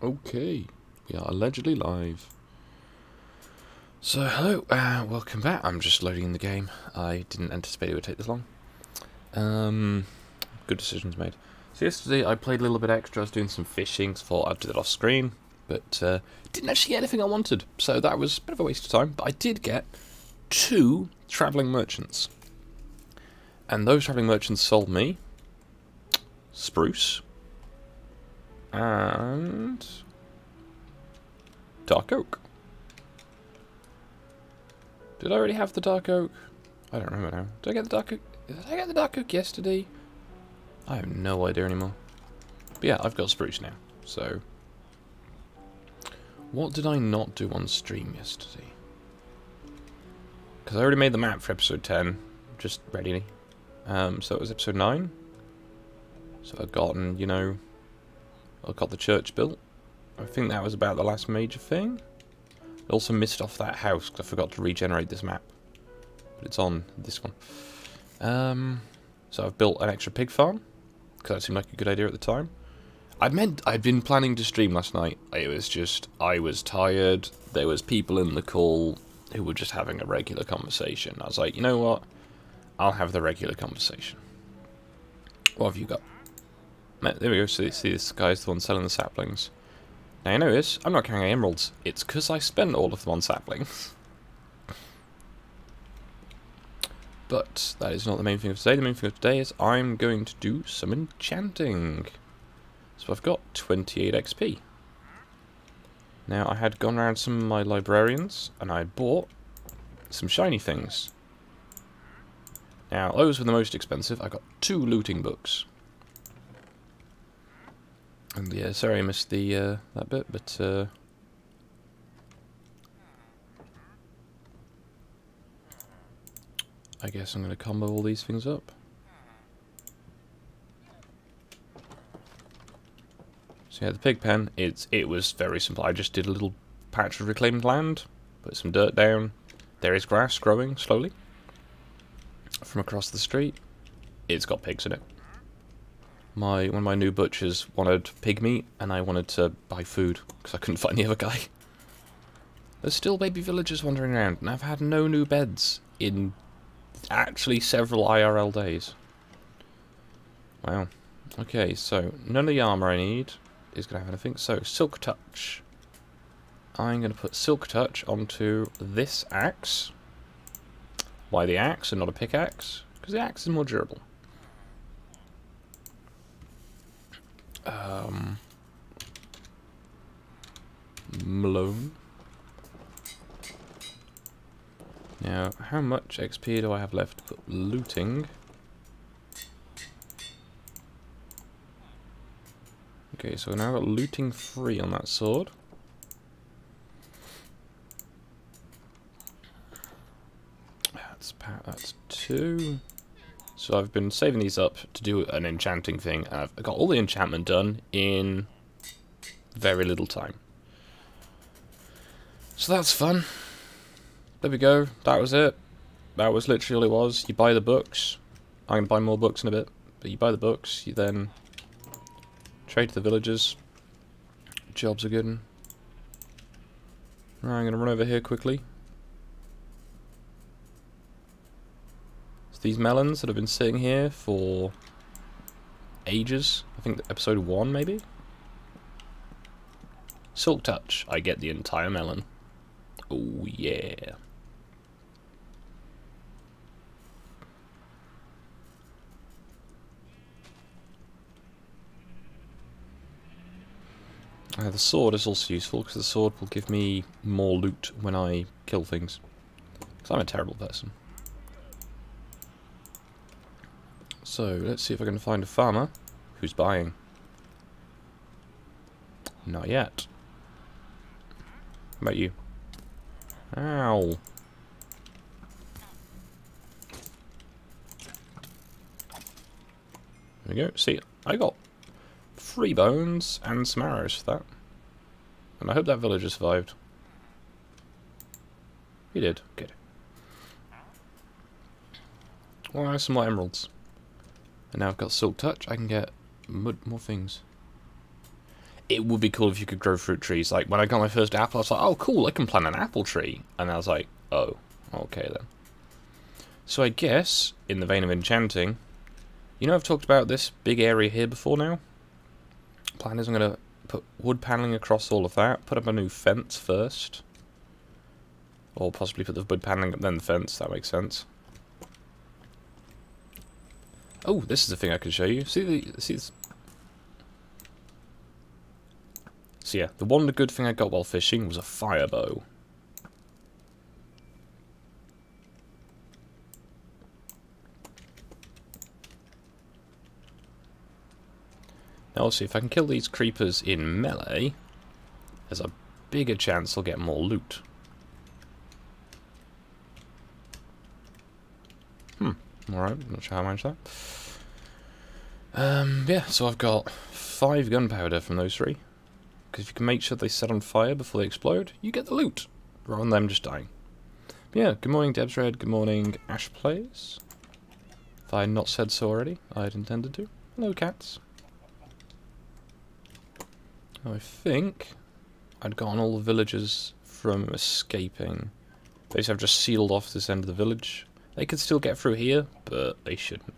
Okay, we are allegedly live. So, hello, welcome back. I'm just loading in the game. I didn't anticipate it would take this long. Good decisions made. So yesterday I played a little bit extra. I was doing some fishing, so I thought I'd do that off screen, but didn't actually get anything I wanted, so that was a bit of a waste of time. But I did get 2 travelling merchants, and those travelling merchants sold me spruce and dark oak. Did I already have the dark oak? I don't remember now. Did I get the dark oak? Did I get the dark oak yesterday? I have no idea anymore. But yeah, I've got spruce now. So, what did I not do on stream yesterday? Because I already made the map for episode 10, just ready. So it was episode 9. So I've gotten, you know, I got the church built. I think that was about the last major thing. I also missed off that house because I forgot to regenerate this map. But it's on this one. So I've built an extra pig farm, because that seemed like a good idea at the time. I'd been planning to stream last night. It was just, I was tired. There was people in the call who were just having a regular conversation. I was like, you know what? I'll have the regular conversation. What have you got? There we go. See, this guy's the one selling the saplings. Now you notice, I'm not carrying emeralds. It's because I spent all of them on saplings. But that is not the main thing of today. The main thing of today is I'm going to do some enchanting. So I've got 28 XP. Now I had gone around some of my librarians and I bought some shiny things. Now those were the most expensive. I got 2 looting books. And yeah, sorry I missed the that bit, but I guess I'm going to combo all these things up. So yeah, the pig pen, it was very simple. I just did a little patch of reclaimed land, put some dirt down. There is grass growing slowly from across the street. It's got pigs in it. One of my new butchers wanted pig meat, and I wanted to buy food because I couldn't find the other guy. There's still baby villagers wandering around, and I've had no new beds in actually several IRL days. Wow. Okay, so none of the armor I need is going to have anything. So, Silk Touch. I'm going to put Silk Touch onto this axe. Why the axe and not a pickaxe? Because the axe is more durable. Malone. Now, how much XP do I have left to put looting? Okay, so now I've got looting 3 on that sword. That's 2. So I've been saving these up to do an enchanting thing. I've got all the enchantment done in very little time. So that's fun. There we go. That was it. That was literally all it was. You buy the books. I'm going to buy more books in a bit. But you buy the books, you then trade to the villagers. Jobs are good. Right, I'm going to run over here quickly. So these melons that have been sitting here for ages. I think episode 1 maybe? Silk Touch. I get the entire melon. Oh yeah. The sword is also useful because the sword will give me more loot when I kill things. Because I'm a terrible person. So, let's see if I can find a farmer who's buying. Not yet. How about you? Ow. There we go. See, I got 3 bones and some arrows for that. And I hope that villager survived. He did. Good. Well, I have some more emeralds. And now I've got Silk Touch, I can get more things. it would be cool if you could grow fruit trees. Like, when I got my first apple, I was like, oh, cool, I can plant an apple tree. And I was like, oh, okay then. So I guess, in the vein of enchanting, you know I've talked about this big area here before now? Plan is I'm going to put wood paneling across all of that, put up a new fence first. Or possibly put the wood paneling up, then the fence, that makes sense. Oh, this is the thing I can show you. See this? So yeah, the one good thing I got while fishing was a fire bow. Now let's see, if I can kill these creepers in melee, there's a bigger chance I'll get more loot. Alright, not sure how I managed that. Yeah, so I've got 5 gunpowder from those 3. Because if you can make sure they set on fire before they explode, you get the loot, rather than them just dying. But yeah, good morning Deb's Red, good morning Ash Plays. If I had not said so already, I had intended to. Hello cats. I think I'd gotten all the villagers from escaping. Basically I've just sealed off this end of the village. They could still get through here, but they shouldn't.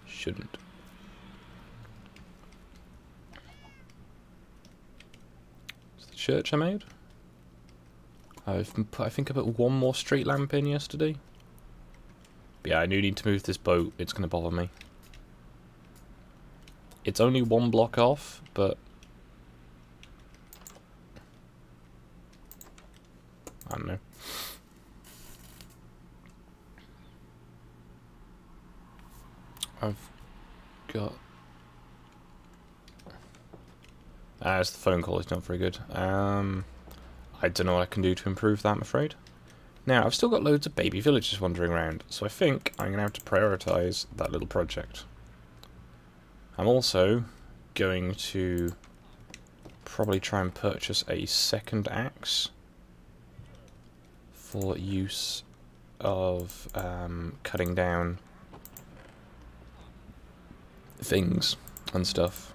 Shouldn't. It's the church I made. I think I put one more street lamp in yesterday. But yeah, I do need to move this boat. It's going to bother me. It's only 1 block off, but I don't know. I've got... it's the phone call, it's not very good. I don't know what I can do to improve that, I'm afraid. Now, I've still got loads of baby villagers wandering around, so I think I'm going to have to prioritise that little project. I'm also going to probably try and purchase a second axe for use of cutting down things and stuff.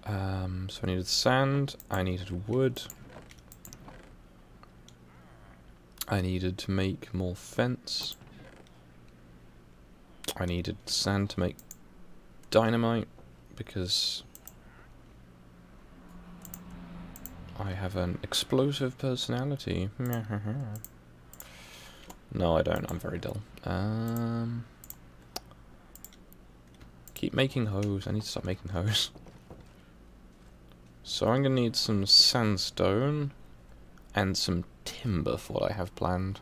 So I needed sand, I needed wood, I needed to make more fence, I needed sand to make dynamite because I have an explosive personality. No, I don't. I'm very dull. Keep making hose. I need to stop making hose. So I'm going to need some sandstone and some timber for what I have planned.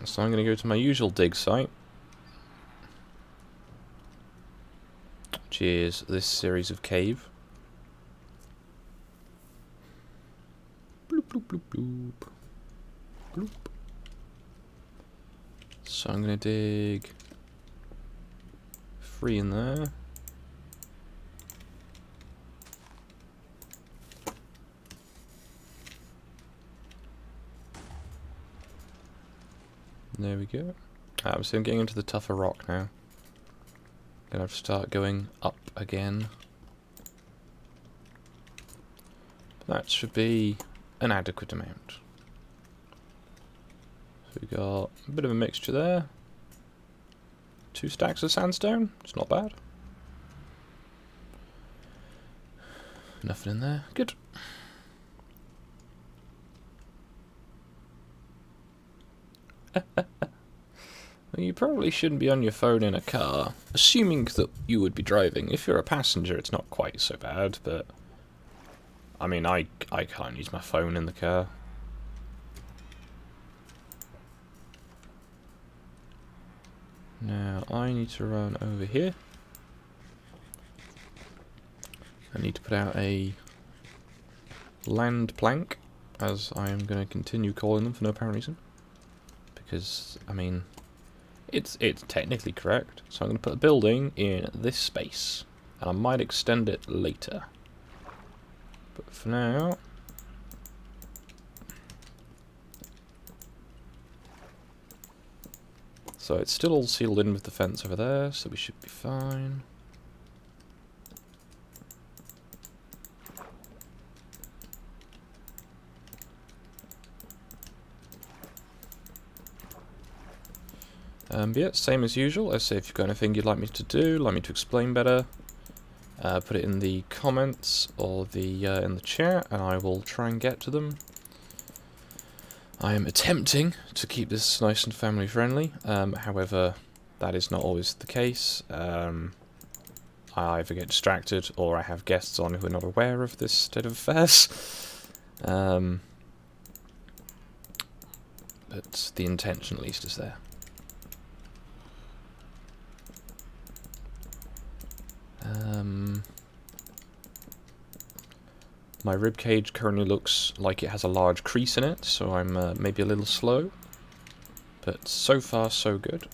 So I'm going to go to my usual dig site, which is this series of cave. Bloop, bloop, bloop, bloop. Bloop. So I'm going to dig 3 in there. There we go. So I'm getting into the tougher rock now. Gonna have to start going up again. That should be an adequate amount. So we got a bit of a mixture there. 2 stacks of sandstone. It's not bad. Nothing in there. Good. Well, you probably shouldn't be on your phone in a car, assuming that you would be driving. If you're a passenger, it's not quite so bad, but I mean, I can't use my phone in the car. Now, I need to run over here. I need to put out a land plank, as I am going to continue calling them for no apparent reason. Because, I mean, it's technically correct. So I'm going to put a building in this space. And I might extend it later. But for now... So it's still all sealed in with the fence over there, so we should be fine. But yeah, same as usual. As I say, if you've got anything you'd like me to do, like me to explain better, put it in the comments or the in the chat, and I will try and get to them. I am attempting to keep this nice and family friendly. However, that is not always the case. I either get distracted or I have guests on who are not aware of this state of affairs. But the intention, at least, is there. My ribcage currently looks like it has a large crease in it, so I'm maybe a little slow. But so far, so good.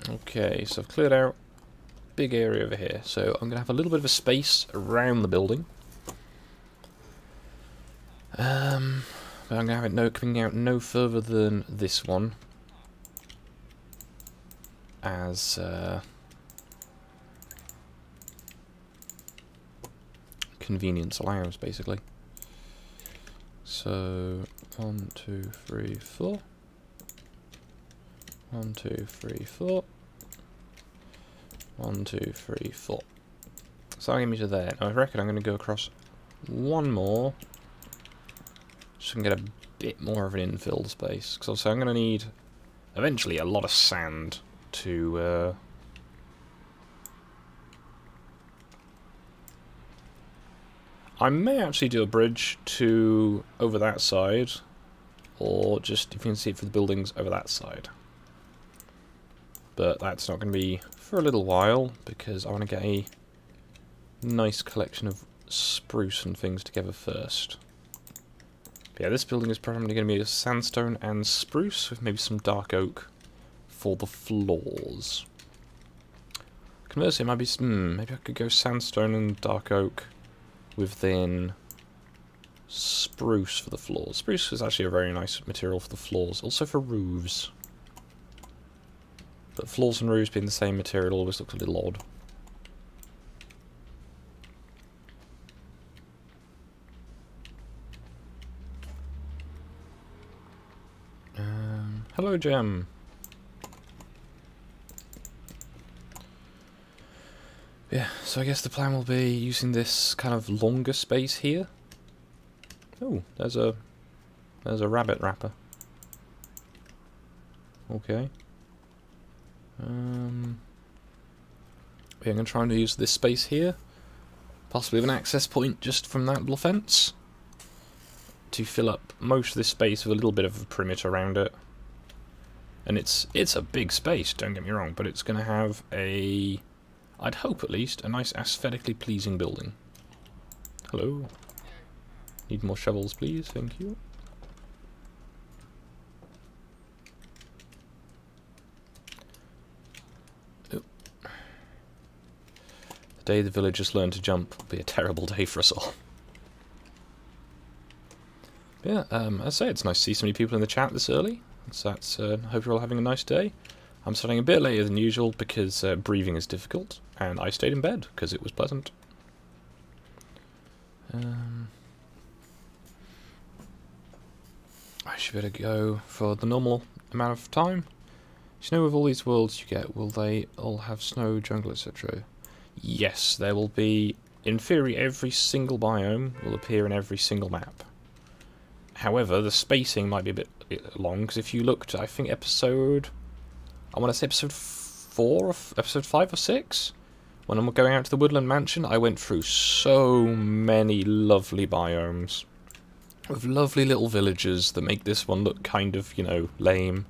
Okay, so I've cleared out a big area over here. So I'm going to have a little bit of a space around the building. But I'm going to have it coming out no further than this one. As convenience allows, basically. So 1, 2, 3, 4. 1, 2, 3, 4. 1, 2, 3, 4. So that'll get me to there. Now I reckon I'm going to go across one more, just so I can get a bit more of an infill space. Because also I'm going to need eventually a lot of sand to I may actually do a bridge to over that side, or just, if you can see it for the buildings, over that side. But that's not going to be for a little while, because I want to get a nice collection of spruce and things together first. But yeah, this building is probably going to be a sandstone and spruce, with maybe some dark oak for the floors. Conversely, it might be maybe I could go sandstone and dark oak with then spruce for the floors. Spruce is actually a very nice material for the floors, also for roofs. But floors and roofs being the same material always looks a little odd. Hello, Gem. Yeah, so I guess the plan will be using this kind of longer space here. Oh, there's a rabbit wrapper. Okay. Yeah, I'm going to try and use this space here, possibly with an access point just from that little fence, to fill up most of this space with a little bit of a perimeter around it. And it's a big space, don't get me wrong, but it's going to have a, I'd hope at least, a nice aesthetically pleasing building. Hello. Need more shovels, please, thank you. Oh. The day the villagers learn to jump will be a terrible day for us all. But yeah, as I say, it's nice to see so many people in the chat this early. So that's, I hope you're all having a nice day. I'm starting a bit later than usual because breathing is difficult, and I stayed in bed because it was pleasant. I should better go for the normal amount of time. You know, with all these worlds you get, will they all have snow, jungle, etc.? Yes, there will be, in theory, every single biome will appear in every single map. However, the spacing might be a bit long, because if you looked, I think episode, I want to say episode 4, or episode 5 or 6, when I'm going out to the Woodland Mansion, I went through so many lovely biomes, with lovely little villages that make this one look kind of, you know, lame.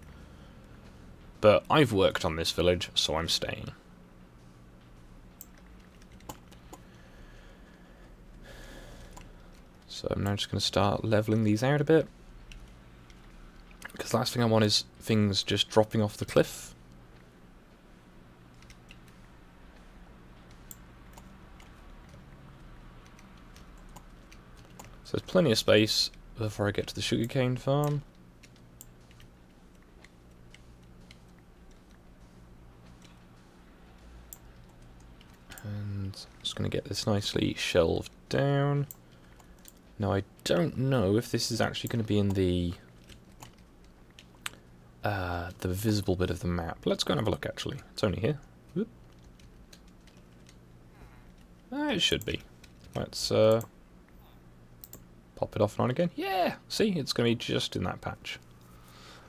But I've worked on this village, so I'm staying. So I'm now just going to start leveling these out a bit, because the last thing I want is things just dropping off the cliff. So there's plenty of space before I get to the sugarcane farm. And I'm just going to get this nicely shelved down. Now I don't know if this is actually going to be in the visible bit of the map. Let's go and have a look actually. It's only here. Whoop. It should be. Let's pop it off and on again. Yeah! See, it's going to be just in that patch.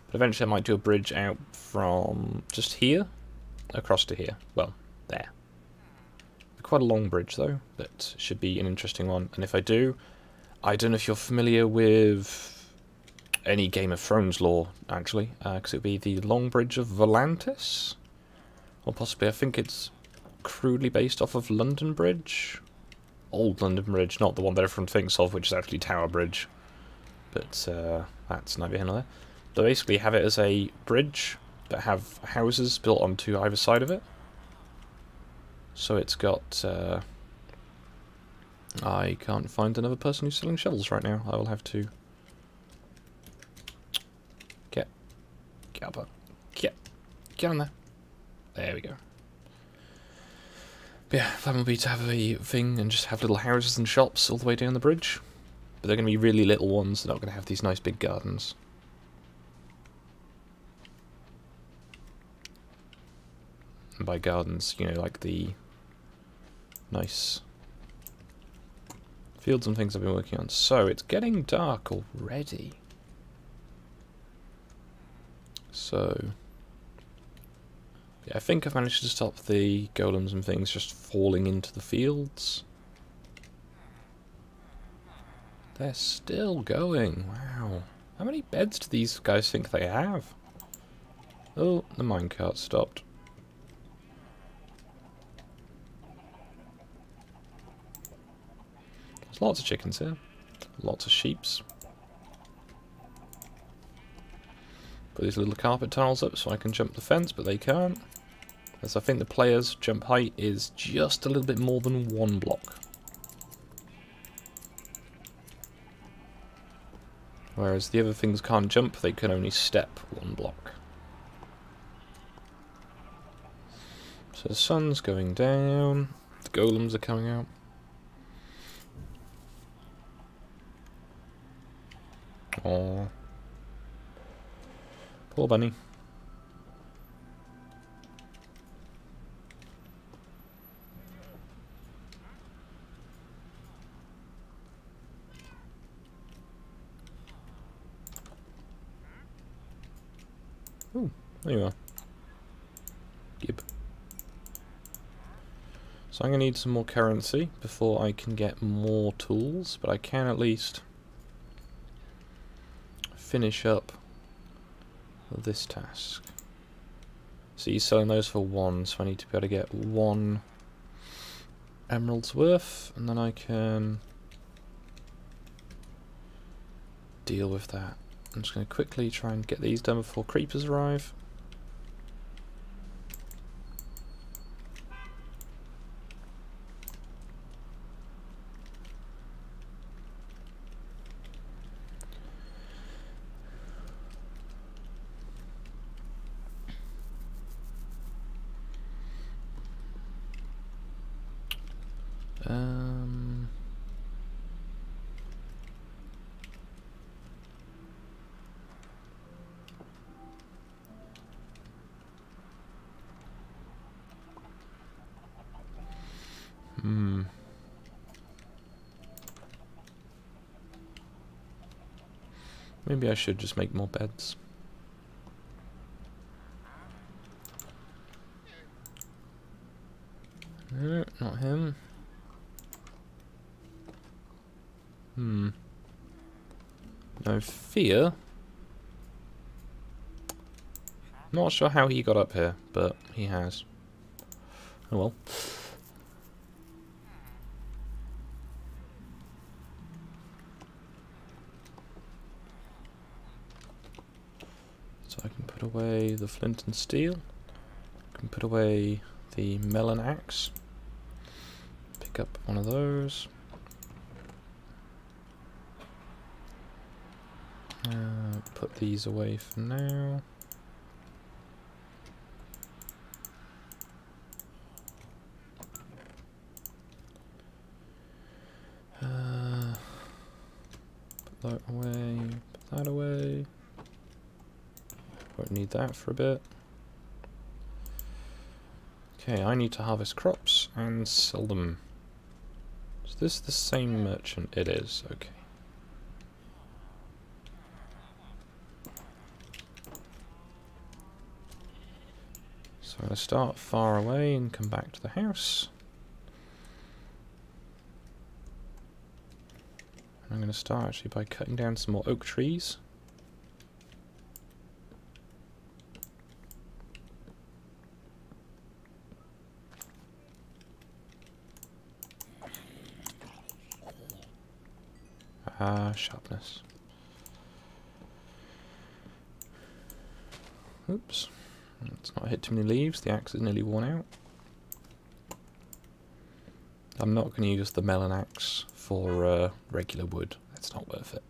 But eventually I might do a bridge out from just here across to here. Well, there. Quite a long bridge though, but should be an interesting one. And if I do, I don't know if you're familiar with any Game of Thrones lore, actually, because it would be the Long Bridge of Volantis, or possibly I think it's crudely based off of London Bridge. Old London Bridge, not the one that everyone thinks of, which is actually Tower Bridge. But that's neither here nor there. They basically have it as a bridge that have houses built onto either side of it. So it's got... I can't find another person who's selling shovels right now. I will have to... Get up. Get on there. There we go. But yeah, plan would be to have a thing and just have little houses and shops all the way down the bridge. But they're going to be really little ones, they're not going to have these nice big gardens. And by gardens, you know, like the nice fields and things I've been working on. So, it's getting dark already. So... yeah, I think I've managed to stop the golems and things just falling into the fields. They're still going, wow. How many beds do these guys think they have? Oh, the minecart stopped. There's lots of chickens here. Lots of sheeps. Put these little carpet tiles up so I can jump the fence, but they can't. As I think the player's jump height is just a little bit more than 1 block. Whereas the other things can't jump, they can only step 1 block. So the sun's going down, the golems are coming out. Aww. Poor bunny. Ooh, there you are. Gib. So I'm going to need some more currency before I can get more tools, but I can at least finish up this task. So he's selling those for 1, so I need to be able to get 1 emerald's worth, and then I can deal with that. I'm just going to quickly try and get these done before creepers arrive. Maybe I should just make more beds. No, not him. No fear. Not sure how he got up here, but he has. Oh well. So I can put away the flint and steel. I can put away the melon axe. Pick up one of those. put these away for now. Put that away, put that away. Won't need that for a bit. Okay, I need to harvest crops and sell them. Is this the same merchant? It is, okay. So I'm going to start far away and come back to the house. And I'm going to start actually by cutting down some more oak trees. Sharpness. Oops. Let's not hit too many leaves, the axe is nearly worn out. I'm not going to use the melon axe for regular wood, that's not worth it.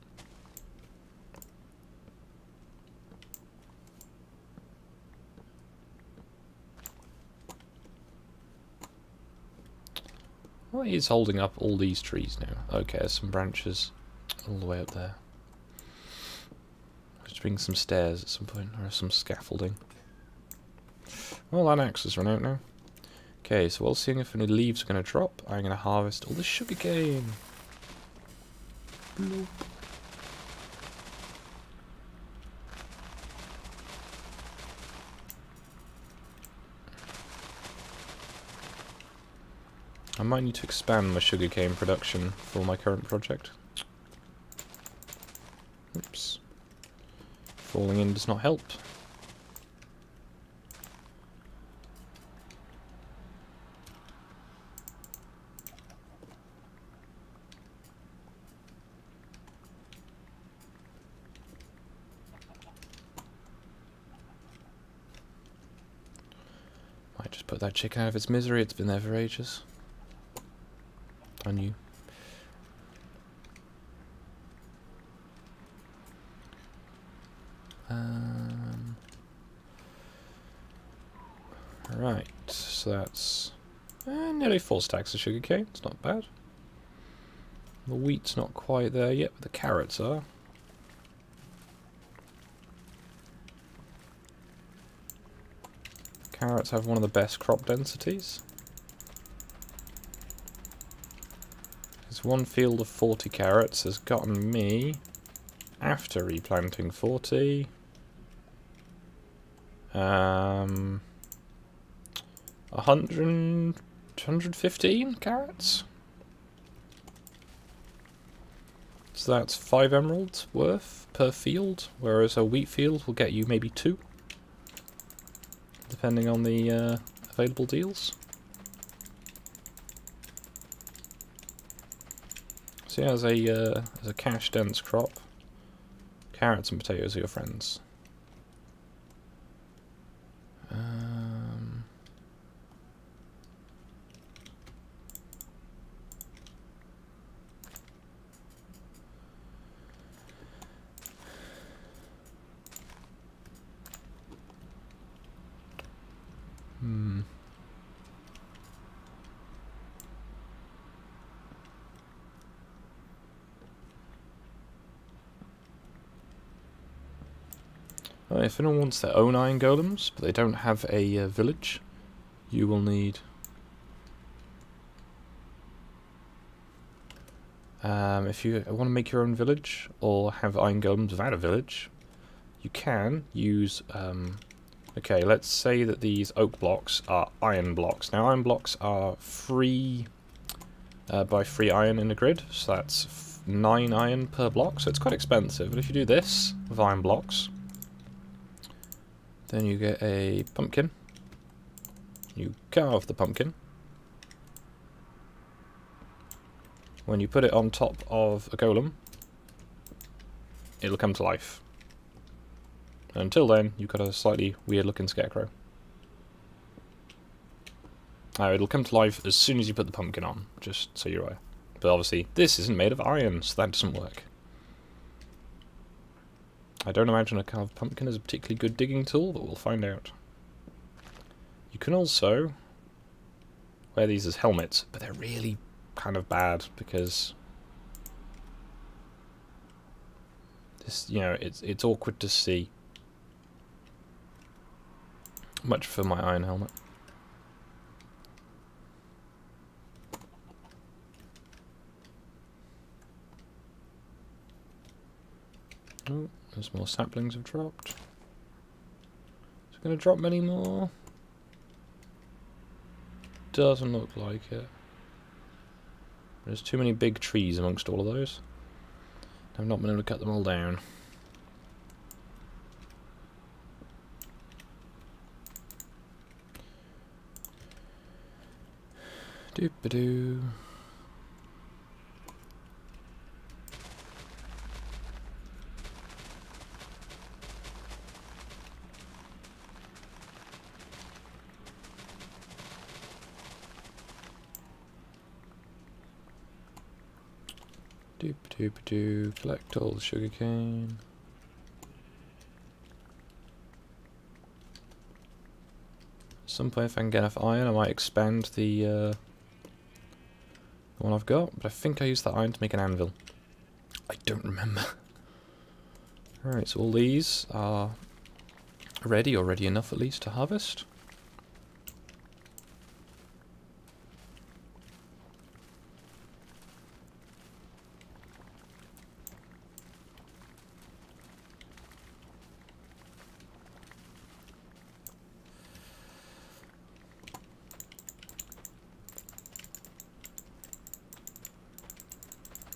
What is holding up all these trees now? Okay, there's some branches all the way up there. Just bring some stairs at some point, or some scaffolding. Well, that axe has run out now. Okay, so while seeing if any leaves are going to drop, I'm going to harvest all the sugarcane. Bloop. I might need to expand my sugarcane production for my current project. Oops. Falling in does not help. Might just put that chicken out of its misery, it's been there for ages. On you. Right, so that's nearly 4 stacks of sugarcane, it's not bad. The wheat's not quite there yet, but the carrots are. Carrots have one of the best crop densities. Because one field of 40 carrots has gotten me, after replanting 40, 115 carrots. So that's 5 emeralds worth per field, whereas a wheat field will get you maybe 2, depending on the available deals. So yeah, as a cash dense crop, carrots and potatoes are your friends. Well, if anyone wants their own iron golems, but they don't have a village, you will need... if you want to make your own village, or have iron golems without a village, you can use... okay, let's say that these oak blocks are iron blocks. Now, iron blocks are free by free iron in a grid, so that's 9 iron per block, so it's quite expensive. But if you do this with iron blocks, then you get a pumpkin. You carve the pumpkin. When you put it on top of a golem, it'll come to life. And until then, you've got a slightly weird looking scarecrow. It'll come to life as soon as you put the pumpkin on, just so you're aware. But obviously, this isn't made of iron, so that doesn't work. I don't imagine a carved pumpkin is a particularly good digging tool, but we'll find out. You can also wear these as helmets, but they're really kind of bad because this, you know, it's awkward to see. Much for my iron helmet. Oh, there's more saplings have dropped. Is it going to drop many more? Doesn't look like it. There's too many big trees amongst all of those. I've not been able to cut them all down. Doop-a-doo. Doop-a-doop-a-doo. Collect all the sugarcane. At some point, if I can get enough iron, I might expand the one I've got. But I think I used that iron to make an anvil. I don't remember. Alright, so all these are ready, or ready enough at least, to harvest.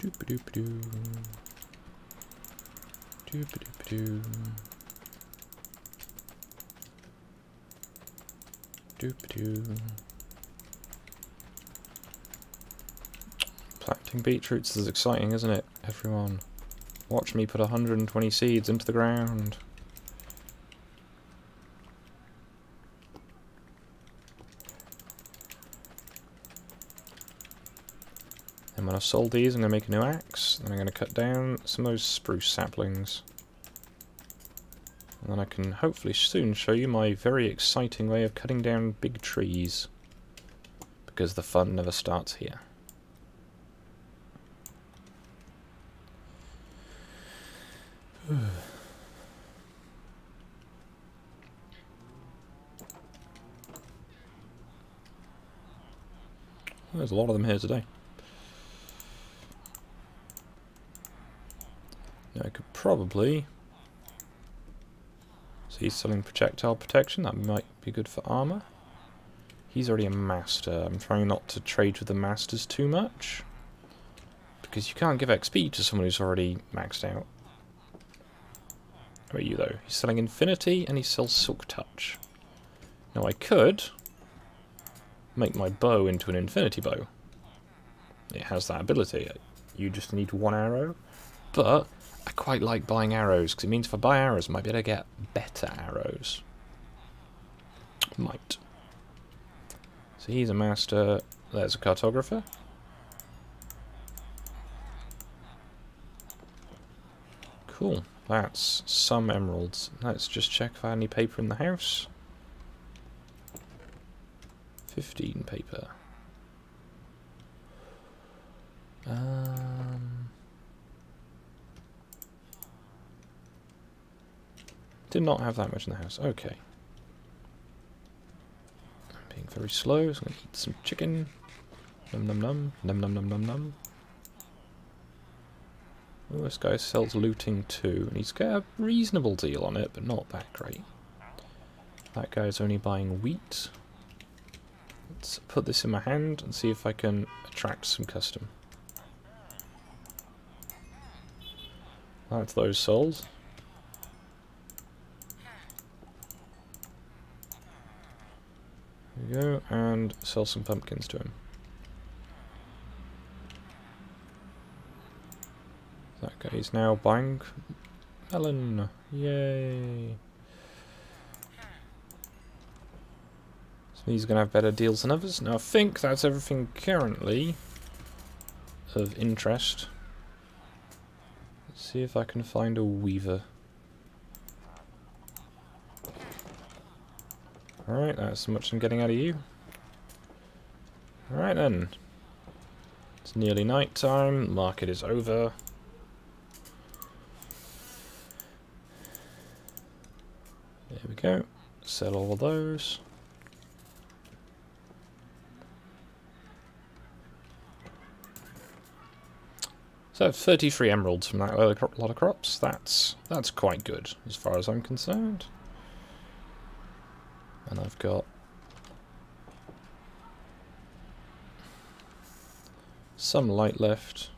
Doop-a-doop-a-doo. Doop-a-doop-a-doo. Doop-a-doo. Planting beetroots is exciting, isn't it, everyone? Watch me put 120 seeds into the ground. And when I've sold these, I'm going to make a new axe. And I'm going to cut down some of those spruce saplings. And then I can hopefully soon show you my very exciting way of cutting down big trees. Because the fun never starts here. There's a lot of them here today. Now I could probably... So he's selling projectile protection, that might be good for armor. He's already a master. I'm trying not to trade with the masters too much. Because you can't give XP to someone who's already maxed out. Where are you though? He's selling Infinity and he sells Silk Touch. Now I could make my bow into an Infinity bow. It has that ability. You just need one arrow. But I quite like buying arrows, because it means if I buy arrows, I might be able to get better arrows. Might. So he's a master. There's a cartographer. Cool. That's some emeralds. Let's just check if I had any paper in the house. 15 paper. Did not have that much in the house. Okay. I'm being very slow, so I'm going to eat some chicken. Num num num. Num num num num num. Oh, this guy sells looting too, and he's got a reasonable deal on it, but not that great. That guy's only buying wheat. Let's put this in my hand and see if I can attract some custom. That's those souls. There we go, and sell some pumpkins to him. That guy's now buying melon. Yay! So he's going to have better deals than others. Now I think that's everything currently of interest. Let's see if I can find a weaver. Alright, that's as much as I'm getting out of you. Alright then. It's nearly night time. Market is over. There we go. Sell all of those. So 33 emeralds from that lot of crops. That's quite good as far as I'm concerned. And I've got some light left.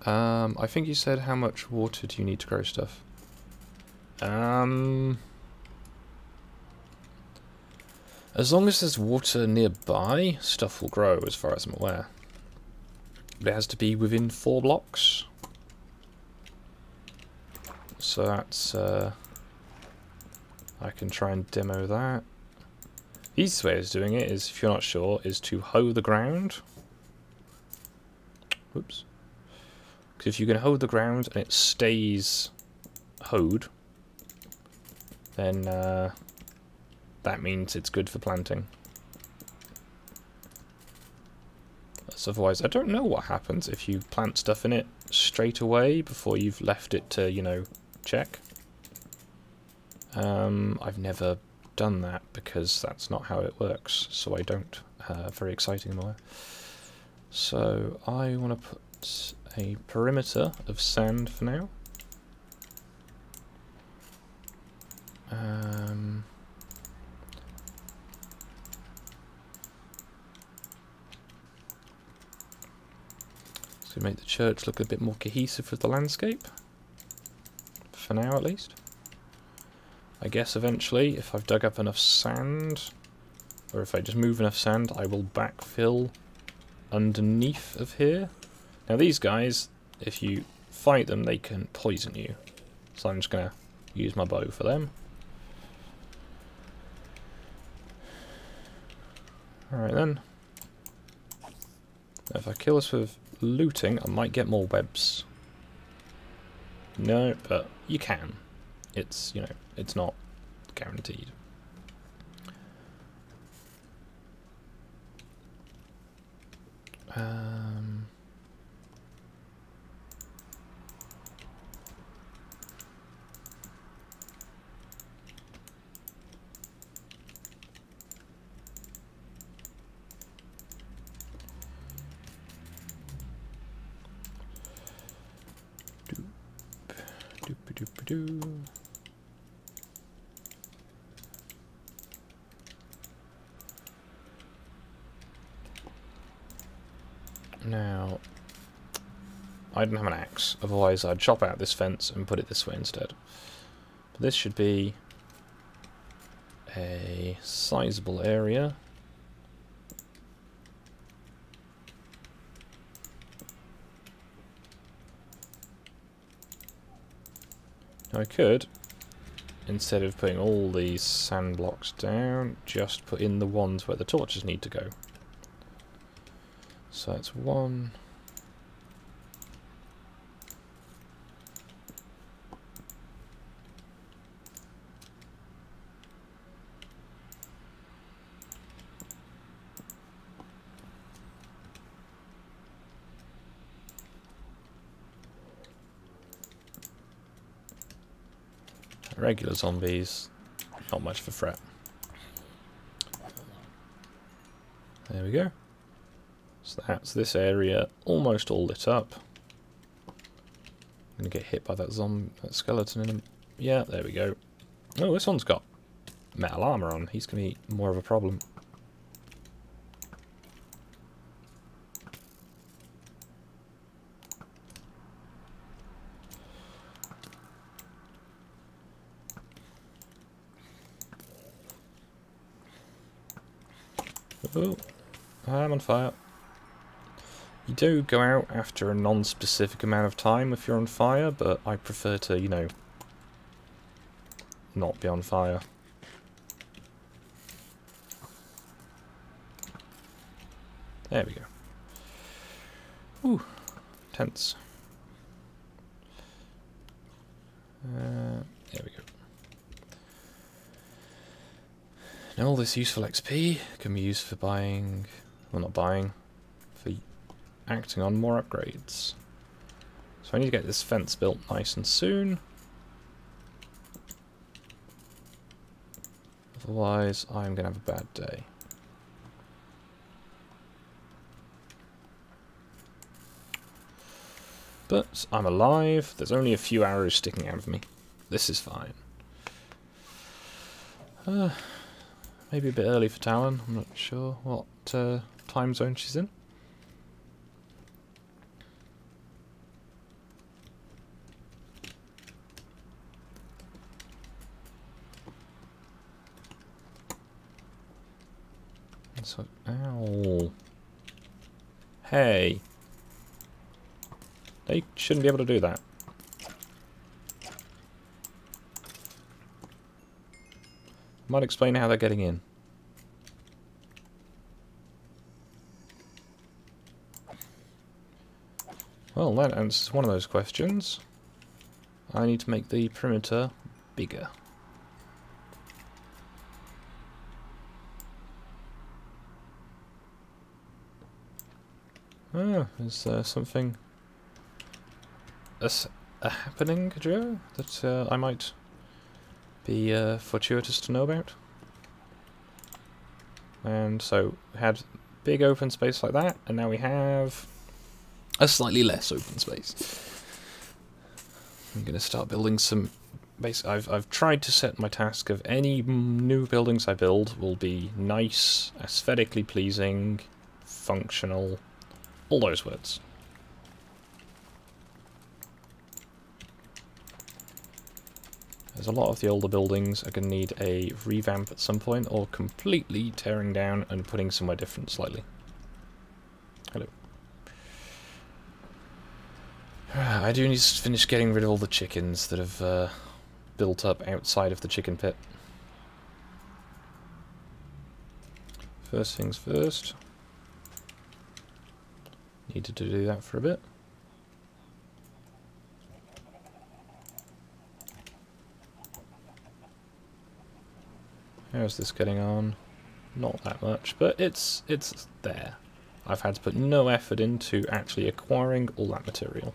I think you said how much water do you need to grow stuff? As long as there's water nearby, stuff will grow as far as I'm aware. But it has to be within 4 blocks. So that's, I can try and demo that. The easiest way of doing it is, if you're not sure, is to hoe the ground. Whoops. Because if you can hoe the ground and it stays hoed, then that means it's good for planting. Otherwise, I don't know what happens if you plant stuff in it straight away before you've left it to, you know, check. I've never done that because that's not how it works, so I don't. Very exciting in a way. So I want to put a perimeter of sand for now. To make the church look a bit more cohesive with the landscape. For now, at least. I guess eventually, if I've dug up enough sand, or if I just move enough sand, I will backfill underneath of here. Now these guys, if you fight them, they can poison you. So I'm just going to use my bow for them. Alright then. Now if I kill this with looting, I might get more webs. No, but you can. It's, you know, it's not guaranteed. Doop-a-doop-a-doo. Now, I don't have an axe, otherwise I'd chop out this fence and put it this way instead. But this should be a sizable area. Now I could, instead of putting all these sand blocks down, just put in the ones where the torches need to go. So that's one. Regular zombies, not much of a threat. There we go. So that's this area almost all lit up. I'm gonna get hit by that skeleton in a... Yeah, there we go. Oh, this one's got metal armor on. He's gonna be more of a problem. Oh, I'm on fire. You do go out after a non-specific amount of time if you're on fire, but I prefer to, you know, not be on fire. There we go. Ooh, tense. There we go. Now all this useful XP can be used for buying, well not buying, for acting on more upgrades. So I need to get this fence built nice and soon. Otherwise I'm going to have a bad day. But I'm alive, there's only a few arrows sticking out of me. This is fine. Maybe a bit early for Talon, I'm not sure what time zone she's in. So, ow. Hey. They shouldn't be able to do that. Might explain how they're getting in. Well, that answers one of those questions. I need to make the perimeter bigger. Ah, is there something happening, Joe, that I might be fortuitous to know about? And so, we had big open space like that, and now we have a slightly less open space. I'm going to start building some base. I've tried to set my task of any new buildings I build will be nice, aesthetically pleasing, functional, all those words. There's a lot of the older buildings are going to need a revamp at some point, or completely tearing down and putting somewhere different slightly. Hello. I do need to finish getting rid of all the chickens that have built up outside of the chicken pit. First things first. Needed to do that for a bit. How's this getting on? Not that much, but it's there. I've had to put no effort into actually acquiring all that material.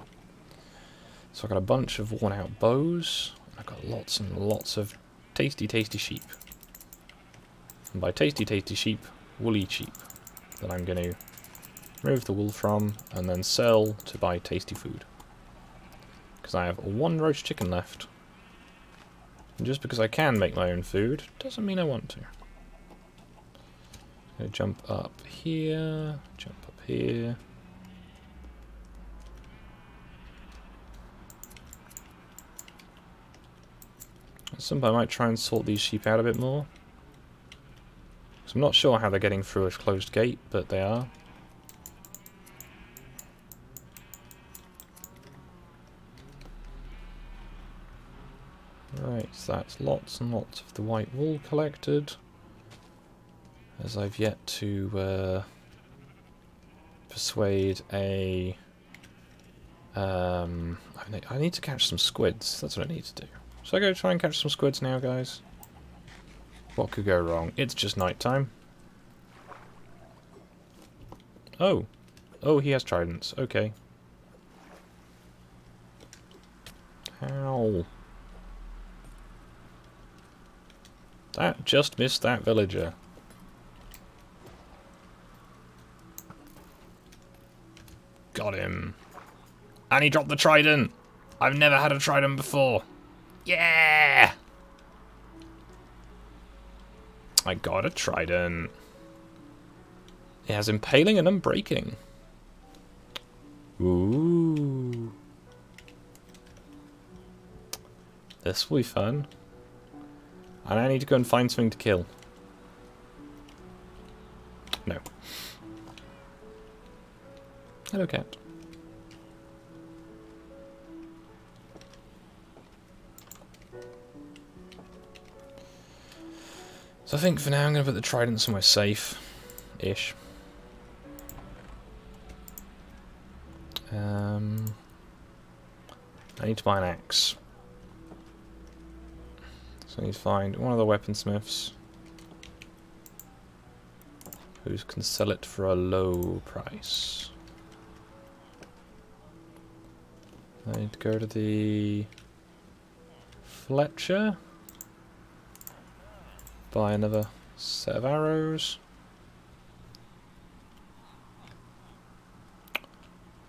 So I've got a bunch of worn out bows. I've got lots and lots of tasty, tasty sheep. And by tasty, tasty sheep, woolly sheep that I'm going to remove the wool from and then sell to buy tasty food. Because I have one roast chicken left. And just because I can make my own food doesn't mean I want to. I'm going to jump up here, jump up here. At some point I might try and sort these sheep out a bit more. So I'm not sure how they're getting through a closed gate, but they are. Right, so that's lots and lots of the white wool collected. As I've yet to persuade a... I need to catch some squids, that's what I need to do. So I go try and catch some squids now, guys. What could go wrong? It's just night time. Oh. Oh, he has tridents. Okay. Ow. That just missed that villager. Got him. And he dropped the trident. I've never had a trident before. Yeah! I got a trident. It has impaling and unbreaking. Ooh. This will be fun. And I need to go and find something to kill. No. Hello, cat. So I think for now I'm going to put the trident somewhere safe-ish. I need to buy an axe. So I need to find one of the weaponsmiths who can sell it for a low price. I need to go to the Fletcher, buy another set of arrows.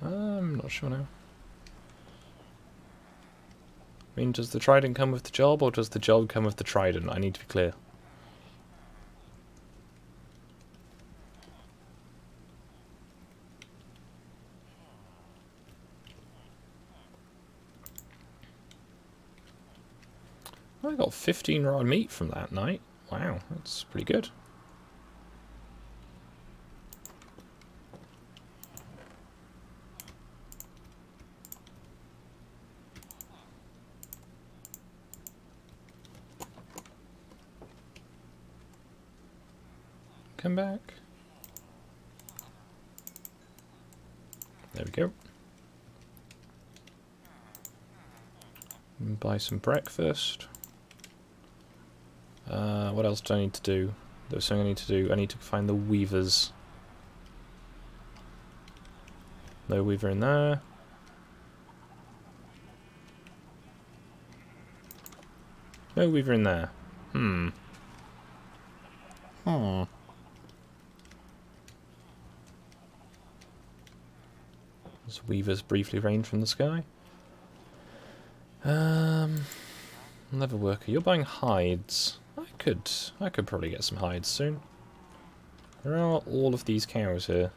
I'm not sure now. I mean, does the trident come with the job, or does the job come with the trident? I need to be clear. I got 15 raw meat from that night. Wow, that's pretty good. Come back. There we go. And buy some breakfast. What else do I need to do? There's something I need to do. I need to find the weavers. No weaver in there. No weaver in there. As weavers briefly rain from the sky. Leather worker, you're buying hides. I could probably get some hides soon. There are all of these cows here.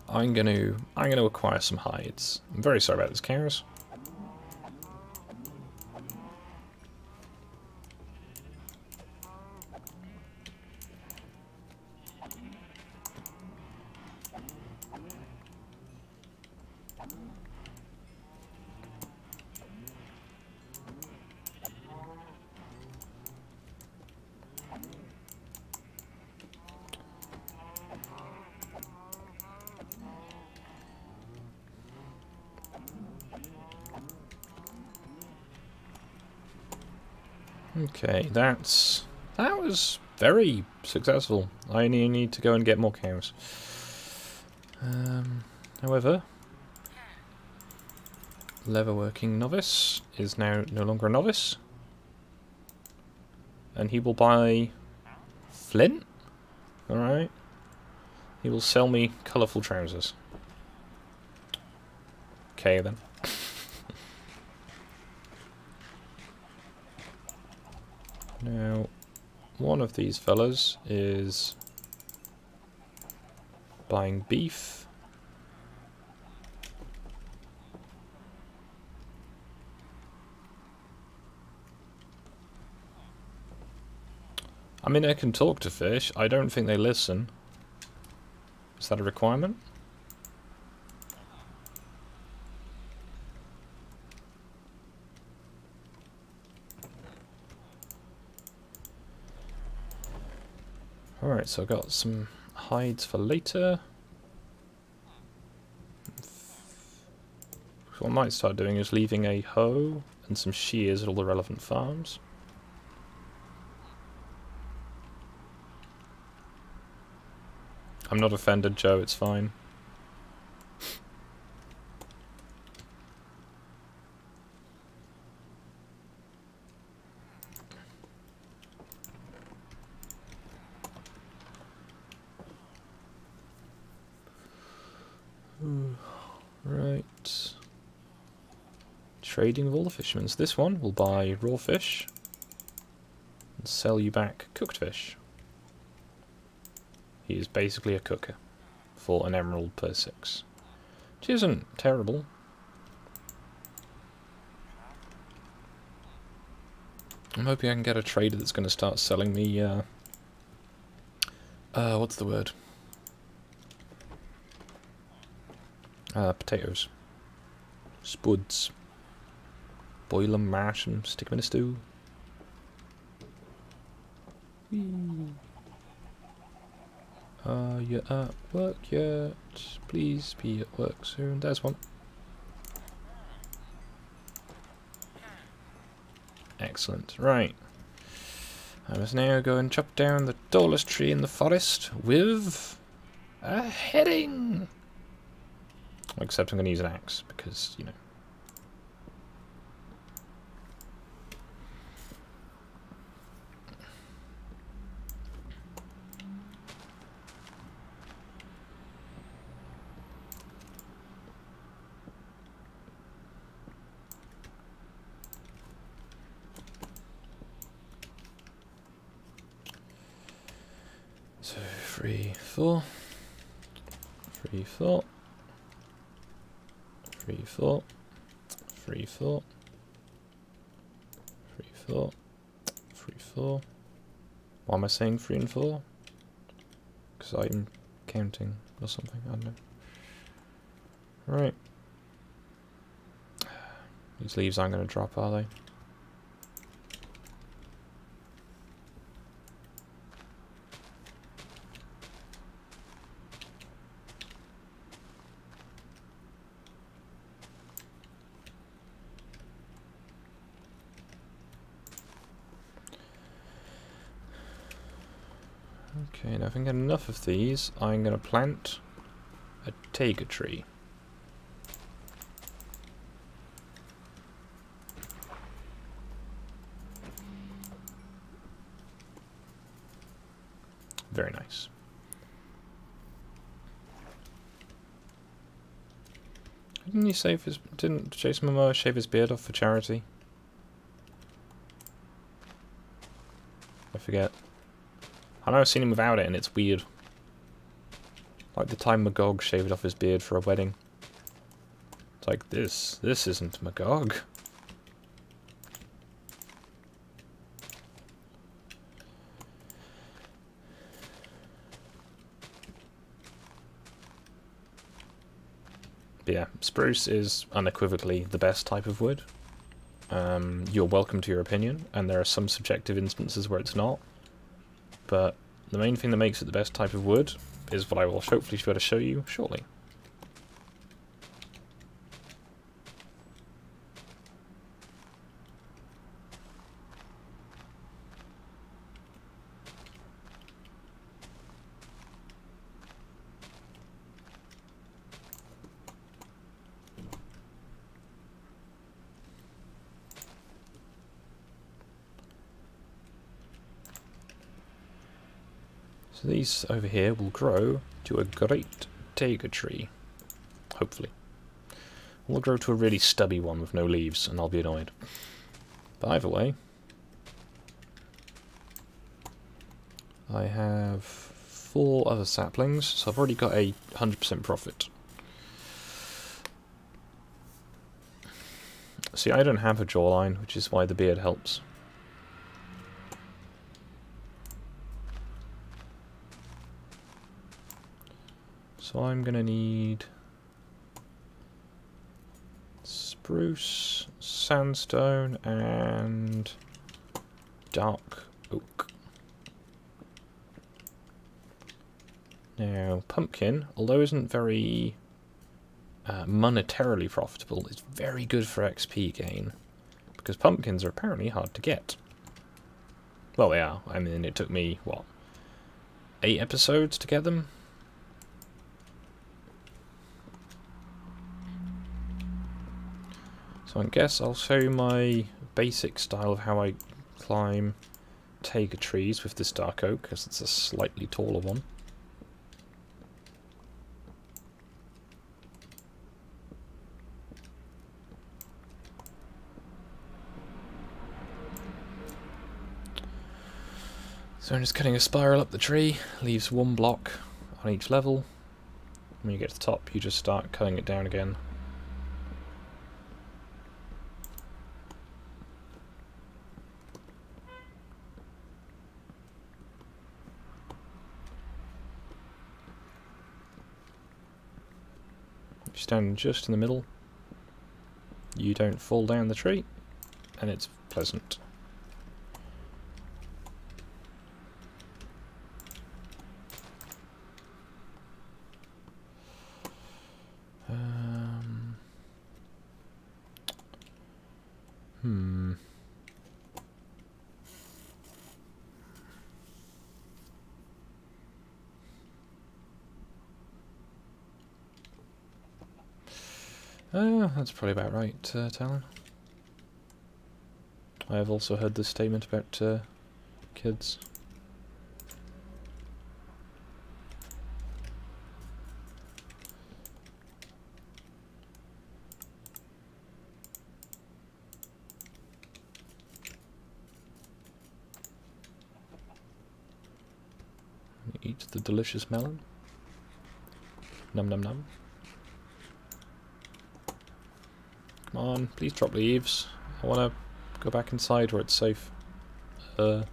I'm gonna acquire some hides. I'm very sorry about these cows. Okay, that was very successful. I only need to go and get more cows. However, leatherworking novice is now no longer a novice, and he will buy flint. All right, he will sell me colourful trousers. Okay then. Now, one of these fellas is buying beef. I mean, I can talk to fish. I don't think they listen. Is that a requirement? Alright, so I've got some hides for later. What I might start doing is leaving a hoe and some shears at all the relevant farms. I'm not offended, Joe, it's fine. Right. Trading of all the fishermen. This one will buy raw fish and sell you back cooked fish. He is basically a cooker for an emerald per 6. Which isn't terrible. I'm hoping I can get a trader that's going to start selling me, what's the word? Potatoes. Spuds. Boil them, mash them, stick them in a stew. Whee. Are you at work yet? Please be at work soon. There's one. Excellent. Right. I must now go and chop down the tallest tree in the forest with a heading. Except I'm going to use an axe because, you know. So 3, 4, 3, 4, 3, 4, 3, 4, 3, 4, 3, 4. Why am I saying 3 and 4? Because I'm counting or something, I don't know. Right. These leaves aren't going to drop, are they? Okay, now if I can get enough of these, I'm going to plant a taiga tree. Very nice. Didn't he save his? Didn't Jason Momoa shave his beard off for charity? I forget. I know I've seen him without it, and it's weird. Like the time Magog shaved off his beard for a wedding. It's like this isn't Magog. But yeah, spruce is unequivocally the best type of wood. You're welcome to your opinion, and there are some subjective instances where it's not. But the main thing that makes it the best type of wood is what I will hopefully be able to show you shortly. So these over here will grow to a great taiga tree. Hopefully. We'll grow to a really stubby one with no leaves, and I'll be annoyed. But either way, I have 4 other saplings, so I've already got a 100% profit. See, I don't have a jawline, which is why the beard helps. So I'm gonna need spruce, sandstone, and dark oak. Now, pumpkin, although isn't very monetarily profitable, is very good for XP gain, because pumpkins are apparently hard to get. Well, they are. I mean, it took me, what, 8 episodes to get them? So I guess I'll show you my basic style of how I climb taiga trees with this dark oak, because it's a slightly taller one. So I'm just cutting a spiral up the tree, leaves 1 block on each level. When you get to the top, you just start cutting it down again. If you stand just in the middle, you don't fall down the tree, and it's pleasant. That's probably about right, Talon. I have also heard this statement about kids. Eat the delicious melon. Num num num. Come on, please drop leaves. I want to go back inside where it's safe. Come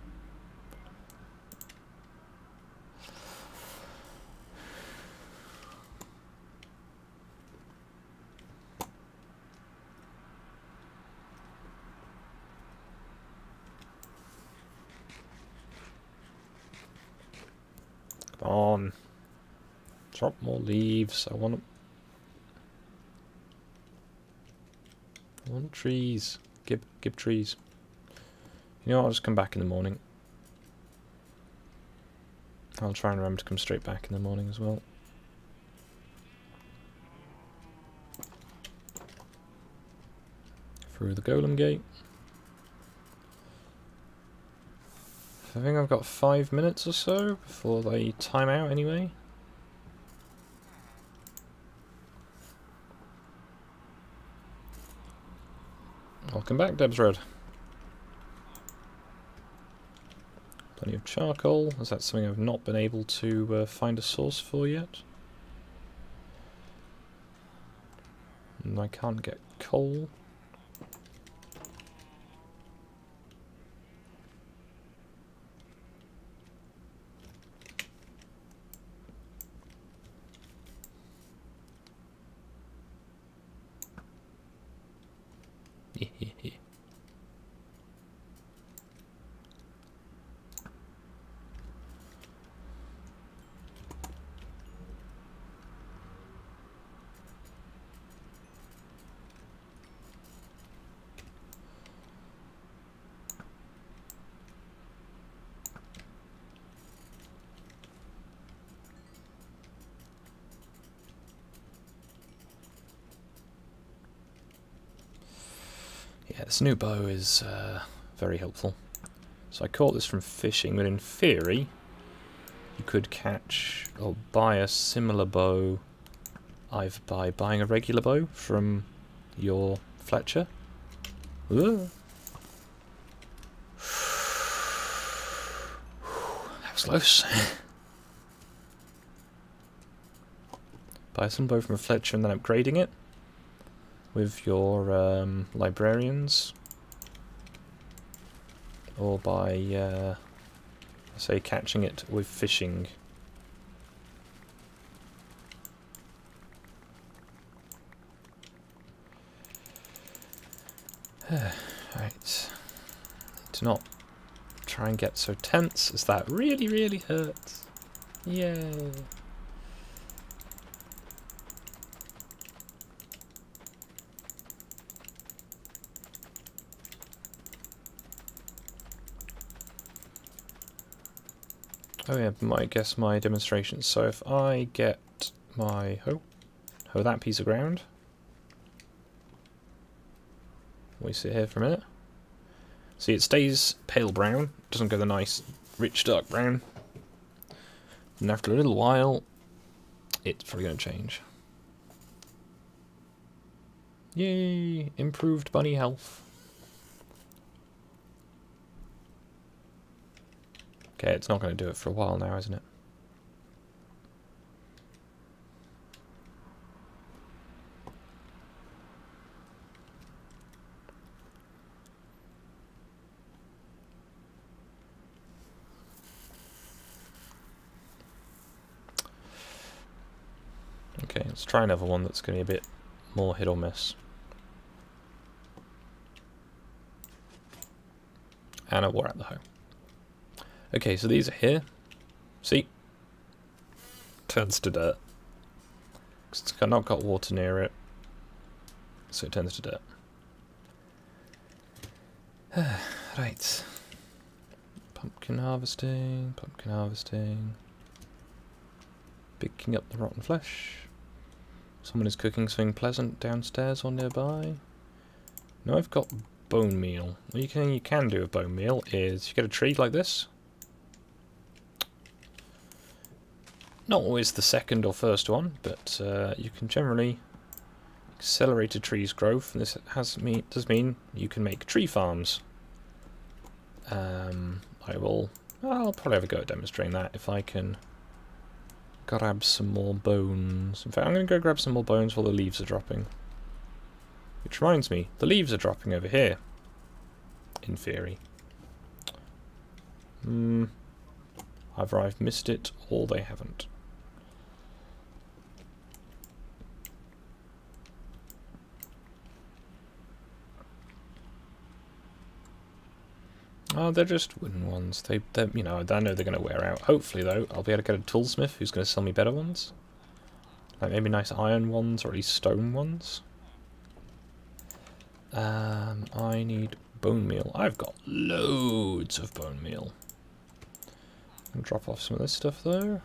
on. Drop more leaves. I want trees. Give trees. You know what, I'll just come back in the morning. I'll try and remember to come straight back in the morning as well. Through the golem gate. I think I've got 5 minutes or so before they time out anyway. Welcome back, Deb's Road. Plenty of charcoal, as that's something I've not been able to find a source for yet. And I can't get coal. Yeah, this new bow is very helpful. So I caught this from fishing, but in theory you could catch or buy a similar bow either by buying a regular bow from your Fletcher. Ooh. That was close. Buy some bow from a Fletcher and then upgrading it with your librarians, or by say catching it with fishing. Right, do not try and get so tense as that really hurts. Yay. Oh yeah, I guess my demonstration. So if I get my hoe that piece of ground, we sit here for a minute. See, it stays pale brown, doesn't go the nice rich dark brown. And after a little while, it's probably going to change. Yay! Improved bunny health. Okay, it's not going to do it for a while now, isn't it? Okay, let's try another one that's going to be a bit more hit or miss. And I wore out the hoe. Okay, so these are here. See? Turns to dirt. It's not got water near it, so it turns to dirt. Right. Pumpkin harvesting, picking up the rotten flesh. Someone is cooking something pleasant downstairs or nearby. No, I've got bone meal. What you can do with bone meal is you get a tree like this. Not always the second or first one, but you can generally accelerate a tree's growth, and this does mean you can make tree farms. I'll probably have a go at demonstrating that if I can grab some more bones. In fact, I'm going to go grab some more bones while the leaves are dropping. Which reminds me, the leaves are dropping over here, in theory. Either I've missed it, or they haven't. Oh, they're just wooden ones. They're, you know, I know they're going to wear out. Hopefully, though, I'll be able to get a toolsmith who's going to sell me better ones. Like maybe nice iron ones, or at least stone ones. I need bone meal. I've got loads of bone meal. I'll drop off some of this stuff, though.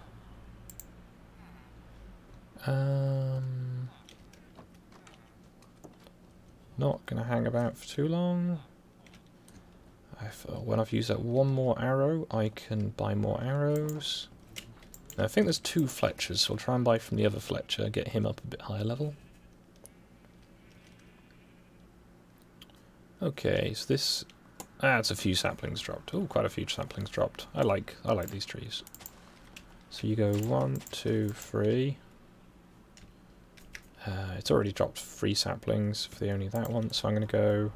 Not going to hang about for too long. When I've used that one more arrow, I can buy more arrows. Now, I think there's 2 Fletchers, so I'll try and buy from the other Fletcher, get him up a bit higher level. Okay, so this... it's a few saplings dropped. Oh, quite a few saplings dropped. I like these trees. So you go 1, 2, 3. It's already dropped 3 saplings for only that one, so I'm going to go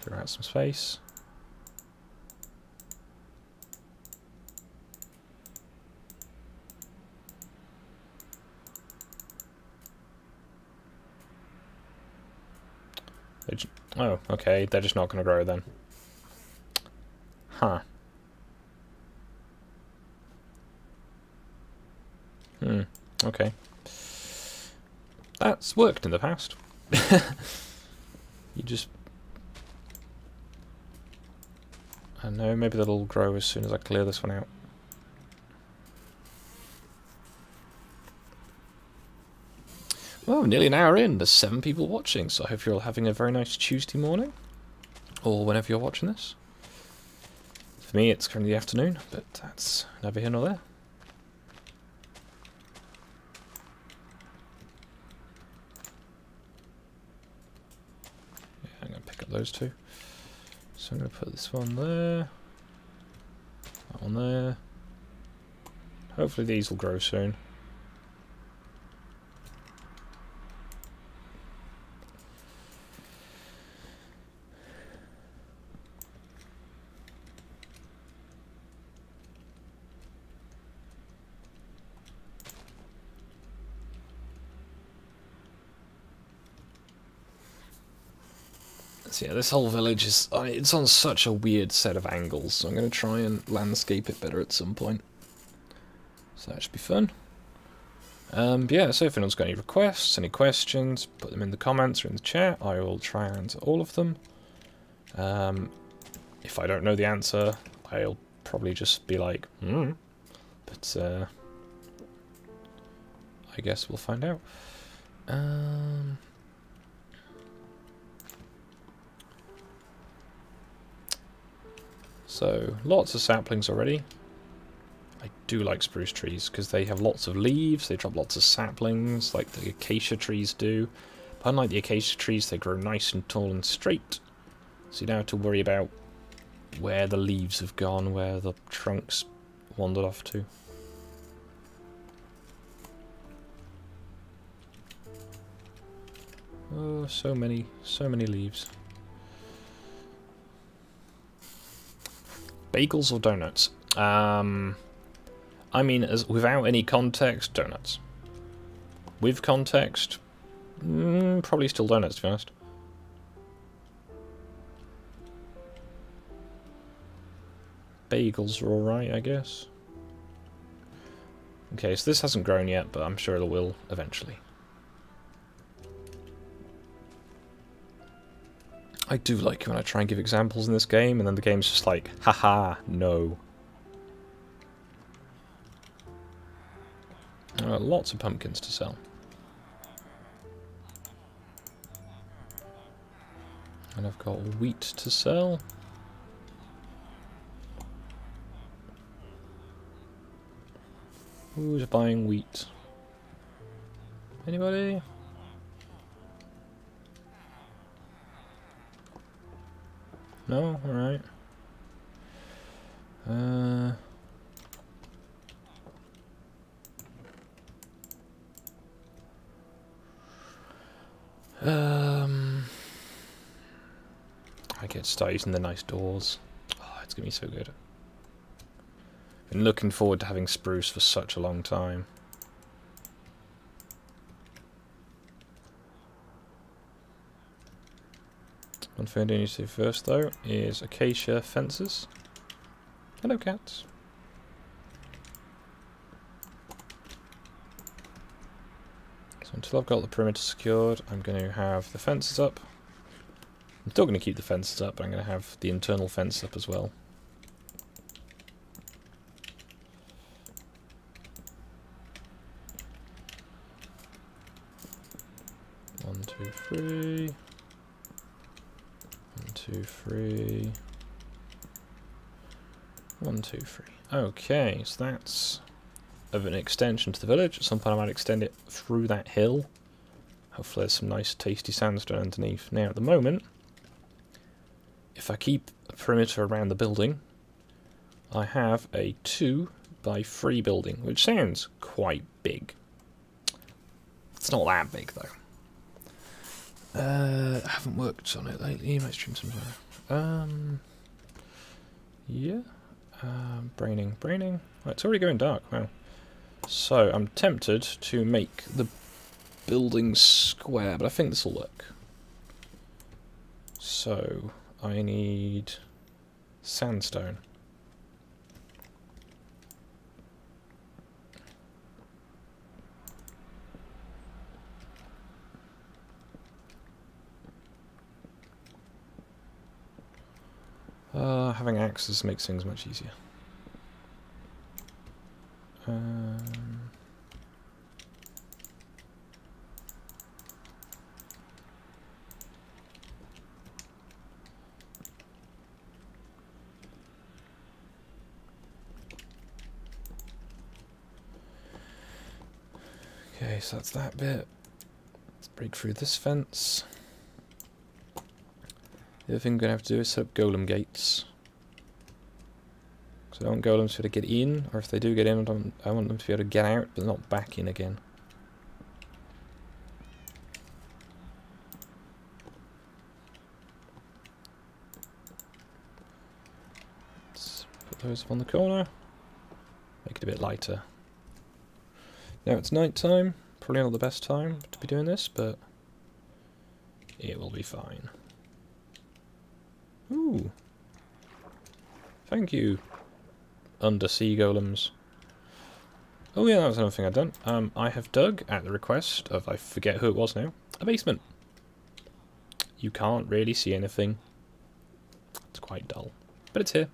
clear out some space. Oh, okay, they're just not going to grow then. Huh. Okay. That's worked in the past. You just... I don't know, maybe that'll grow as soon as I clear this one out. Well, nearly an hour in. There's 7 people watching, so I hope you're all having a very nice Tuesday morning, or whenever you're watching this. For me, it's currently the afternoon, but that's neither here nor there. Yeah, I'm going to pick up those 2. So I'm going to put this one there, that one there. Hopefully these will grow soon. So yeah, this whole village is, it's on such a weird set of angles, so I'm going to try and landscape it better at some point. So that should be fun. Yeah, so if anyone's got any requests, any questions, put them in the comments or in the chat. I will try and answer all of them. If I don't know the answer, I'll probably just be like, But, I guess we'll find out. So, lots of saplings already. I do like spruce trees because they have lots of leaves, they drop lots of saplings like the acacia trees do. But unlike the acacia trees, they grow nice and tall and straight. So you don't have to worry about where the leaves have gone, where the trunks wandered off to. Oh, so many leaves. Bagels or donuts? I mean, without any context, donuts. With context, probably still donuts, to be honest. Bagels are alright, I guess. Okay, so this hasn't grown yet, but I'm sure it will eventually. I do like it when I try and give examples in this game, and then the game's just like, haha, no. Lots of pumpkins to sell. And I've got wheat to sell. Who's buying wheat? Anybody? No? Alright. I get to start using the nice doors. Oh, it's gonna be so good. Been looking forward to having spruce for such a long time. One thing I do need to do first, though, is acacia fences. Hello, cats. So until I've got the perimeter secured, I'm going to have the fences up. I'm still going to keep the fences up, but I'm going to have the internal fence up as well. One, two, three. 1, 2, 3. 1, 2, 3. Okay, so that's of an extension to the village. At some point I might extend it through that hill. Hopefully there's some nice tasty sandstone underneath. Now at the moment, if I keep a perimeter around the building, I have a 2 by 3 building, which sounds quite big. It's not that big though. I haven't worked on it lately. Might stream somewhere. Yeah. Braining. Right, it's already going dark. Wow. So I'm tempted to make the building square, but I think this will work. So I need sandstone. Having axes makes things much easier. Okay, so that's that bit. Let's break through this fence. The other thing I'm going to have to do is set up golem gates. Because I don't want golems to be able to get in, or if they do get in, I want them to be able to get out, but not back in again. Let's put those up on the corner. Make it a bit lighter. Now it's night time. Probably not the best time to be doing this, but it will be fine. Ooh. Thank you, undersea golems. Oh yeah, that was another thing I'd done. I have dug, at the request of, I forget who it was now, a basement. You can't really see anything. It's quite dull, but it's here.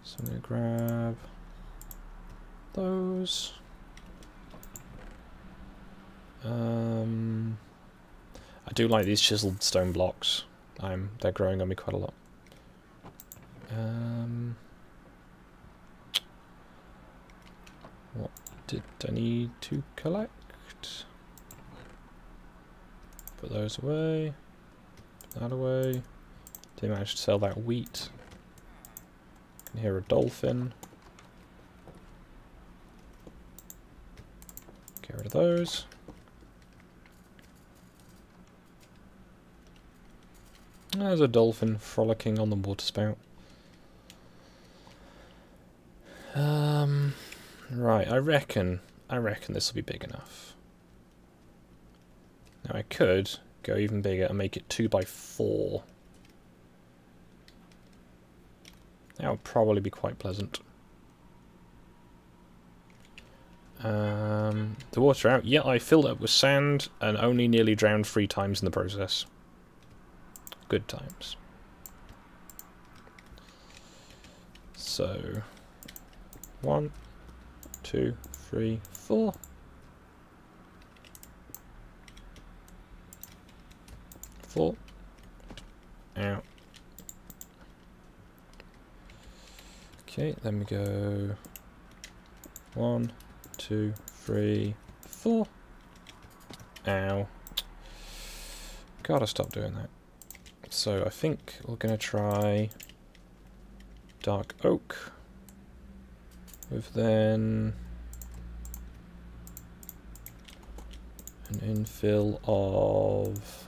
So I'm going to grab those. I do like these chiseled stone blocks. They're growing on me quite a lot. What did I need to collect? Put those away. Put that away. Didn't manage to sell that wheat. Can hear a dolphin. Get rid of those. There's a dolphin frolicking on the water spout. Right, I reckon this will be big enough. Now I could go even bigger and make it 2 by 4. That would probably be quite pleasant. The water out. Yeah, I filled it up with sand and only nearly drowned 3 times in the process. Good times. So 1, 2, 3, 4. 4. Ow. Okay, then we go 1, 2, 3, 4. Ow. Gotta stop doing that. So I think we're gonna try dark oak with then an infill of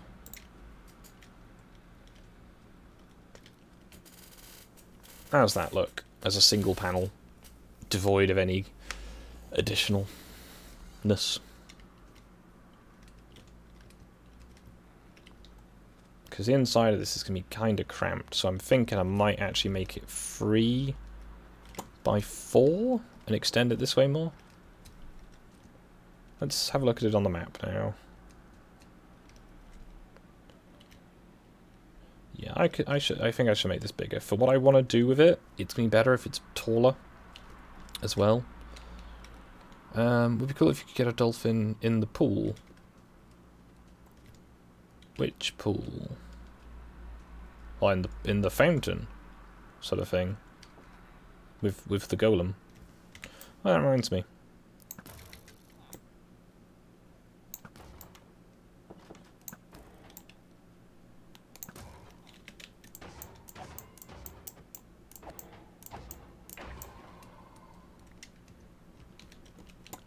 how's that look as a single panel devoid of any additionalness? Because the inside of this is going to be kind of cramped, so I'm thinking I might actually make it 3 by 4 and extend it this way more. Let's have a look at it on the map now. Yeah, I think I should make this bigger. For what I want to do with it, it's going to be better if it's taller as well. Would be cool if you could get a dolphin in the pool. Which pool? Or in the fountain, sort of thing. With the golem. Well, that reminds me.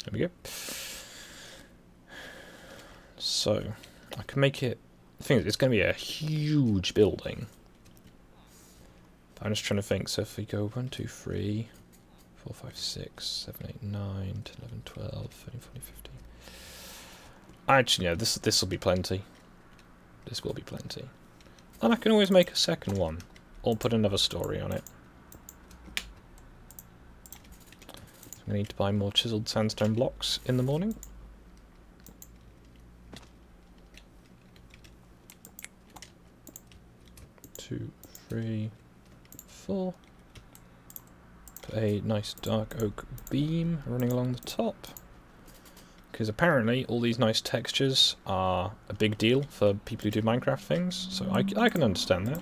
There we go. So I can make it. The thing is, it's going to be a huge building. I'm just trying to think. So if we go 1, 2, 3, 4, 5, 6, 7, 8, 9, 10, 11, 12, 13, 14, 15. Actually, no, this will be plenty. This will be plenty. And I can always make a second one, or put another story on it. So I'm going to need to buy more chiseled sandstone blocks in the morning. Two, 3, 4. Put a nice dark oak beam running along the top. Because apparently all these nice textures are a big deal for people who do Minecraft things, so I can understand that.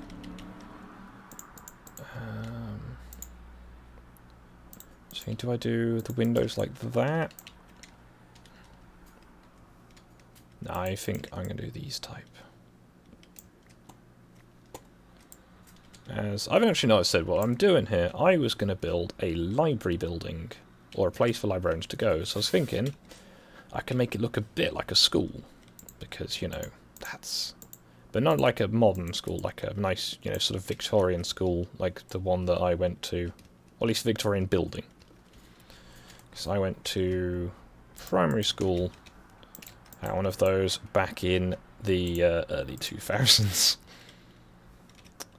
So do I do the windows like that? No, I think I'm going to do these type. As I haven't actually know I said what I'm doing here. I was going to build a library building, or a place for librarians to go, so I was thinking I can make it look a bit like a school, because, you know, that's... But not like a modern school, like a nice, you know, sort of Victorian school, like the one that I went to, or at least Victorian building. Because I went to primary school at one of those back in the early 2000s.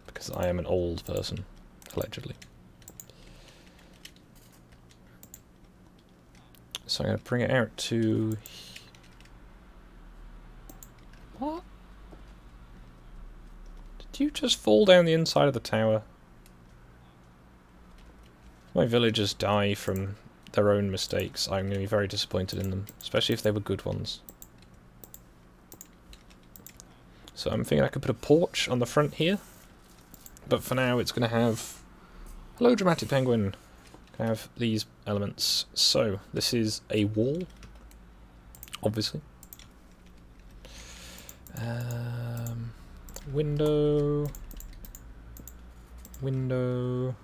Because I am an old person, allegedly. So I'm going to bring it out to... What? Did you just fall down the inside of the tower? My villagers die from their own mistakes. I'm going to be very disappointed in them, especially if they were good ones. So I'm thinking I could put a porch on the front here. But for now, it's going to have... Hello, Dramatic Penguin! Have these elements. So, this is a wall, obviously. Window. Window.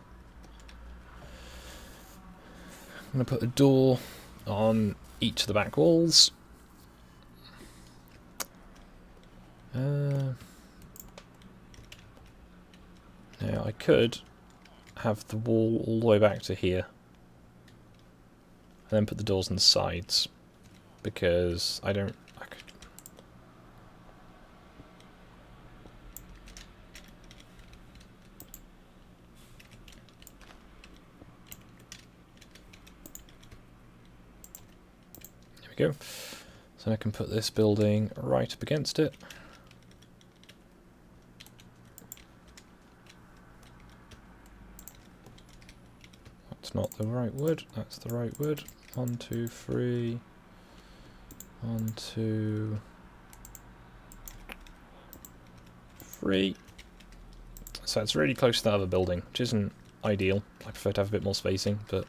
I'm going to put a door on each of the back walls. Now I could have the wall all the way back to here and then put the doors on the sides, because I don't... There we go. So I can put this building right up against it. Not the right wood, that's the right wood. 1, 2, 3. 1, 2. 3. So it's really close to that other building, which isn't ideal. I prefer to have a bit more spacing, but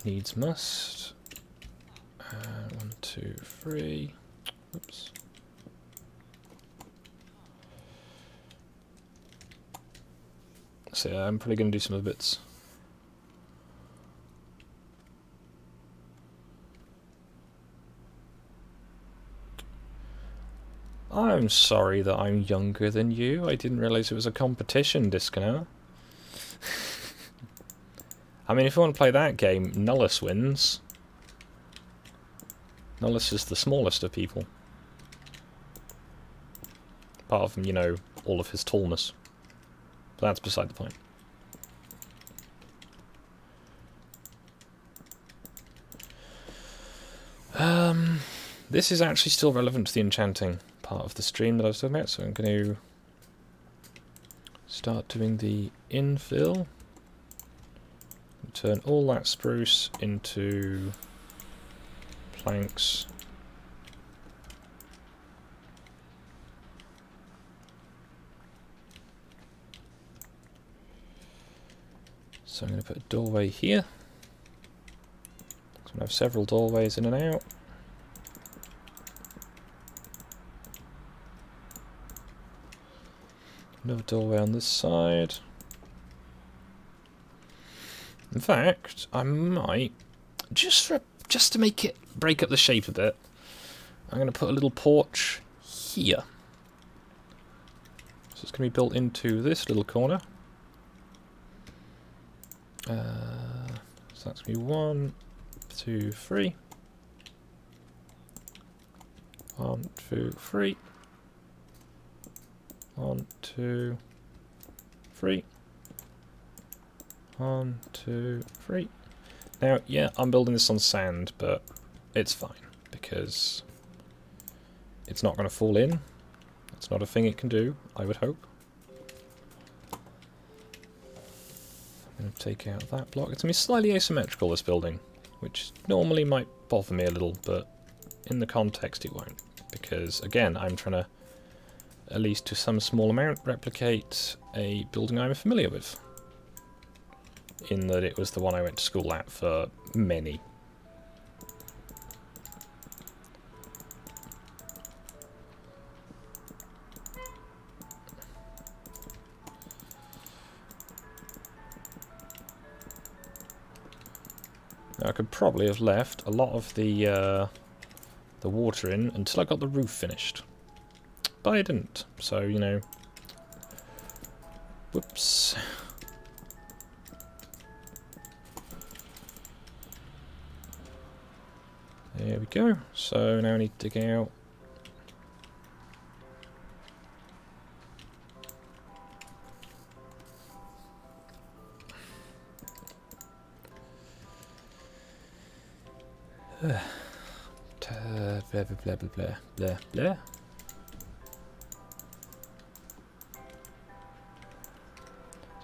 needs must. 1, 2, 3. Oops. So yeah, I'm probably going to do some other bits. I'm sorry that I'm younger than you. I didn't realise it was a competition, Disconaut. I mean, if you want to play that game, Nullus wins. Nullus is the smallest of people. Apart from, you know, all of his tallness. But that's beside the point. This is actually still relevant to the enchanting part of the stream that I was talking about, so I'm going to start doing the infill. Turn all that spruce into planks. So I'm going to put a doorway here. So I'm going to have several doorways in and out. Another doorway on this side. In fact, I might, just to make it break up the shape a bit, I'm going to put a little porch here. So it's going to be built into this little corner. So that's going to be 1, 2, 3. 1, 2, 3. 1, 2, 3. 1, 2, 3. Now, yeah, I'm building this on sand, but it's fine, because it's not going to fall in. It's not a thing it can do, I would hope. I'm going to take out that block. It's going to be slightly asymmetrical, this building, which normally might bother me a little, but in the context it won't. Because, again, I'm trying to, at least to some small amount, replicate a building I'm familiar with. In that it was the one I went to school at for many. Now, I could probably have left a lot of the water in until I got the roof finished. But I didn't, so, you know... Whoops. There we go. So now I need to dig out. Blah blah blah blah blah blah blah.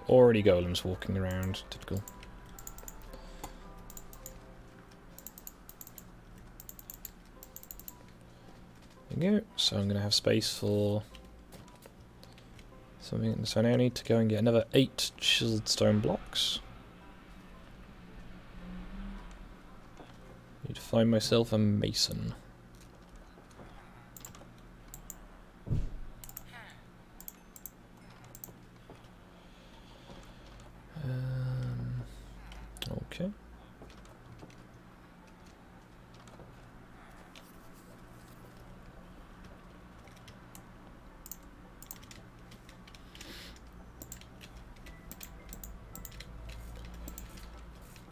Already golems walking around. Typical. There we go. So I'm going to have space for something. So now I need to go and get another 8 chiseled stone blocks. Need to find myself a mason. Okay.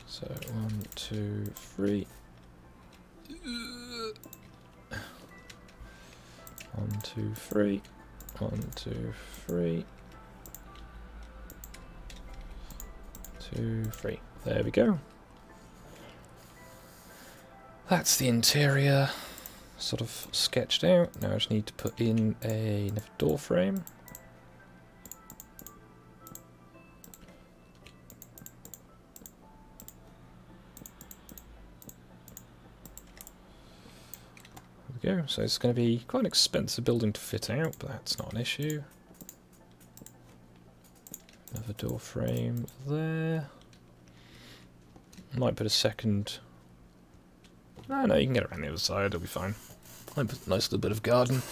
So 1, 2, 3. 1, 2, 3. 1, 2, 3. 2, 3. There we go. That's the interior sort of sketched out. Now I just need to put in another door frame. There go. So it's going to be quite an expensive building to fit out, but that's not an issue. Another door frame there. Might put a second... No, you can get around the other side, it'll be fine. Might put a nice little bit of garden.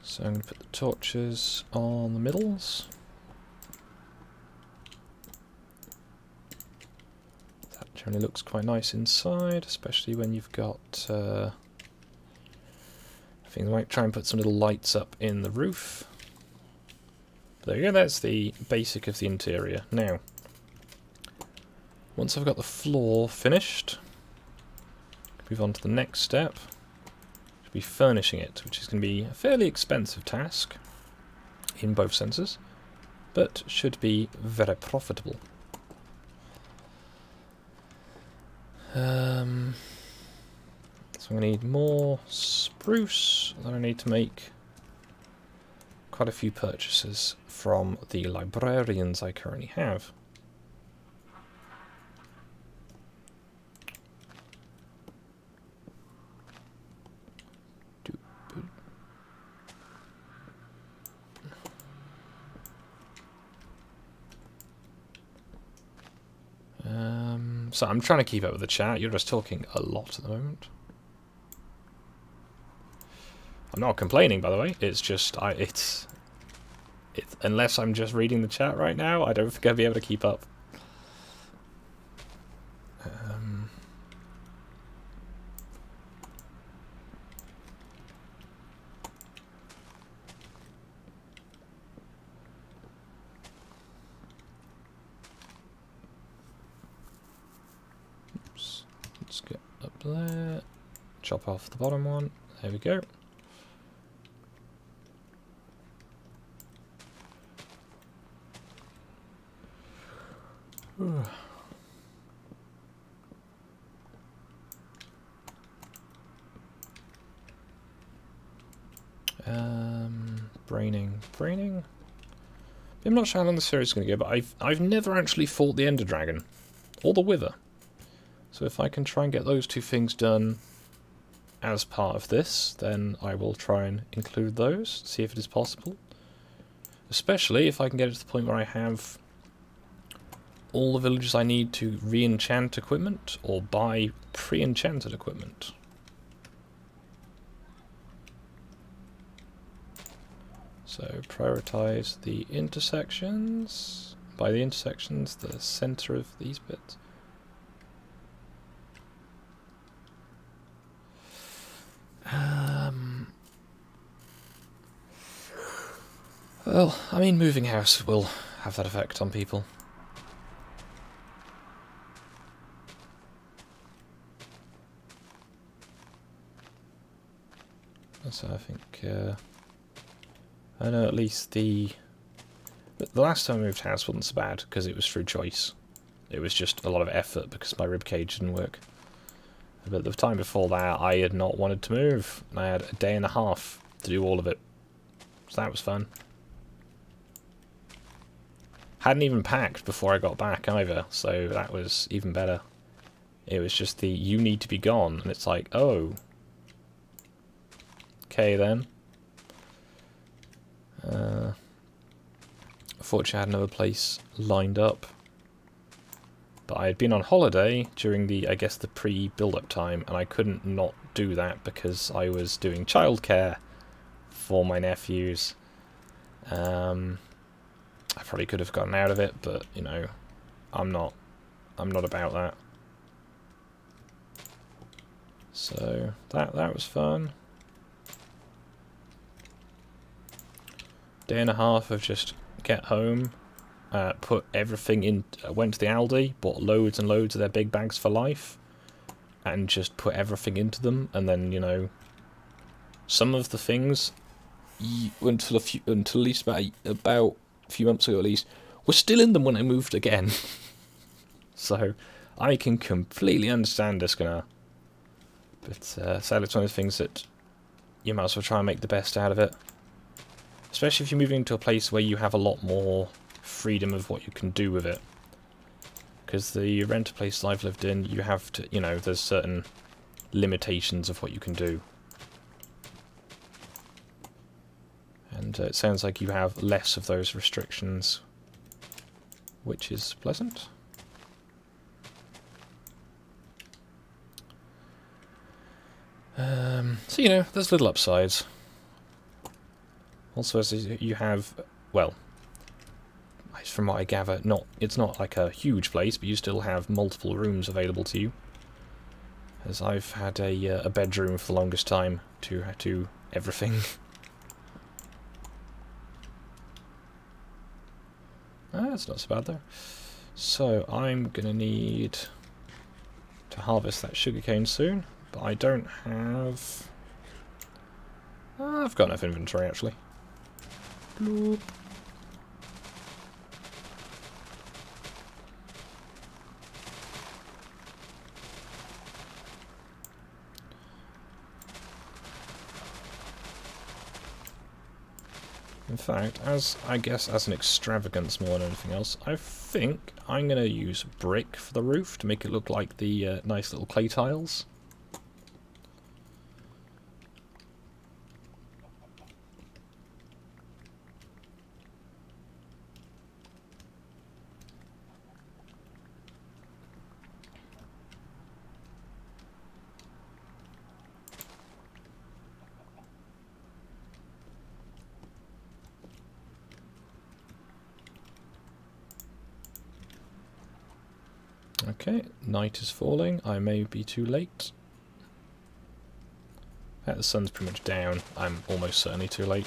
So I'm going to put the torches on the middles. That generally looks quite nice inside, especially when you've got... I think I might try and put some little lights up in the roof. But there you go, that's the basic of the interior. Now, once I've got the floor finished, move on to the next step. Be furnishing it, which is going to be a fairly expensive task in both senses, but should be very profitable. So I'm going to need more spruce, then I need to make quite a few purchases from the librarians I currently have. So I'm trying to keep up with the chat. You're just talking a lot at the moment. I'm not complaining, by the way. It's just it's unless I'm just reading the chat right now, I don't think I'll be able to keep up. Let's get up there, chop off the bottom one, there we go. Braining. I'm not sure how long the series is going to go, but I've never actually fought the Ender Dragon or the Wither. So if I can try and get those two things done as part of this, then I will try and include those, see if it is possible. Especially if I can get it to the point where I have all the villages I need to re-enchant equipment or buy pre-enchanted equipment. So prioritize the intersections. By the intersections, the center of these bits. Well, I mean, moving house will have that effect on people. So I think, I know at least the last time I moved house wasn't so bad because it was through choice. It was just a lot of effort because my ribcage didn't work. But the time before that, I had not wanted to move. I had a day and a half to do all of it. So that was fun. Hadn't even packed before I got back either, so that was even better. It was just the, you need to be gone, and it's like, oh. Okay then. Fortunately I had another place lined up. But I had been on holiday during the, I guess, the pre-build-up time, and I couldn't not do that because I was doing childcare for my nephews. I probably could have gotten out of it, but you know, I'm not about that. So that was fun. Day and a half of just get home, put everything in, went to the Aldi, bought loads and loads of their big bags for life, and just put everything into them, and then, you know, some of the things, until at least about a few months ago at least, were still in them when I moved again. So, I can completely understand this, Gunnar. But sadly, it's one of the things that you might as well try and make the best out of it. Especially if you're moving into a place where you have a lot more freedom of what you can do with it. Because the rental places I've lived in, you have to, you know, there's certain limitations of what you can do. And it sounds like you have less of those restrictions, which is pleasant. So, you know, there's little upsides. Also, as you have, well, from what I gather, it's not like a huge place, but you still have multiple rooms available to you. As I've had a bedroom for the longest time to everything. That's not so bad though. So I'm gonna need to harvest that sugarcane soon, but I don't have. I've got enough inventory actually. Bloop. In fact, I guess as an extravagance more than anything else, I think I'm going to use brick for the roof to make it look like the nice little clay tiles. Okay, night is falling. I may be too late. The sun's pretty much down. I'm almost certainly too late.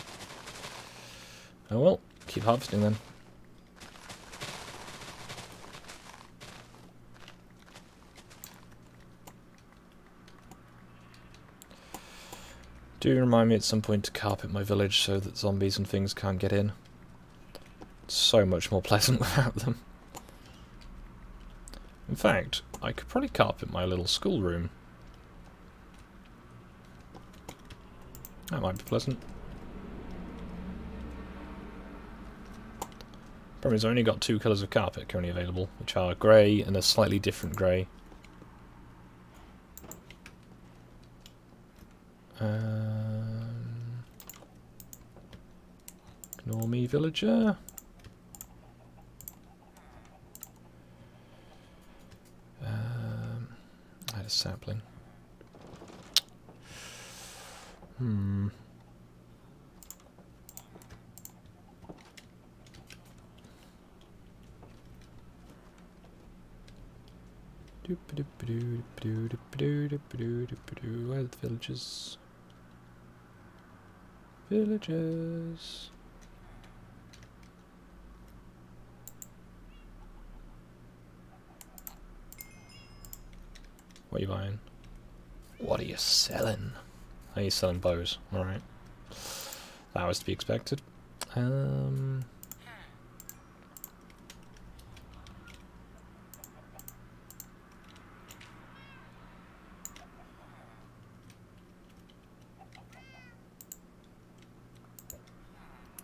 Oh well, keep harvesting then. Do remind me at some point to carpet my village so that zombies and things can't get in. It's so much more pleasant without them. In fact, I could probably carpet my little schoolroom. That might be pleasant. Problem is I've only got 2 colours of carpet currently available, which are grey and a slightly different grey. Ignore me, villager. I had a sapling. Where are the villagers? Villagers. What are you buying? What are you selling? Are you selling bows? Alright. That was to be expected.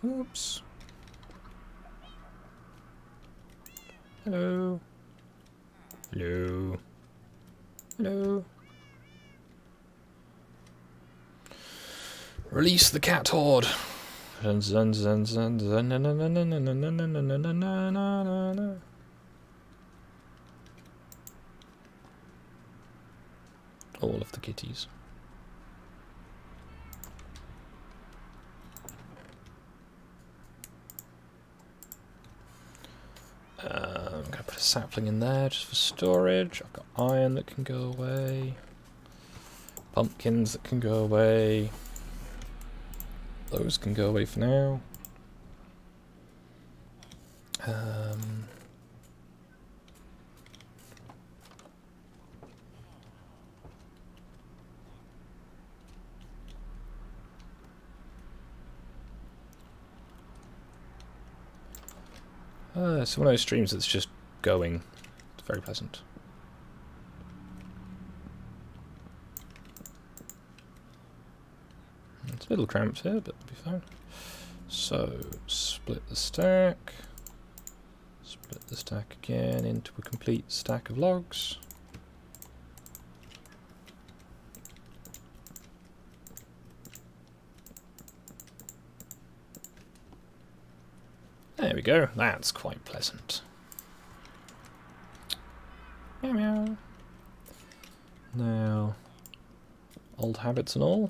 Oops. Hello. Hello. Hello. Release the cat horde. All of the kitties. I'm going to put a sapling in there just for storage. I've got iron that can go away. Pumpkins that can go away. Those can go away for now. It's one of those streams that's just going. It's very pleasant. It's a little cramped here, but it'll be fine. So, split the stack. Split the stack again into a complete stack of logs. There we go, that's quite pleasant. Meow meow. Now, old habits and all.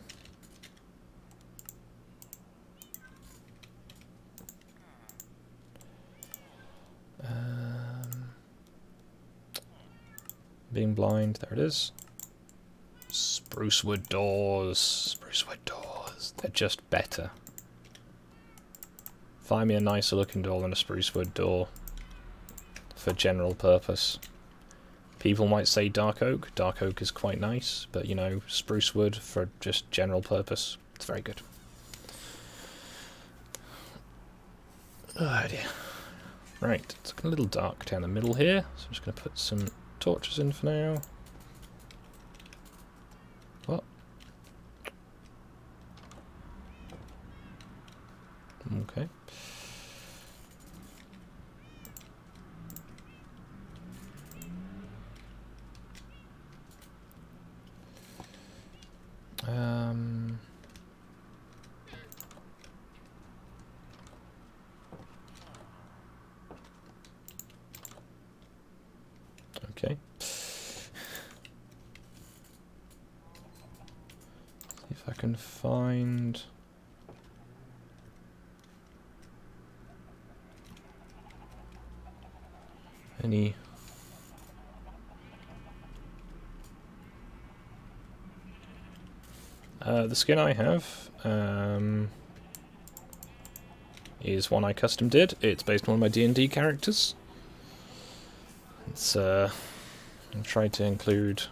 Being blind, there it is. Spruce wood doors. Spruce wood doors. They're just better. Find me a nicer looking door than a spruce wood door. For general purpose. People might say dark oak. Dark oak is quite nice, but you know, spruce wood for just general purpose. It's very good. Oh dear. Right, it's looking a little dark down the middle here, so I'm just going to put some torches in for now. What? Okay. Okay. See if I can find any the skin I have is one I custom did. It's based on one of my D&D characters. It's I tried to include.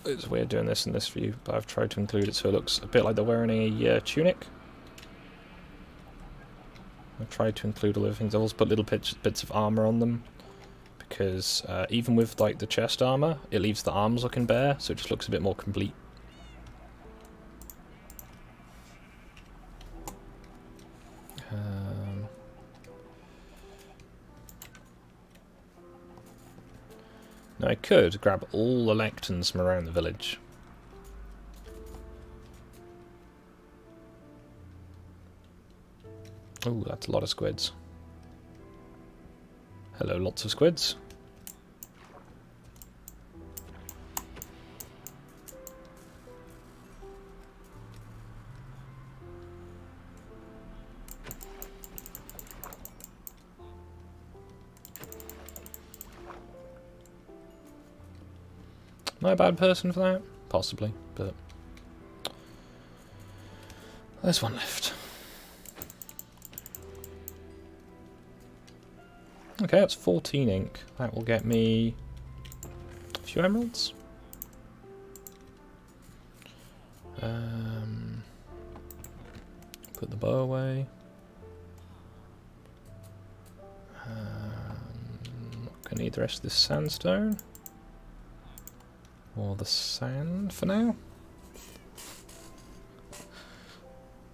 It's weird doing this in this view, but I've tried to include it so it looks a bit like they're wearing a tunic. I've tried to include all the things. I've also put little bits of armor on them because even with like the chest armor, it leaves the arms looking bare, so it just looks a bit more complete. Now I could grab all the lectins from around the village. Oh, that's a lot of squids. Hello, lots of squids. Am I a bad person for that? Possibly, but there's one left. Okay, that's 14 ink. That will get me a few emeralds. Put the bow away. Not gonna need the rest of this sandstone. Or the sand for now.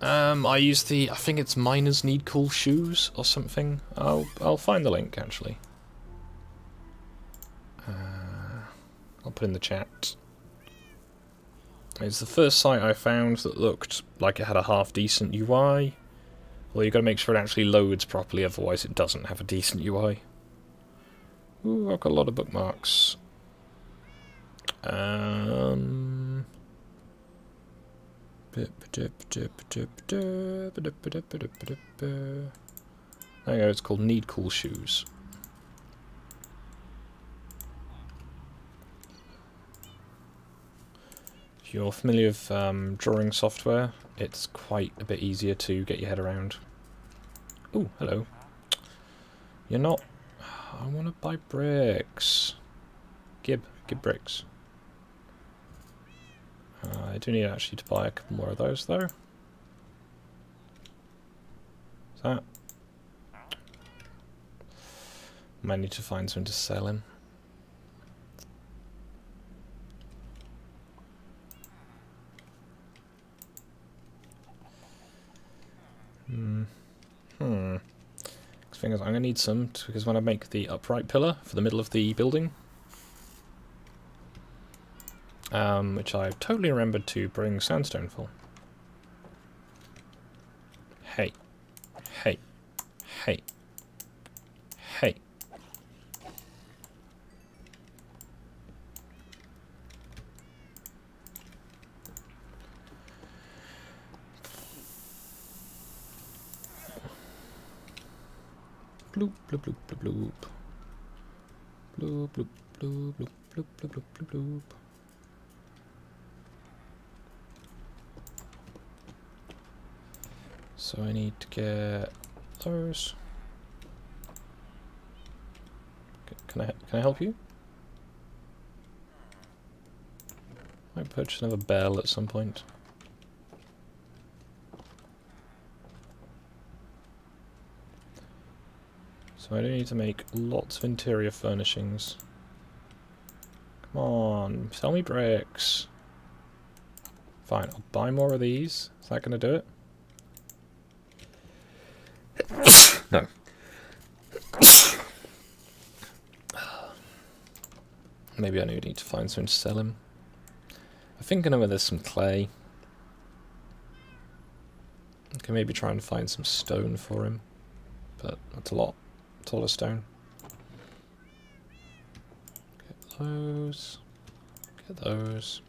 I use I think it's miners need cool shoes or something. I'll find the link actually. I'll put in the chat. It's the first site I found that looked like it had a half decent UI. Well, you've got to make sure it actually loads properly, otherwise it doesn't have a decent UI. Ooh, I've got a lot of bookmarks. There you go, it's called Need Cool Shoes. If you're familiar with drawing software, it's quite a bit easier to get your head around. Ooh, hello. You're not... I want to buy bricks. Gib bricks. I do need actually to buy a couple more of those though. Is that? Might need to find something to sell him. thing is I'm going to need some, because when I make the upright pillar for the middle of the building, which I totally remembered to bring sandstone for. Hey. Hey. Hey. Hey. Bloop, bloop, bloop, bloop, bloop. Bloop, bloop, bloop, bloop, bloop, bloop, bloop, bloop, bloop. So I need to get those. Can I help you? Might purchase another bell at some point. So I do need to make lots of interior furnishings. Come on, sell me bricks. Fine, I'll buy more of these. Is that going to do it? No. Maybe I need to find something to sell him. I think I know where there's some clay. I can maybe try and find some stone for him. But that's a lot. It's all a stone. Get those. Get those.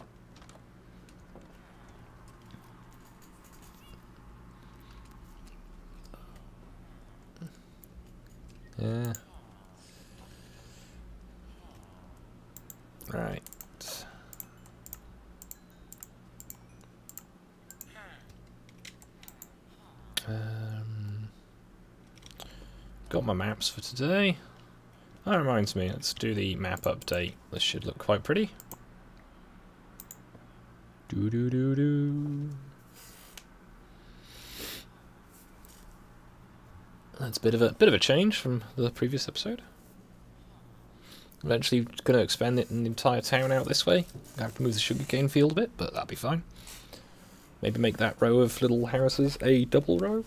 Yeah. Right. Got my maps for today. That reminds me, let's do the map update. This should look quite pretty. Do do do do. That's a bit of a change from the previous episode. Eventually going to expand it in the entire town out this way. I have to move the sugarcane field a bit, but that'll be fine. Maybe make that row of little houses a double row.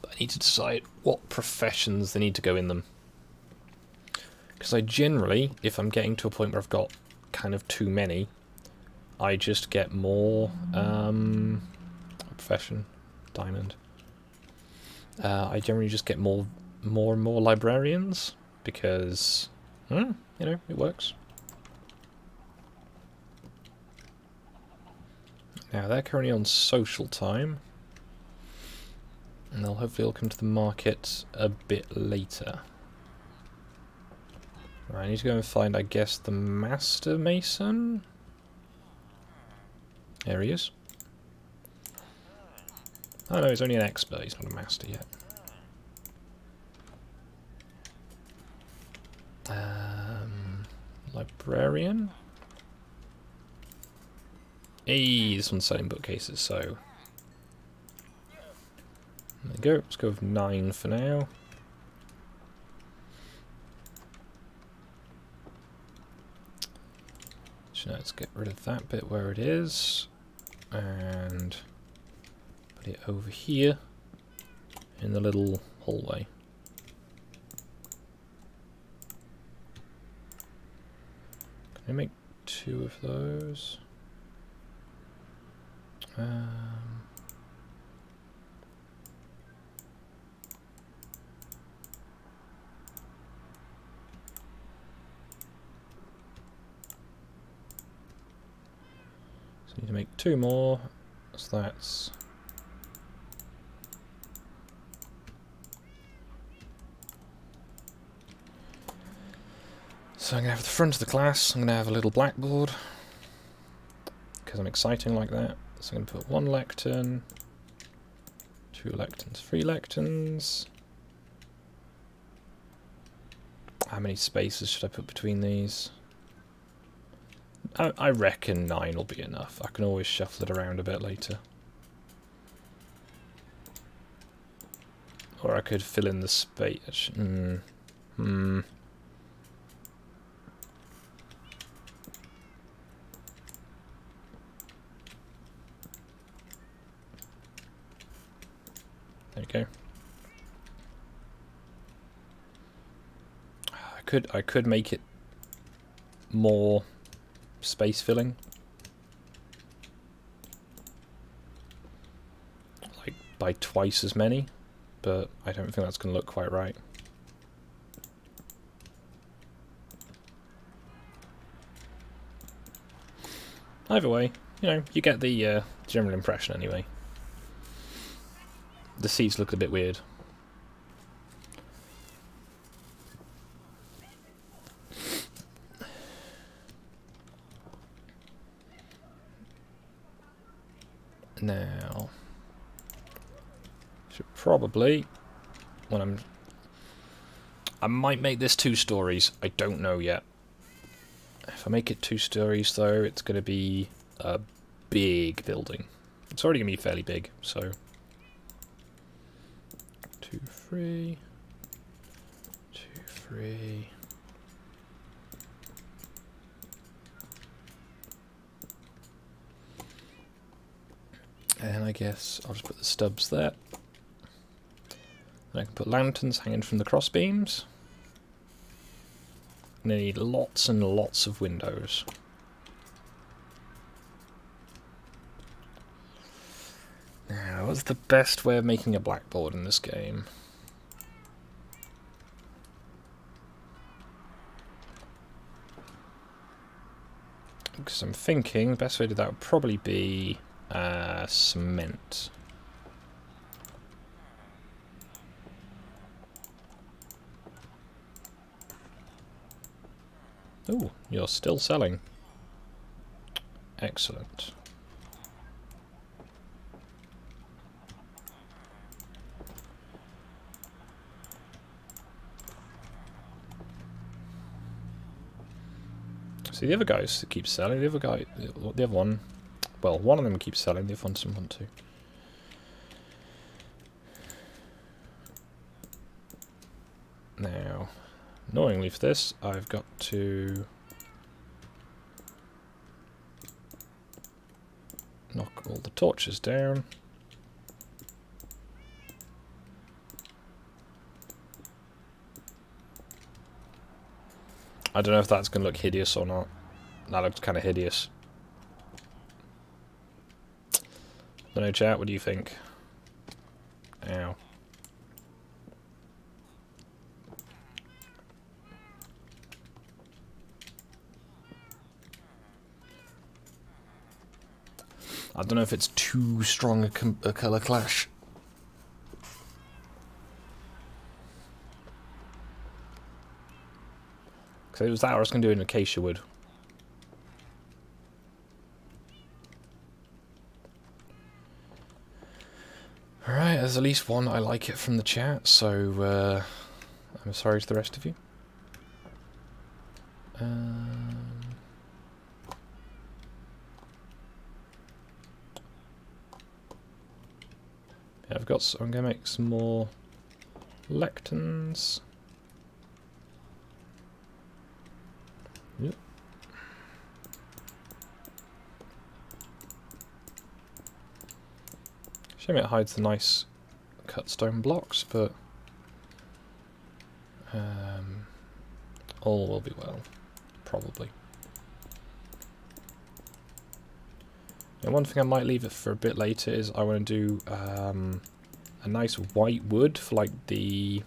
But I need to decide what professions they need to go in them. Because I generally, if I'm getting to a point where I've got kind of too many, I just get more profession, diamond. I generally just get more and more librarians because, you know, it works. Now they're currently on social time, and they'll hopefully all come to the market a bit later. Right, I need to go and find, I guess, the Master Mason. There he is. Oh no, he's only an expert, he's not a master yet. Librarian. Hey, this one's selling bookcases, so there you go. Let's go with 9 for now. So let's get rid of that bit where it is and put it over here in the little hallway. Can I make 2 of those? So I need to make 2 more, so that's so I'm going to have the front of the class, I'm going to have a little blackboard because I'm exciting like that. So I'm going to put 1 lectern, 2 lecterns, 3 lecterns. How many spaces should I put between these? I reckon 9 will be enough. I can always shuffle it around a bit later. Or I could fill in the space. There you go. could make it more space filling. Like by twice as many, but I don't think that's going to look quite right. Either way, you know, you get the general impression anyway. The seats look a bit weird. Now, should probably, when I might make this 2 stories. I don't know yet. If I make it 2 stories, though, it's going to be a big building. It's already going to be fairly big, so 2, 3, 2, 3. And I guess I'll just put the stubs there. And I can put lanterns hanging from the cross beams. And I need lots and lots of windows. Now, what's the best way of making a blackboard in this game? Because I'm thinking the best way to do that would probably be cement. Ooh, you're still selling. Excellent. See, the other guys keep selling. The other one, well, one of them keeps selling. The other one doesn't want to. Now, annoyingly for this, I've got to knock all the torches down. I don't know if that's going to look hideous or not. That looks kind of hideous. Don't know, chat, what do you think? Ow. I don't know if it's too strong a colour clash. Because it was that or I was going to do it in acacia wood. Alright, there's at least one I like it from the chat, so I'm sorry to the rest of you. Yeah, I'm going to make some more lecterns. Yep. Shame it hides the nice cut stone blocks, but all will be well, probably. And one thing I might leave it for a bit later is I want to do a nice white wood for like the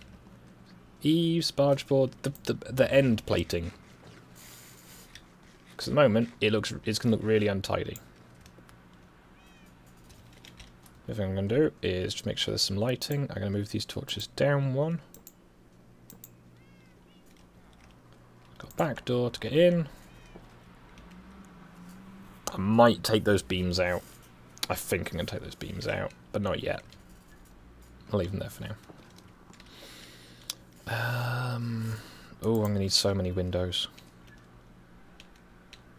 eaves, barge board, the end plating. Because at the moment it's going to look really untidy. The thing I'm going to do is just make sure there's some lighting. I'm going to move these torches down one. Got a back door to get in. I might take those beams out. I think I'm going to take those beams out, but not yet. I'll leave them there for now. Oh, I'm going to need so many windows.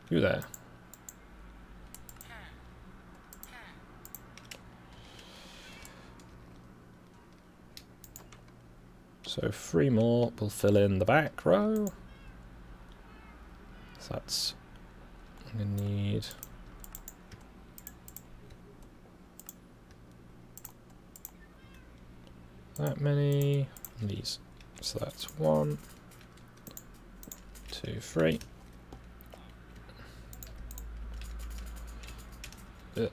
You there? So 3 more will fill in the back row. So that's... I'm going to need... that many. These. So that's 1, 2, 3. There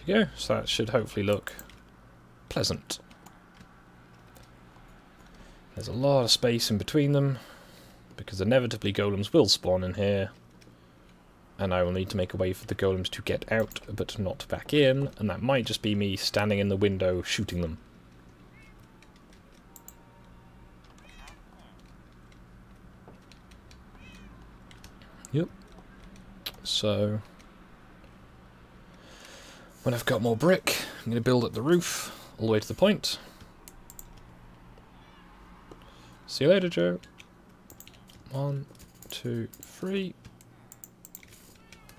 you go. So that should hopefully look pleasant. There's a lot of space in between them, because inevitably golems will spawn in here, and I will need to make a way for the golems to get out, but not back in, and that might just be me standing in the window shooting them. Yep. So, when I've got more brick, I'm going to build up the roof all the way to the point. See you later, Joe. 1, 2, 3,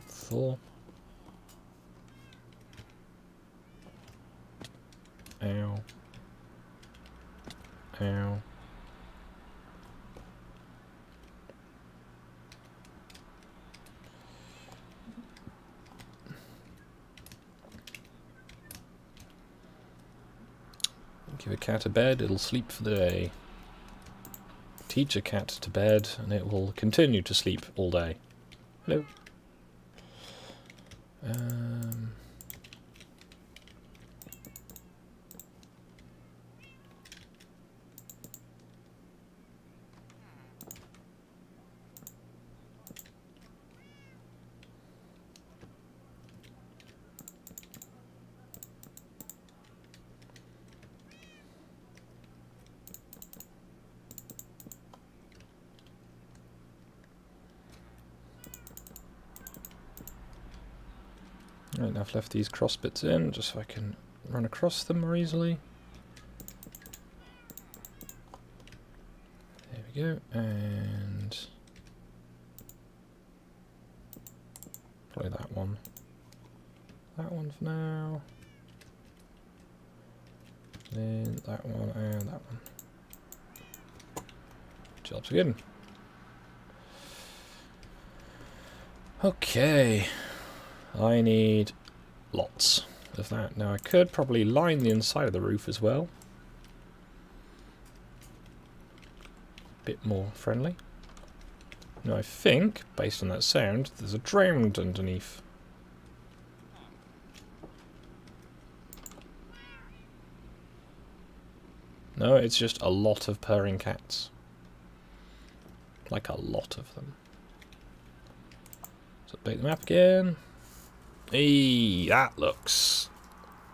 4. Ow. Ow. Give a cat a bed, it'll sleep for the day. Teach a cat to bed, and it will continue to sleep all day. Hello. Right, now I've left these cross bits in just so I can run across them more easily. There we go, and probably that one. That one for now. Then that one and that one. Jobs again. Okay. I need lots of that. Now I could probably line the inside of the roof as well. Bit more friendly. Now I think, based on that sound, there's a drowned underneath. No, it's just a lot of purring cats. Like a lot of them. Let's update the map again. Hey, that looks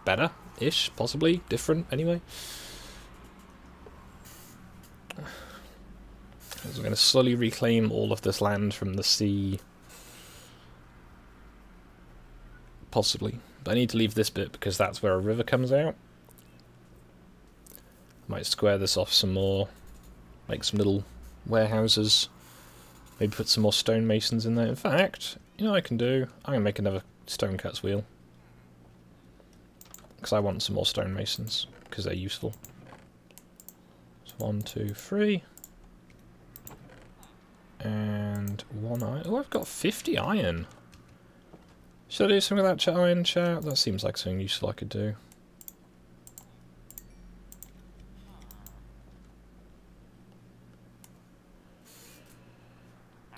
better-ish, possibly. Different, anyway. So we're going to slowly reclaim all of this land from the sea. Possibly. But I need to leave this bit because that's where a river comes out. Might square this off some more. Make some little warehouses. Maybe put some more stonemasons in there. In fact, you know what I can do? I'm going to make another stonecuts wheel. Because I want some more stonemasons. Because they're useful. So 1, 2, 3. And 1 iron. Oh, I've got 50 iron. Should I do something with that iron, chat? That seems like something useful I could do.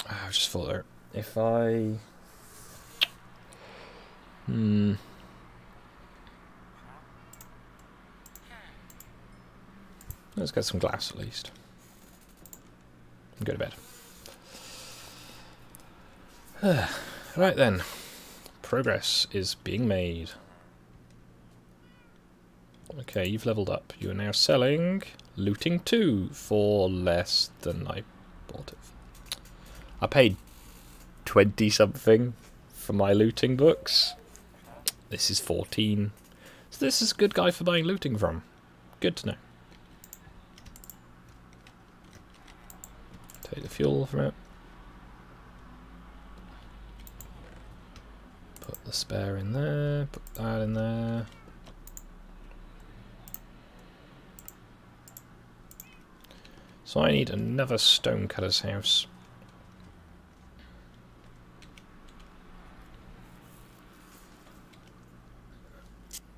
I just thought that if I... Let's get some glass at least. And go to bed. Right then. Progress is being made. Okay, you've leveled up. You are now selling looting 2 for less than I bought it. I paid 20 something for my looting books. This is 14. So this is a good guy for buying looting from. Good to know. Take the fuel from it. Put the spare in there. Put that in there. So I need another stonecutter's house.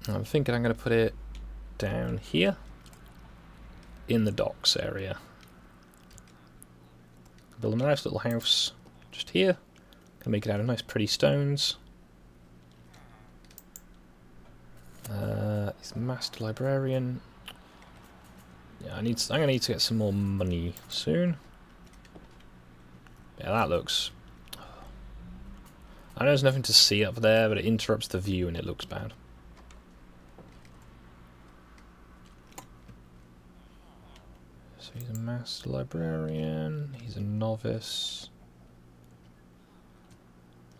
I'm thinking I'm going to put it down here. in the docks area. Build a nice little house just here. Gonna make it out of nice pretty stones. He's master librarian. Yeah, I'm gonna need to get some more money soon. Yeah, that looks... I know there's nothing to see up there, but it interrupts the view and it looks bad. So he's a master librarian, he's a novice.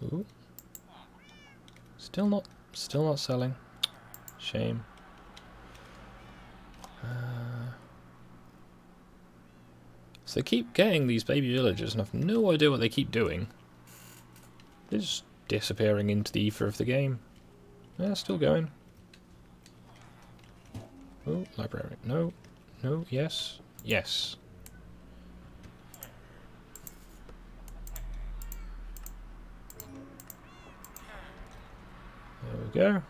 Ooh. Still not selling. Shame. So they keep getting these baby villagers and I've no idea what they keep doing. They're just disappearing into the ether of the game. Yeah, still going. Oh, librarian. No. No, yes. Yes. There we go.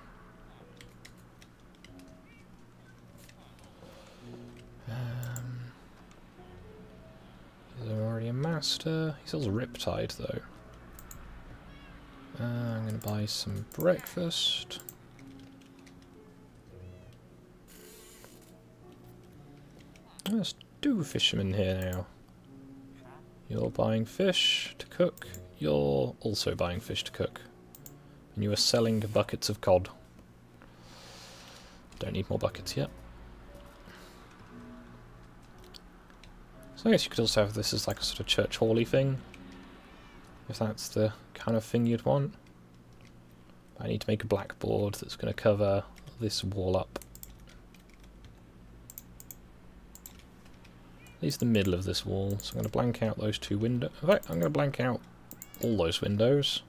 He's already a master. He's also Riptide though. I'm going to buy some breakfast. Let's do fishermen here now. You're buying fish to cook. You're also buying fish to cook. And you are selling buckets of cod. Don't need more buckets yet. So I guess you could also have this as like a sort of church hall-y thing. If that's the kind of thing you'd want. I need to make a blackboard that's going to cover this wall up. At least the middle of this wall. So I'm going to blank out those two windows. In fact, I'm going to blank out all those windows.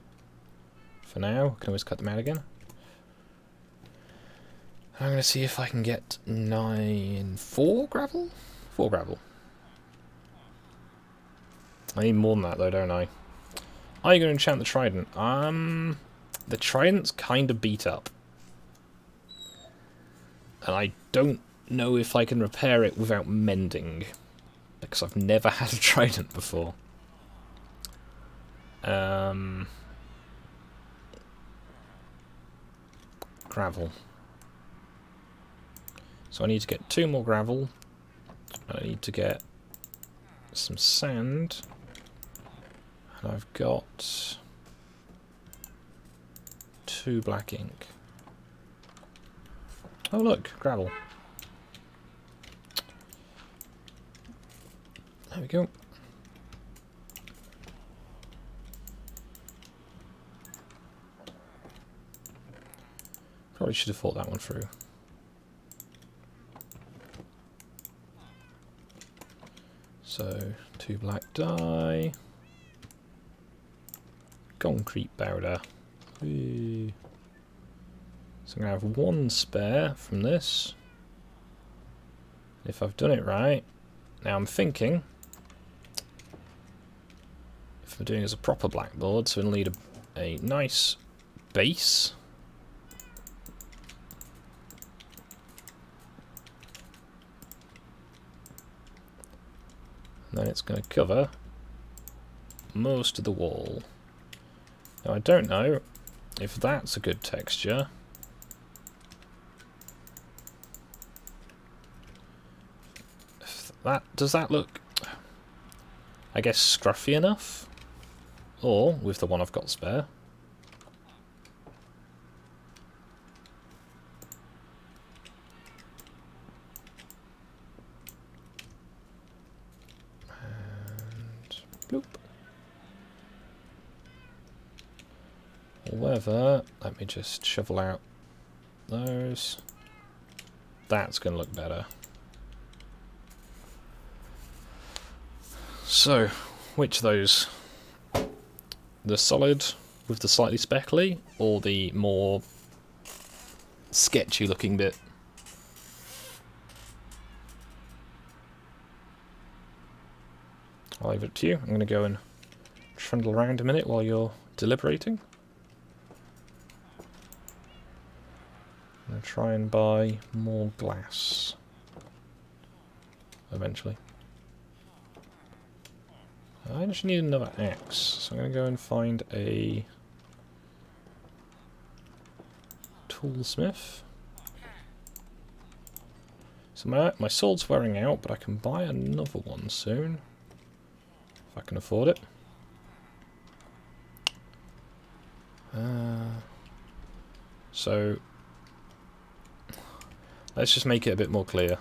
For now. I can always cut them out again. I'm going to see if I can get 4 gravel? 4 gravel. I need more than that though, don't I? Are you going to enchant the trident? The trident's kind of beat up. And I don't know if I can repair it without mending. Because I've never had a trident before. Gravel. So I need to get 2 more gravel. I need to get some sand. And I've got 2 black ink. Oh look, gravel. There we go. Probably should have thought that one through. So, 2 black dye. Concrete powder. Whee. So I'm going to have 1 spare from this. If I've done it right. Now I'm thinking, if I'm doing it as a proper blackboard, so it'll need a nice base. And then it's going to cover most of the wall. Now I don't know if that's a good texture. Does that look, I guess, scruffy enough? Or, with the one I've got spare. And bloop. Or whether, let me just shovel out those. That's going to look better. So, which of those? The solid with the slightly speckly, or the more sketchy looking bit? I'll leave it to you. I'm going to go and trundle around a minute while you're deliberating. I'm going to try and buy more glass. eventually. I just need another axe, so I'm going to go and find a toolsmith. So my sword's wearing out, but I can buy another one soon, if I can afford it. So let's just make it a bit more clear.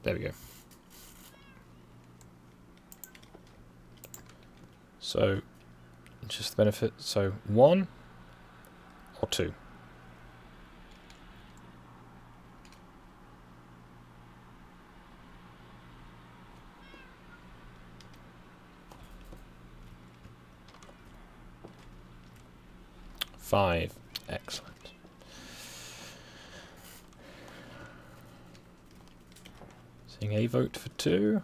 There we go. So, just the benefit, so 1 or 2. Five. Excellent. Seeing a vote for 2.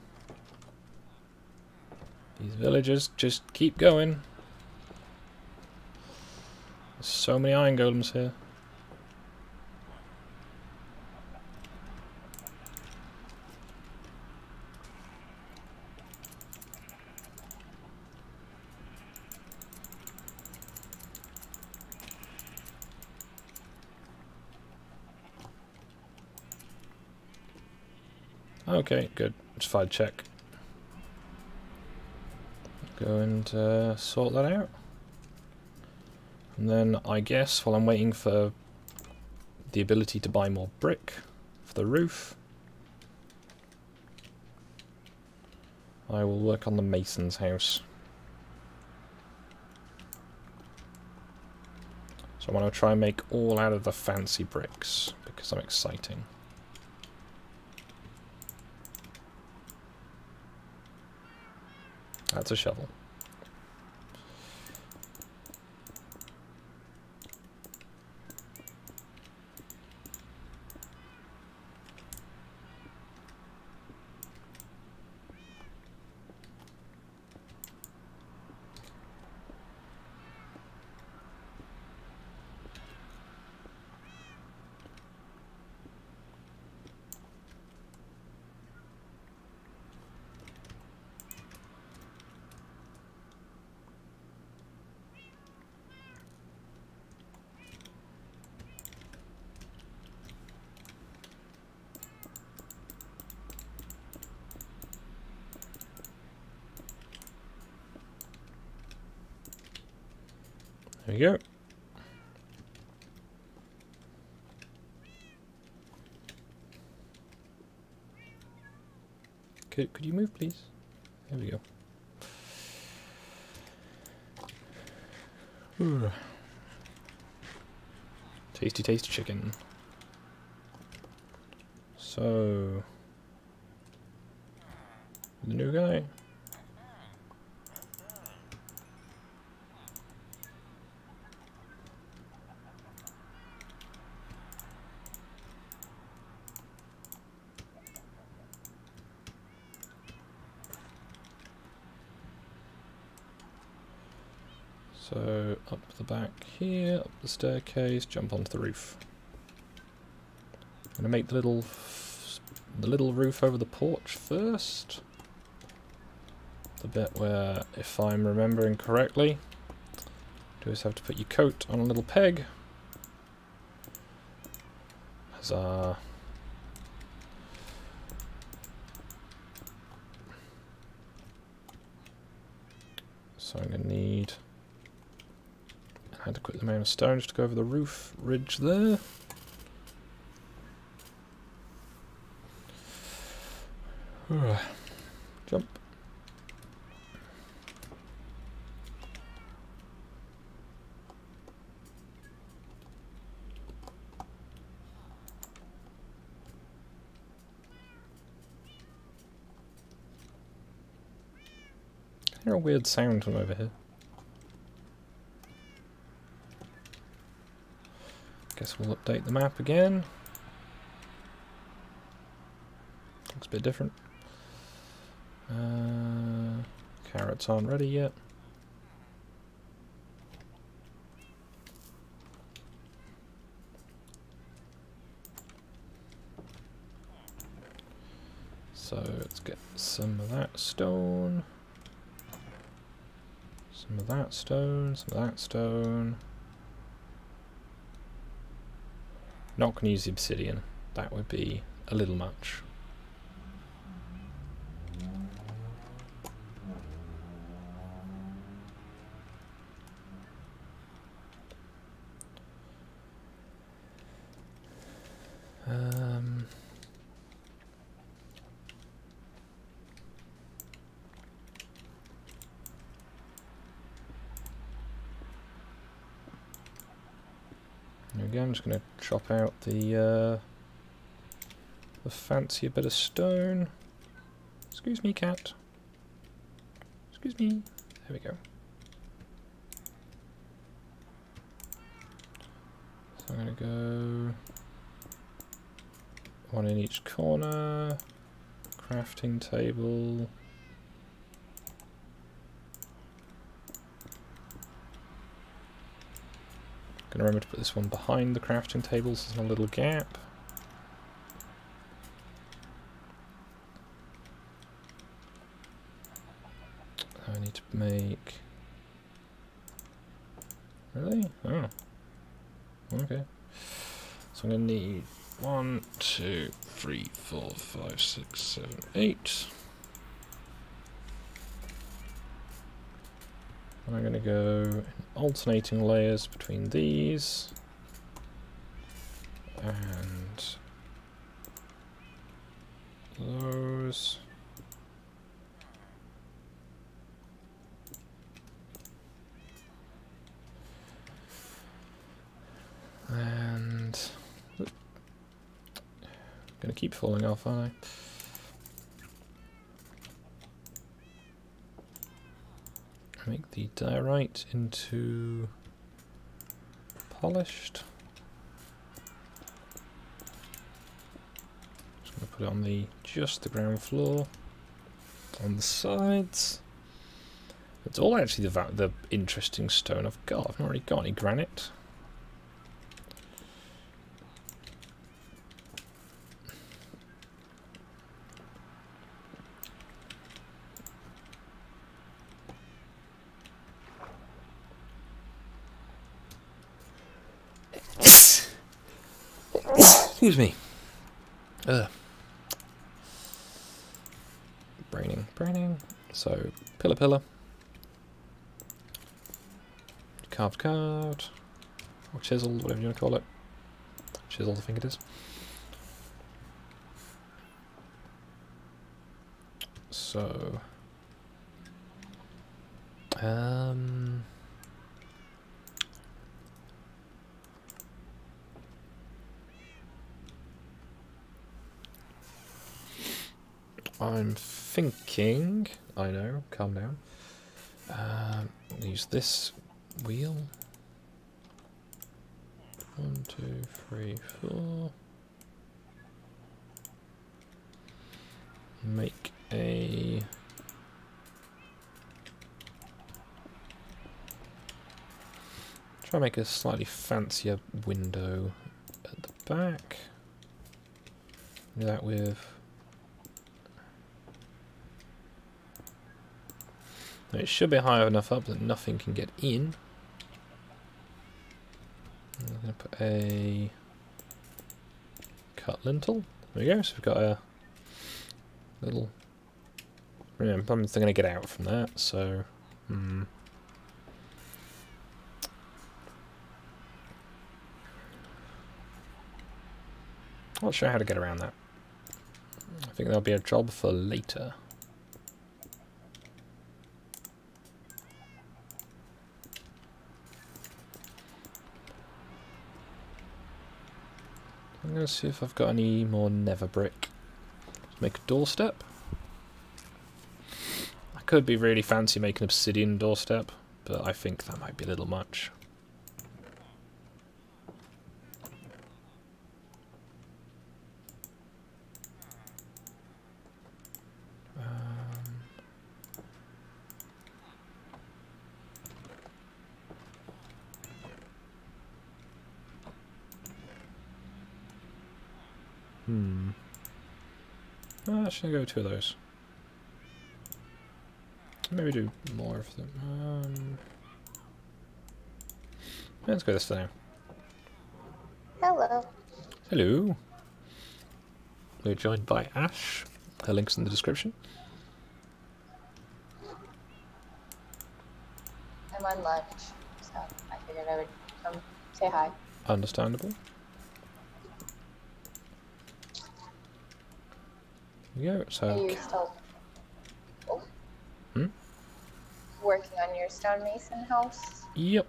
These villagers just keep going. There's so many iron golems here. Okay, good. Just fired check. Go and sort that out. And then I guess while I'm waiting for the ability to buy more brick for the roof, I will work on the mason's house. So I want to try and make all out of the fancy bricks because I'm exciting. That's a shovel. There we go. Could you move, please? There we go. Ooh. Tasty, tasty chicken. So, the new guy. So, up the back here, up the staircase, jump onto the roof. I'm going to make the little roof over the porch first. The bit where, if I'm remembering correctly, do is have to put your coat on a little peg. Huzzah. So I'm going to need an adequate amount of stones to go over the roof ridge there. Jump. I hear a weird sound from over here. Guess we'll update the map again. Looks a bit different. Carrots aren't ready yet. So let's get some of that stone. Some of that stone, some of that stone. Not going to use the obsidian. That would be a little much. Again, I'm just going to chop out the fancier bit of stone. Excuse me, cat. Excuse me. There we go. So I'm going to go one in each corner. Crafting table. Gonna remember to put this one behind the crafting table so there's a little gap. I need to make... Really? Oh. Okay. So I'm gonna need 1, 2, 3, 4, 5, 6, 7, 8. And I'm going to go in alternating layers between these and those. And I'm going to keep falling off, aren't I? Make the diorite into polished. Just going to put it on just the ground floor, on the sides. It's all actually the interesting stone I've got. I've not really got any granite. Excuse me. Braining. So, pillar. Carved. Or chiseled, whatever you want to call it. Chiseled, I think it is. So... I'm thinking... I know, calm down. Use this wheel. 1, 2, 3, 4. Make a... Try and make a slightly fancier window at the back. Do that with... It should be high enough up that nothing can get in. I'm going to put a cut lintel. There we go, so we've got a little... Yeah, I'm going to get out from that, so... Not sure how to get around that. I think that'll be a job for later. I'm going to see if I've got any more nether brick. Let's make a doorstep. I could be really fancy making an obsidian doorstep, but I think that might be a little much. Actually, go 2 of those. Maybe do more of them. Let's go this way now. Hello. Hello. We're joined by Ash. Her link's in the description. I'm on lunch, so I figured I would come say hi. Understandable. There we go. So. Are you still working on your stonemason house? Yep.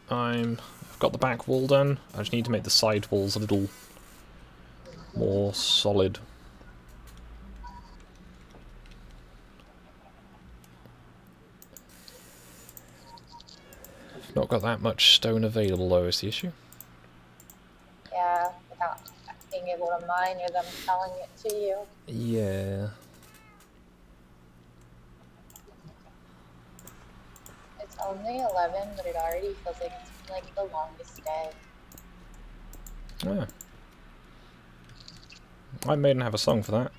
I've got the back wall done. I just need to make the side walls a little more solid. I've not got that much stone available though, is the issue. Yeah, without being able to mine or them selling it to you. Yeah. It's only 11, but it already feels like it's been like the longest day. Yeah. I made and have a song for that.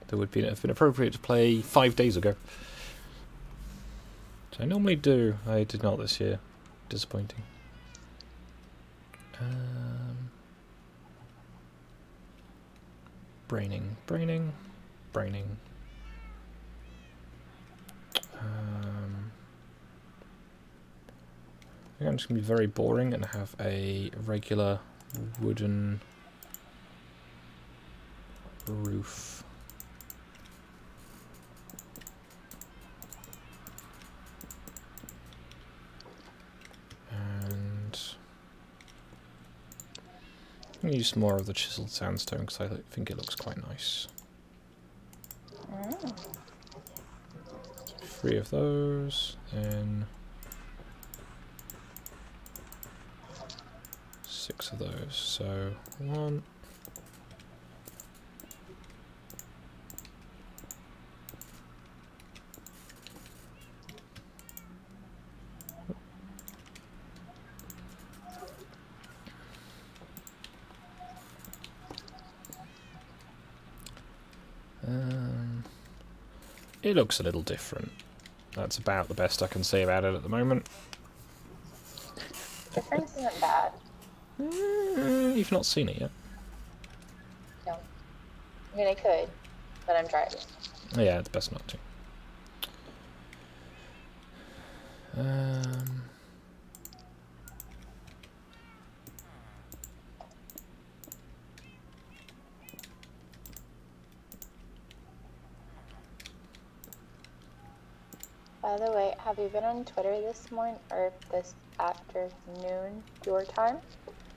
That would have been appropriate to play 5 days ago. Which I normally do. I did not this year. Disappointing. Braining. I think I'm just going to be very boring and have a regular wooden roof. And I'm going to use more of the chiseled sandstone because I think it looks quite nice. 3 of those, and 6 of those. So 1. It looks a little different. That's about the best I can say about it at the moment. Difference isn't bad. You've not seen it yet. No. I mean, I could, but I'm driving. Oh, yeah, it's best not to. By the way, have you been on Twitter this morning or this afternoon, your time?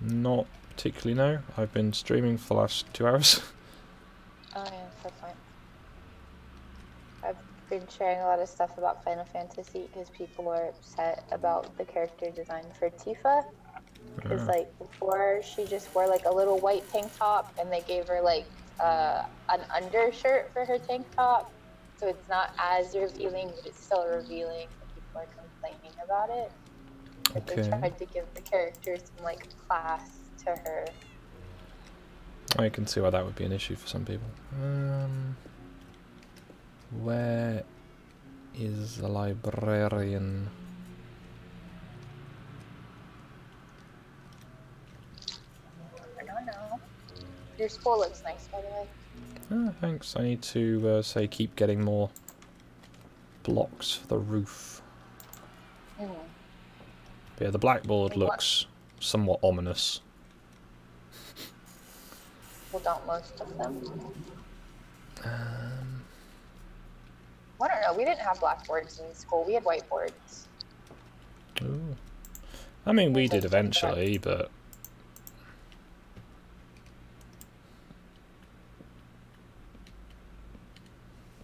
Not particularly, no. I've been streaming for the last 2 hours. Oh yeah, that's fine. I've been sharing a lot of stuff about Final Fantasy because people are upset about the character design for Tifa. Because like before, she just wore like a little white tank top, and they gave her like an undershirt for her tank top. So it's not as revealing, but it's still revealing. People are complaining about it. But they tried to give the character some like class to her. I can see why that would be an issue for some people. Where is the librarian? I don't know. Your school looks nice, by the way. Oh, thanks. I need to say keep getting more blocks for the roof. But yeah, the blackboard looks somewhat ominous. Well, don't most of them? I don't know. We didn't have blackboards in school. We had whiteboards. Ooh. I mean, we did eventually, but...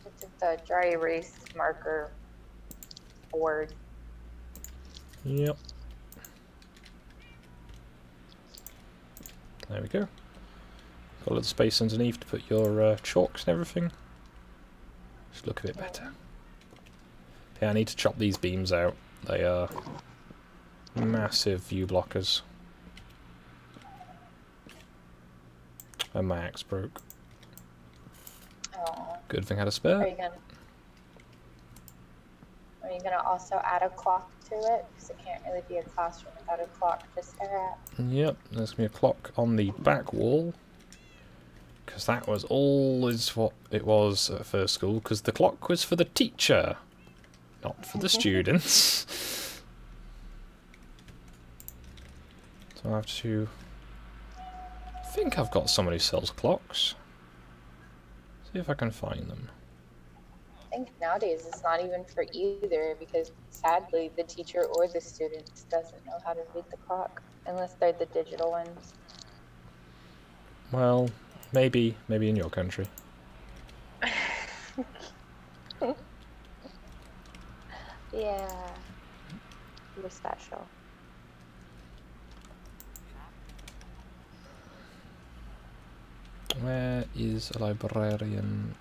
It's the dry erase marker board. Yep. There we go. Got a little space underneath to put your chalks and everything. Just look a bit better. Yeah, I need to chop these beams out. They are massive view blockers. And my axe broke. Oh. Good thing I had a spare. Are you gonna also add a clock to it? Because it can't really be a classroom without a clock to stare at. Yep, there's going to be a clock on the back wall. Because that was always what it was at first school. Because the clock was for the teacher, not for the students. So I have to... I think I've got someone who sells clocks. See if I can find them. I think nowadays it's not even for either, because sadly the teacher or the student doesn't know how to read the clock unless they're the digital ones. Well, maybe in your country. Yeah, you're special. Where is a librarian?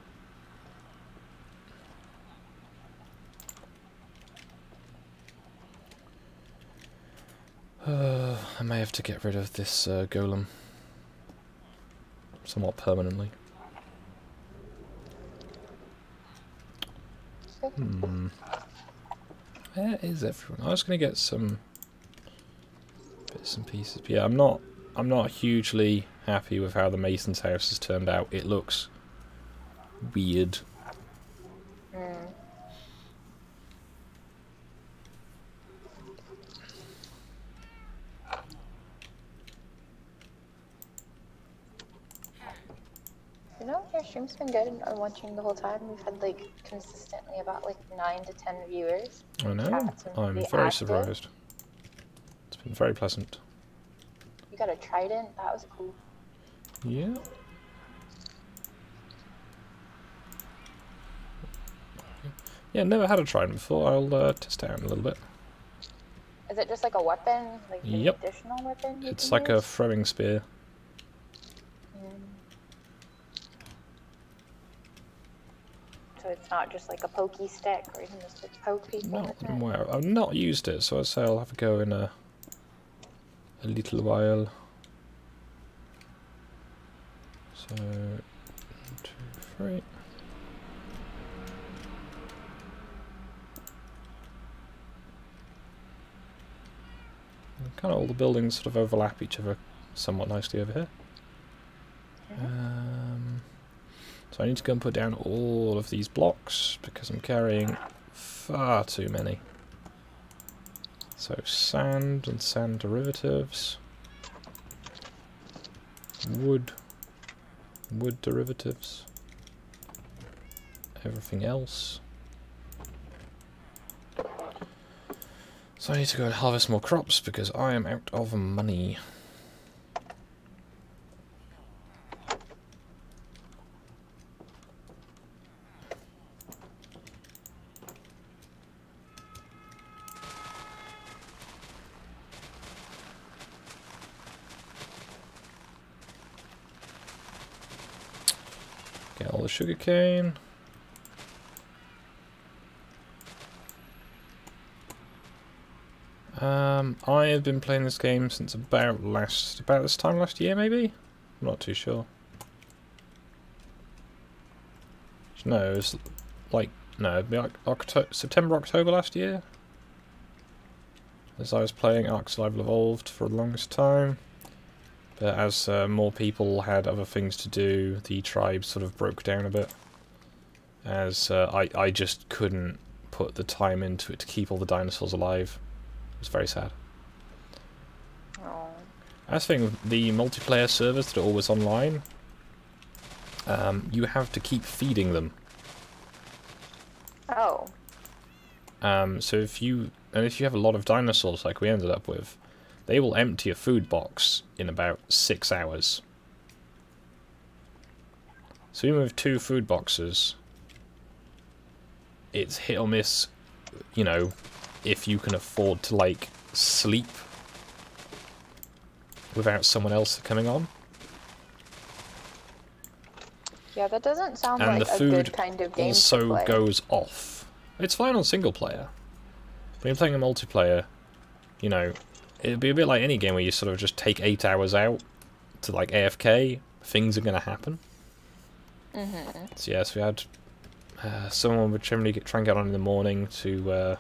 I may have to get rid of this golem somewhat permanently. Where is everyone? I was going to get some bits and pieces. But yeah, I'm not hugely happy with how the Mason's house has turned out. It looks weird. You know, your stream's been good. I'm watching the whole time. We've had like consistently about like 9 to 10 viewers. I know. I'm very surprised. It's been very pleasant. You got a trident? That was cool. Yeah. Yeah, never had a trident before. I'll test it out in a little bit. Is it just like a weapon? Like an Yep. additional weapon? It's like a throwing spear. So it's not just like a pokey stick, or you can just like poke people with it? Well, I've not used it, so I'd say I'll have a go in a little while. So, 1, 2, 3. Kind of all the buildings sort of overlap each other somewhat nicely over here. So I need to go and put down all of these blocks because I'm carrying far too many. So sand and sand derivatives. Wood derivatives. Everything else. So I need to go and harvest more crops because I am out of money. Get all the sugarcane. I have been playing this game since about this time last year, maybe? I'm not too sure. No, it was like, no, it'd be like September, October last year. As I was playing Ark Survival Evolved for the longest time. But as more people had other things to do, the tribe sort of broke down a bit. As I just couldn't put the time into it to keep all the dinosaurs alive. It was very sad. Oh. I was thinking the multiplayer servers that are always online, you have to keep feeding them. Oh. So if you have a lot of dinosaurs like we ended up with, they will empty a food box in about 6 hours. So even with 2 food boxes, it's hit or miss, you know, if you can afford to, like, sleep without someone else coming on. Yeah, that doesn't sound And like the a food good kind of game to also play. goes off. It's fine on single player. When you're playing a multiplayer, you know, it'd be a bit like any game where you sort of just take 8 hours out to, like, AFK things are going to happen. So yes, we had someone would generally try and get on in the morning to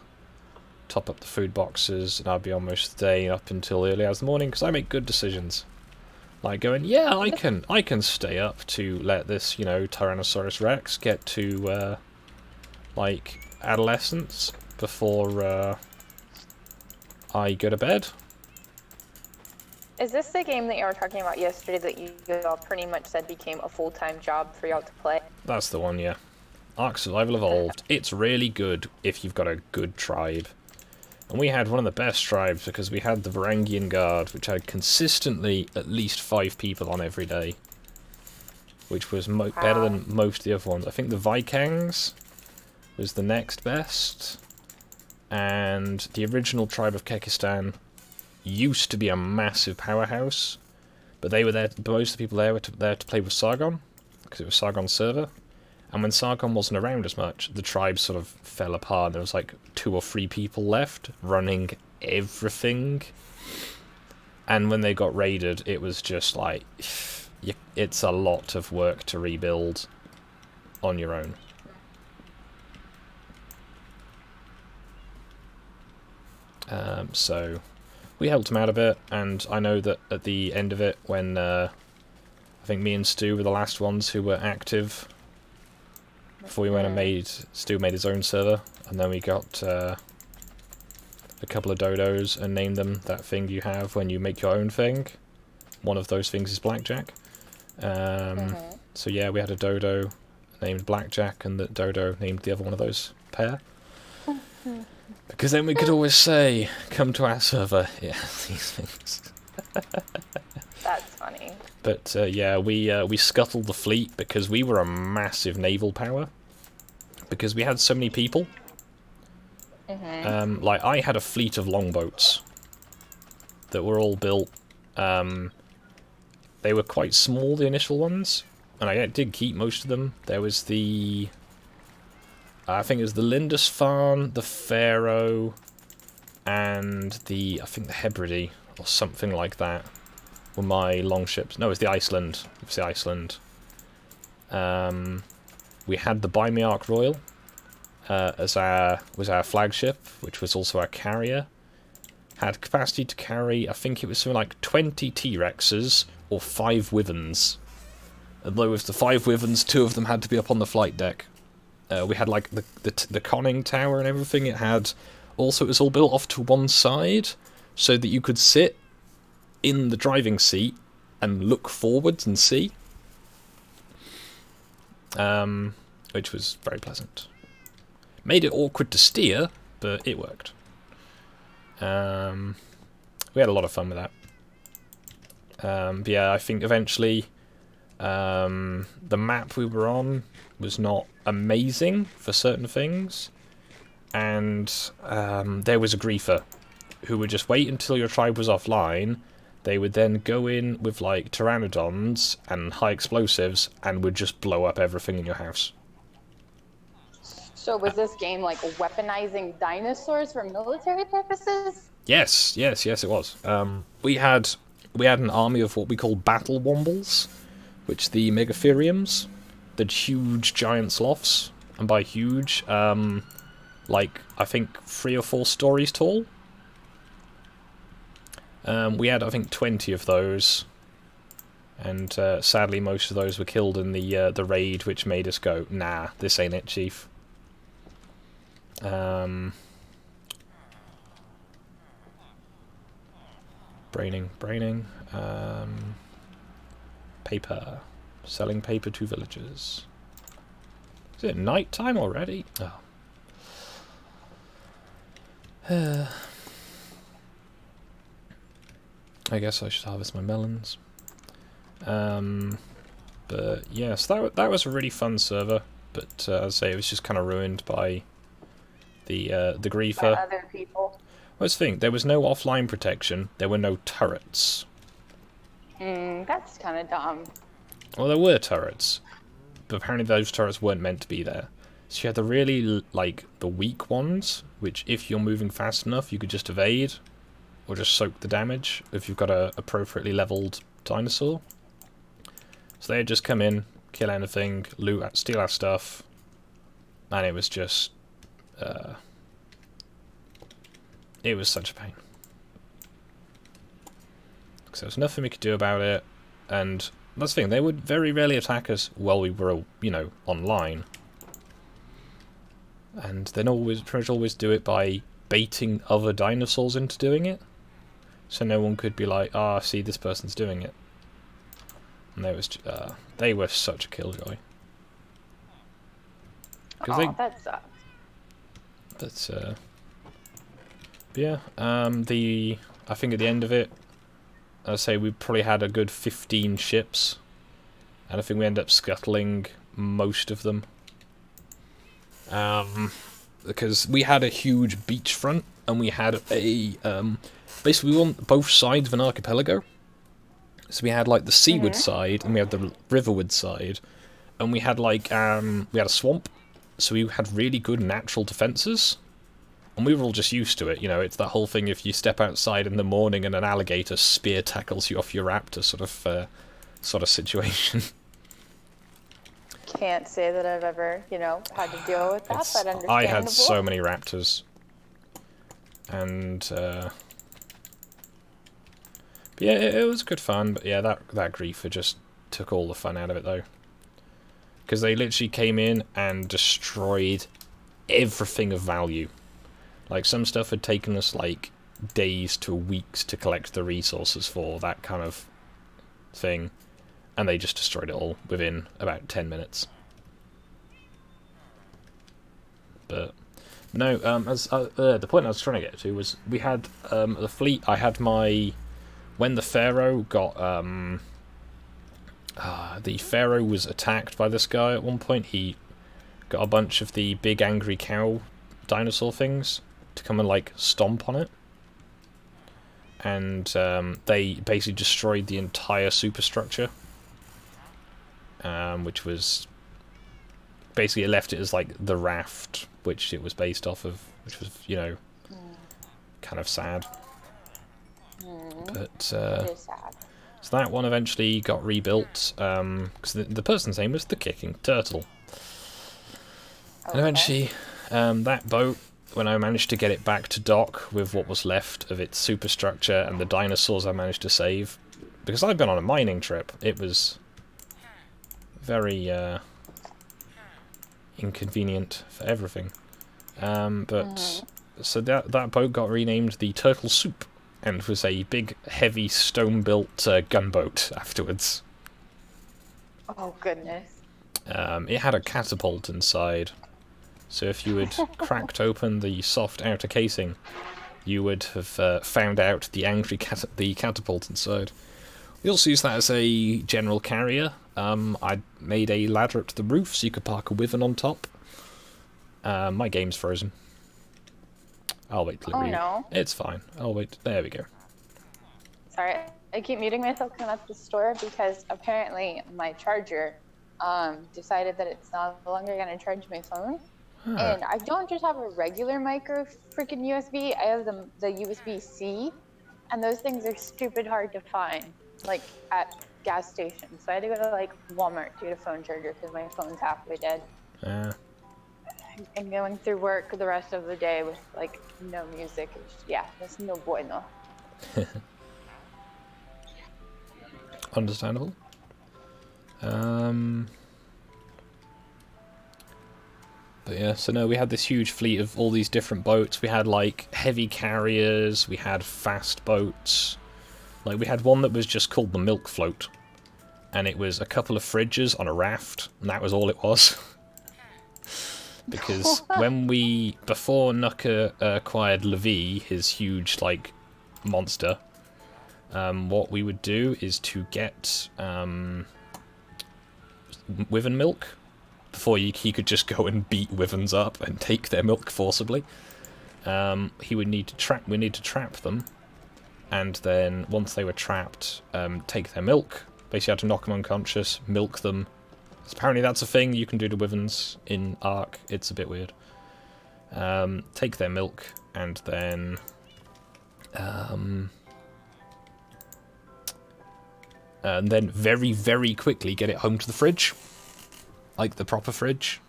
top up the food boxes, and I'd be on most of the day up until early hours of the morning because I make good decisions. Like going, yeah, I can stay up to let this, you know, Tyrannosaurus Rex get to like adolescence before I go to bed. Is this the game that you were talking about yesterday that you all pretty much said became a full-time job for y'all to play? That's the one, yeah. Ark Survival Evolved. It's really good if you've got a good tribe. And we had one of the best tribes because we had the Varangian Guard, which had consistently at least 5 people on every day. Which was better than most of the other ones. I think the Vikings was the next best. And the original tribe of Kekistan used to be a massive powerhouse, but they were there. Most of the people there were there to play with Sargon, because it was Sargon's server. And when Sargon wasn't around as much, the tribe sort of fell apart. There was like 2 or 3 people left running everything. And when they got raided, it was just like it's a lot of work to rebuild on your own. So we helped him out a bit, and I know that at the end of it, when I think me and Stu were the last ones who were active before we went and Stu made his own server, and then we got a couple of dodos and named them that thing you have when you make your own thing. One of those things is Blackjack. So yeah, we had a dodo named Blackjack, and the dodo named the other one of those pair. Because then we could always say, come to our server. Yeah, these things. That's funny. But yeah, we scuttled the fleet because we were a massive naval power. Because we had so many people. Like, I had a fleet of longboats that were all built. They were quite small, the initial ones. And I did keep most of them. There was the... I think it was the Lindisfarne, the Pharaoh, and the, I think the Hebrides, or something like that, were my longships. No, it was the Iceland. It was the Iceland. We had the Buy Me Ark Royal was our flagship, which was also our carrier. Had capacity to carry, I think it was something like 20 T-Rexes or 5 Wyverns. Although with the 5 Wyverns, 2 of them had to be up on the flight deck. We had like the conning tower and everything. It had also, it was all built off to one side so that you could sit in the driving seat and look forwards and see, which was very pleasant. Made it awkward to steer, but it worked. We had a lot of fun with that. But yeah, I think eventually the map we were on was not amazing for certain things, and there was a griefer who would just wait until your tribe was offline. They would then go in with like pteranodons and high explosives and would just blow up everything in your house. So was this game like weaponizing dinosaurs for military purposes? Yes, it was. We had an army of what we call battle wombles, which the megatheriums, the huge giant sloths, and by huge, like I think 3 or 4 stories tall. We had, I think, 20 of those, and sadly most of those were killed in the raid, which made us go, nah, this ain't it, Chief. Braining. Paper. Selling paper to villagers. Is it night time already? Oh. I guess I should harvest my melons. But yes, that was a really fun server. But as I say, it was just kind of ruined by the griefer. By other people. Let's think. There was no offline protection. There were no turrets. That's kind of dumb. Well, there were turrets, but apparently those turrets weren't meant to be there. So you had the really, like, the weak ones, which if you're moving fast enough, you could just evade, or just soak the damage if you've got a appropriately leveled dinosaur. So they'd just come in, kill anything, loot, steal our stuff, and it was just... it was such a pain. Because there was nothing we could do about it, and that's the thing, they would very rarely attack us while we were, you know, online. And then pretty much always do it by baiting other dinosaurs into doing it. So no one could be like, ah, see, this person's doing it. And they were such a killjoy. Oh, that sucks. But yeah, I think at the end of it, I'd say we probably had a good 15 ships, and I think we ended up scuttling most of them. Because we had a huge beachfront, and we had a basically we were on both sides of an archipelago. So we had like the seaward side, and we had the riverward side, and we had like we had a swamp, so we had really good natural defences. And we were all just used to it, you know, it's that whole thing if you step outside in the morning and an alligator spear tackles you off your raptor sort of situation. Can't say that I've ever, you know, had to deal with that, but understandable. I had so many raptors. And, but yeah, it was good fun, but yeah, that griefer just took all the fun out of it, though. Because they literally came in and destroyed everything of value. Like, some stuff had taken us, like, days to weeks to collect the resources for, that kind of thing. And they just destroyed it all within about 10 minutes. But, no, the point I was trying to get to was, we had, the fleet, I had my... When the Pharaoh got, the Pharaoh was attacked by this guy at one point, he got a bunch of the big angry cow dinosaur things to come and like stomp on it, and they basically destroyed the entire superstructure, which was basically it left it as like the raft which it was based off of, which was, you know, kind of sad. But It is sad. so that one eventually got rebuilt, because the person's name was the Kicking Turtle. Okay. And eventually that boat, when I managed to get it back to dock with what was left of its superstructure and the dinosaurs I managed to save, because I've been on a mining trip, it was very inconvenient for everything. So that boat got renamed the Turtle Soup, and was a big, heavy, stone-built gunboat afterwards. Oh, goodness. It had a catapult inside. So if you had cracked open the soft outer casing, you would have found out the angry catapult inside. We also use that as a general carrier. I made a ladder up to the roof so you could park a wyvern on top. My game's frozen. I'll wait till it reads. No. It's fine. I'll wait. There we go. Sorry, I keep muting myself coming up the store because apparently my charger decided that it's no longer going to charge my phone. And I don't just have a regular micro freaking USB, I have the USB-C, and those things are stupid hard to find, like at gas stations. So I had to go to like Walmart to get a phone charger because my phone's halfway dead. And going through work the rest of the day with like no music, yeah, that's no bueno. Understandable. But yeah, so no, we had this huge fleet of all these different boats. We had like heavy carriers, we had fast boats. Like we had one that was just called the Milk Float, and it was a couple of fridges on a raft, and that was all it was. Because before Nuka acquired Levi, his huge like monster, what we would do is to get wyvern milk. Before he could just go and beat wyverns up and take their milk forcibly. We need to trap them, and then once they were trapped, take their milk. Basically, had to knock them unconscious, milk them. Apparently, that's a thing you can do to wyverns in Ark. It's a bit weird. Take their milk, and then and then very, very quickly get it home to the fridge. Like the proper fridge.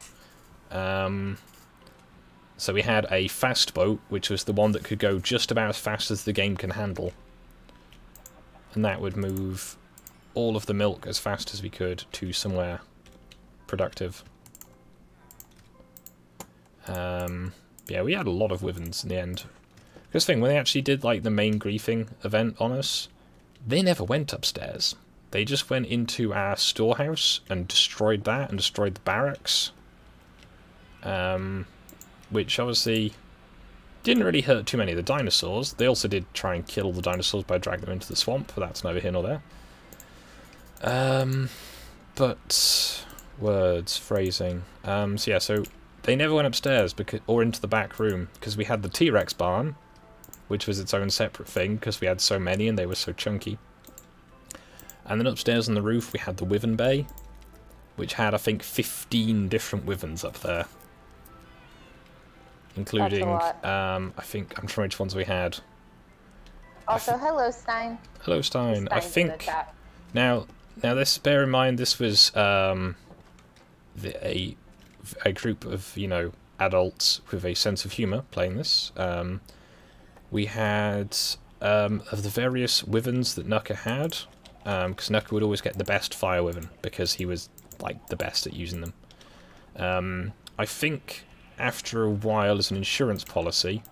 So we had a fast boat, which was the one that could go just about as fast as the game can handle. And that would move all of the milk as fast as we could to somewhere productive. Yeah, we had a lot of wyverns in the end. Because thing, when they actually did like the main griefing event on us, they never went upstairs. They just went into our storehouse and destroyed that and destroyed the barracks. Which obviously didn't really hurt too many of the dinosaurs. They also did try and kill the dinosaurs by dragging them into the swamp, but that's neither here nor there. But words, phrasing. So yeah, so they never went upstairs or into the back room because we had the T-Rex barn, which was its own separate thing because we had so many and they were so chunky. And then upstairs on the roof we had the Wyvern Bay, which had I think 15 different wyverns up there. Including, I think, I'm trying which ones we had. Also, hello, Stein. Hello, Stein. I think, now this, bear in mind, this was a group of, you know, adults with a sense of humour playing this. We had, of the various wyverns that Nuka had, because Nuka would always get the best fire wyvern, because he was, like, the best at using them. I think after a while, as an insurance policy,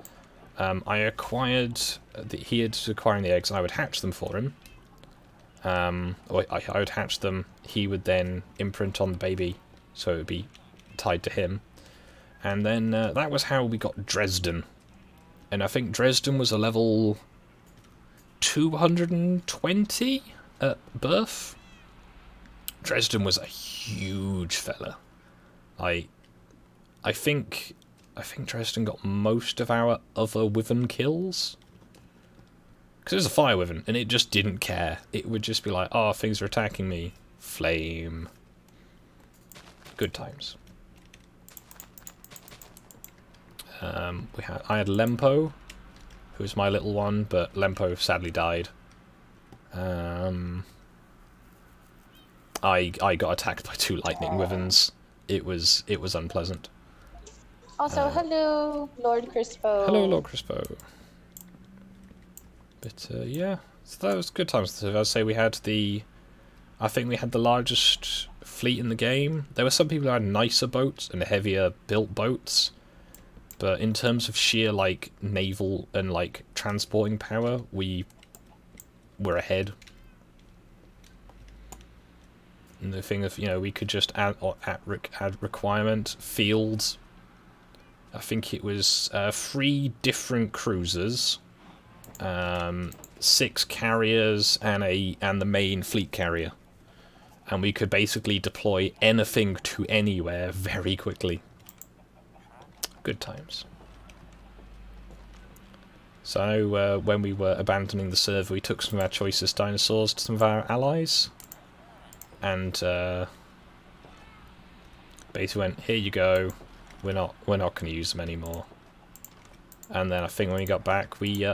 I acquired... he had acquiring the eggs, and I would hatch them for him. Or I would hatch them, he would then imprint on the baby, so it would be tied to him. And then that was how we got Dresden. And I think Dresden was a level 220 at birth. Dresden was a huge fella. I think Dresden got most of our other wyvern kills. Because it was a fire wyvern, and it just didn't care. It would just be like, oh, things are attacking me. Flame. Good times. I had Lempo, who was my little one, but Lempo sadly died. I got attacked by 2 lightning wyverns. It was unpleasant. Also, hello, Lord Crispo. Hello, Lord Crispo. But yeah, so that was good times. So I'd say we had I think we had the largest fleet in the game. There were some people who had nicer boats and heavier built boats, but in terms of sheer like naval and like transporting power, we were ahead. And the thing of, you know, we could just add requirement fields. I think it was 3 different cruisers, 6 carriers, and the main fleet carrier, and we could basically deploy anything to anywhere very quickly. Good times. So when we were abandoning the server, we took some of our choicest dinosaurs to some of our allies, and basically went, here you go. We're not going to use them anymore. And then I think when we got back, we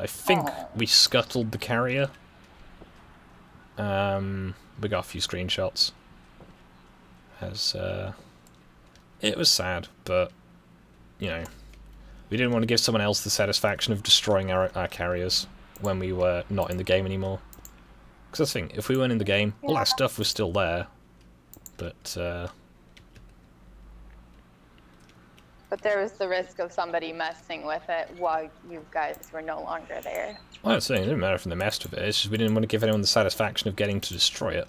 scuttled the carrier. We got a few screenshots. As it was sad, but you know, we didn't want to give someone else the satisfaction of destroying our carriers when we were not in the game anymore. Because I think if we weren't in the game, all our stuff was still there, but there was the risk of somebody messing with it while you guys were no longer there. Well, it didn't matter if they messed with it, it's just we didn't want to give anyone the satisfaction of getting to destroy it.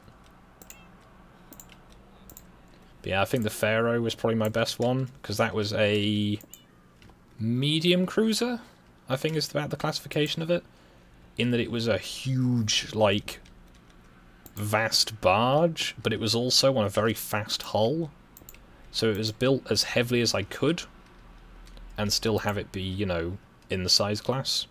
But yeah, I think the Pharaoh was probably my best one, because that was a medium cruiser, I think is about the classification of it. In that it was a huge, like, vast barge, but it was also on a very fast hull. So it was built as heavily as I could, and still have it be, you know, in the size class.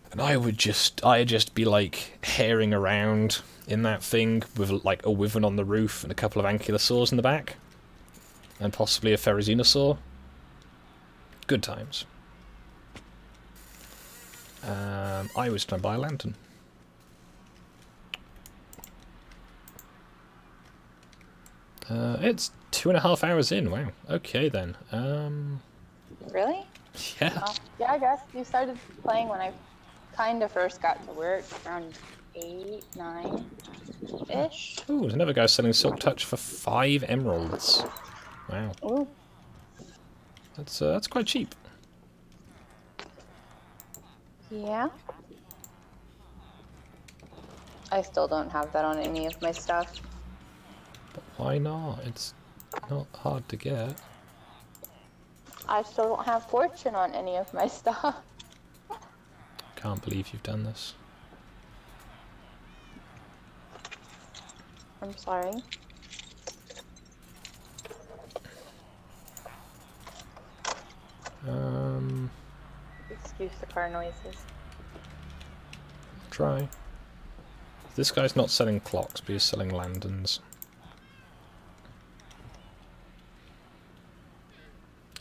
And I'd just be like herring around in that thing with like a wyvern on the roof and a couple of ankylosaurs in the back, and possibly a ferrozenosaur. Good times. I was trying to buy a lantern. It's 2.5 hours in. Wow. Okay then. Really? Yeah. Yeah, I guess you started playing when I kind of first got to work, around 8, 9-ish. Ooh, there's another guy selling Silk Touch for 5 emeralds. Wow. Ooh. That's quite cheap. Yeah. I still don't have that on any of my stuff. But why not? It's not hard to get. I still don't have fortune on any of my stuff. Can't believe you've done this. I'm sorry. Excuse the car noises. Try. This guy's not selling clocks, but he's selling lanterns.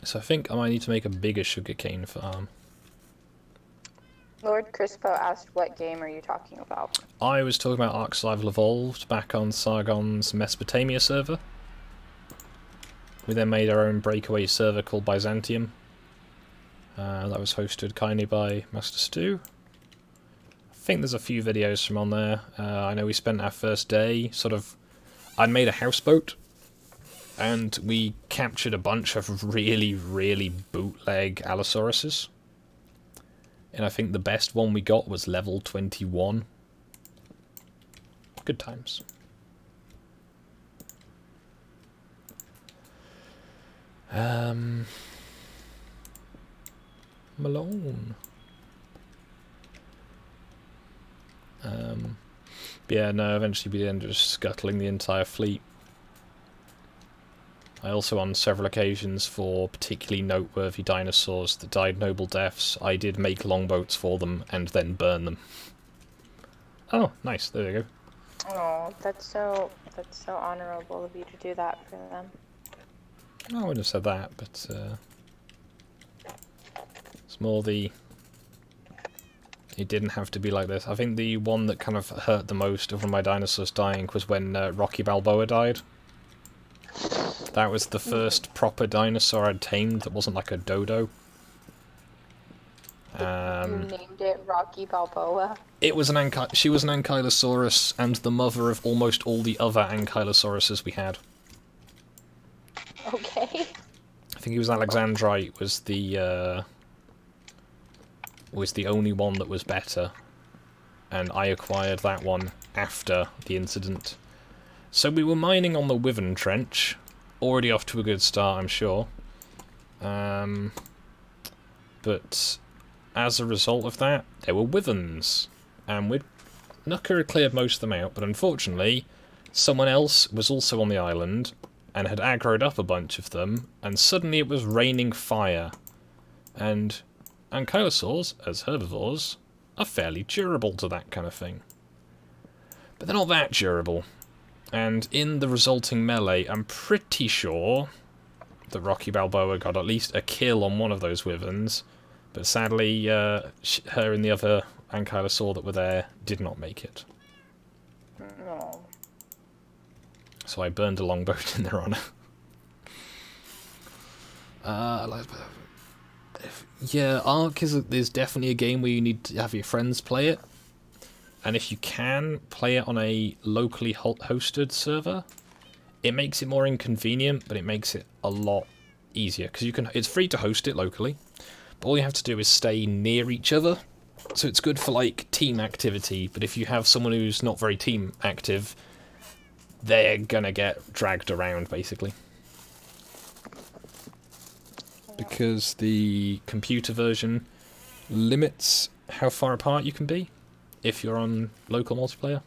So I think I might need to make a bigger sugarcane farm. Lord Crispo asked, what game are you talking about? I was talking about Ark Survival Evolved back on Sargon's Mesopotamia server. We then made our own breakaway server called Byzantium. That was hosted kindly by Master Stu. I think there's a few videos from on there. I know we spent our first day I'd made a houseboat, and we captured a bunch of really, really bootleg Allosauruses. And I think the best one we got was level 21. Good times. Malone. Yeah, no, eventually we ended up scuttling the entire fleet. I also, on several occasions, for particularly noteworthy dinosaurs that died noble deaths, I did make longboats for them and then burn them. Oh, nice. There you go. Oh, that's so honorable of you to do that for them. I wouldn't have said that, but it's more the... It didn't have to be like this. I think the one that kind of hurt the most of one of my dinosaurs dying was when Rocky Balboa died. That was the first proper dinosaur I'd tamed that wasn't like a dodo. You named it Rocky Balboa? It was she was an Ankylosaurus and the mother of almost all the other Ankylosauruses we had. Okay. I think he was Alexandrite, was the only one that was better. And I acquired that one after the incident. So we were mining on the Wyvern Trench. Already off to a good start, I'm sure. But as a result of that, there were wyverns. And Nucker had cleared most of them out, but unfortunately, someone else was also on the island and had aggroed up a bunch of them, and suddenly it was raining fire. And ankylosaurs, as herbivores, are fairly durable to that kind of thing. But they're not that durable. And in the resulting melee, I'm pretty sure that Rocky Balboa got at least a kill on one of those wyverns, but sadly, her and the other ankylosaur that were there did not make it. No. So I burned a longboat in their honour. Yeah, Ark is definitely a game where you need to have your friends play it. And if you can, play it on a locally hosted server. It makes it more inconvenient, but it makes it a lot easier. Because it's free to host it locally, but all you have to do is stay near each other. So it's good for, like, team activity, but if you have someone who's not very team active, they're gonna get dragged around, basically. Because the computer version limits how far apart you can be if you're on local multiplayer.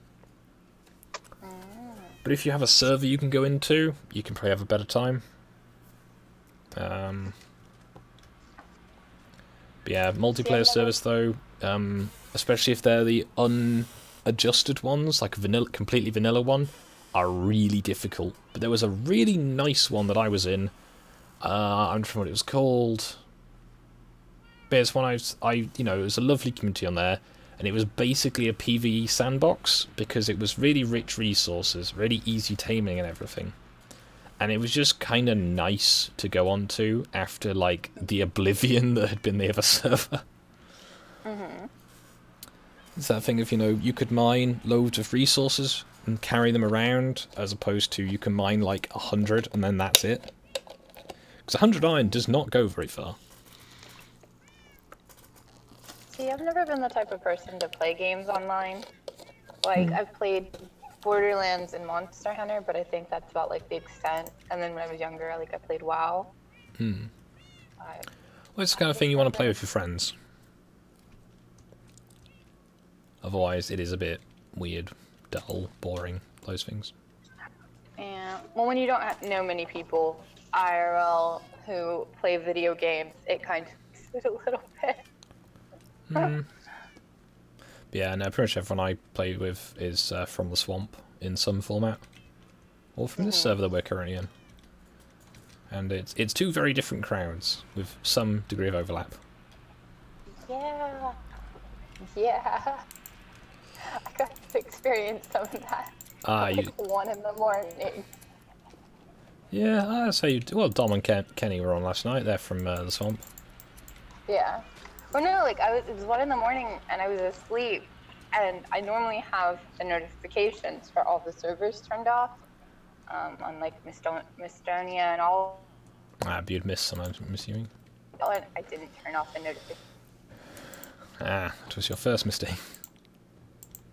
But if you have a server you can go into, you can probably have a better time. But yeah, multiplayer servers though, especially if they're the unadjusted ones, like a completely vanilla one, are really difficult. But there was a really nice one that I was in. I don't know what it was called. But it's one it was a lovely community on there, and it was basically a PvE sandbox because it was really rich resources, really easy taming and everything. and it was just kind of nice to go on to after, like, the oblivion that had been the other server. It's that thing of, you know, you could mine loads of resources and carry them around, as opposed to you can mine, like, 100 and then that's it. Because 100 iron does not go very far. See, I've never been the type of person to play games online. Like, I've played Borderlands and Monster Hunter, but I think that's about, like, the extent. And then when I was younger, I played WoW. Well, it's the kind of thing you want to play with your friends. Otherwise, it is a bit weird, dull, boring, those things. Yeah. Well, when you don't know many people IRL who play video games, it kind of makes it a little bit. Yeah, no, pretty much everyone I play with is from the swamp in some format. Or from this server that we're currently in. And it's two very different crowds, with some degree of overlap. Yeah. Yeah. I got to experience some of that. You... 1 in the morning. Yeah, that's how you do. Well, Dom and Kenny were on last night. They're from the swamp. Yeah. Well, no, like, it was 1 in the morning and I was asleep, and I normally have the notifications for all the servers turned off, on, like, Mistonia and all. You'd miss some, I'm assuming. Oh, and I didn't turn off the notifications. It was your first mistake.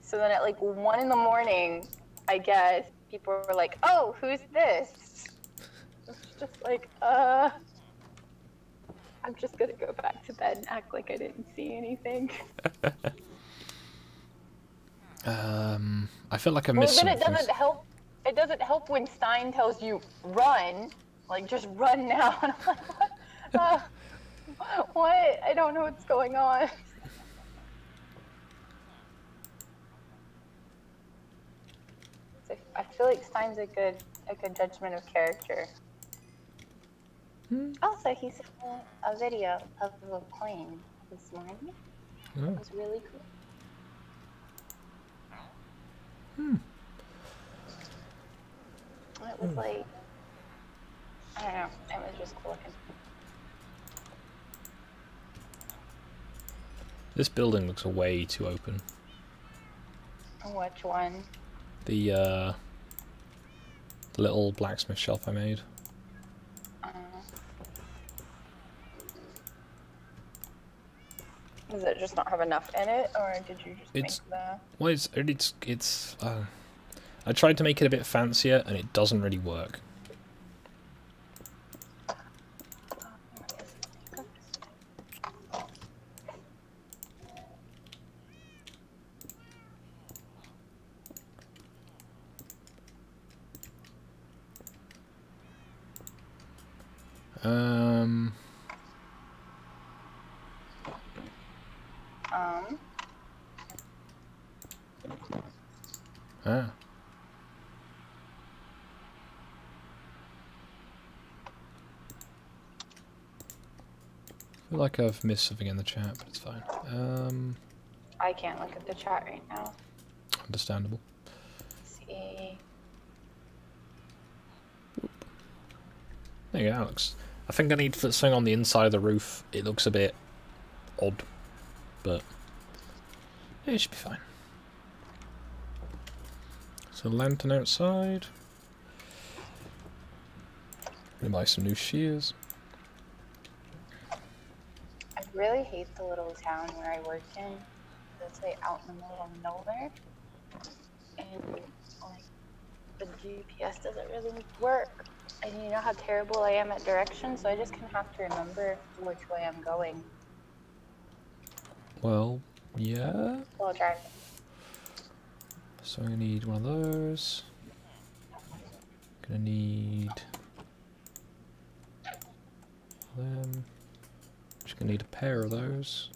So then at, like, 1 in the morning, I guess, people were like, oh, who's this? It's just like, I'm just gonna go back to bed and act like I didn't see anything. I feel like I missed some then it things. doesn't help. It doesn't help when Stein tells you run, like just run now. And I'm like, what? I don't know what's going on. I feel like Stein's a good judgment of character. Also, he sent me a video of a plane this morning. It was really cool. It was like, I don't know, it was just cool looking. This building looks way too open. Which one? The little blacksmith shop I made. Does it just not have enough in it, or did you just make the... Well, I tried to make it a bit fancier, and it doesn't really work. I feel like I've missed something in the chat, but it's fine. I can't look at the chat right now. Understandable. Let's see. There you go, Alex. I think I need to put something on the inside of the roof. It looks a bit odd, but it should be fine. So lantern outside. Gonna buy some new shears. I really hate the little town where I work in. It's like out in the middle of nowhere, and like the GPS doesn't really work. And you know how terrible I am at directions, so I just kind of have to remember which way I'm going. Well, yeah. While driving. So I need one of those. Gonna need them. Just gonna need a pair of those.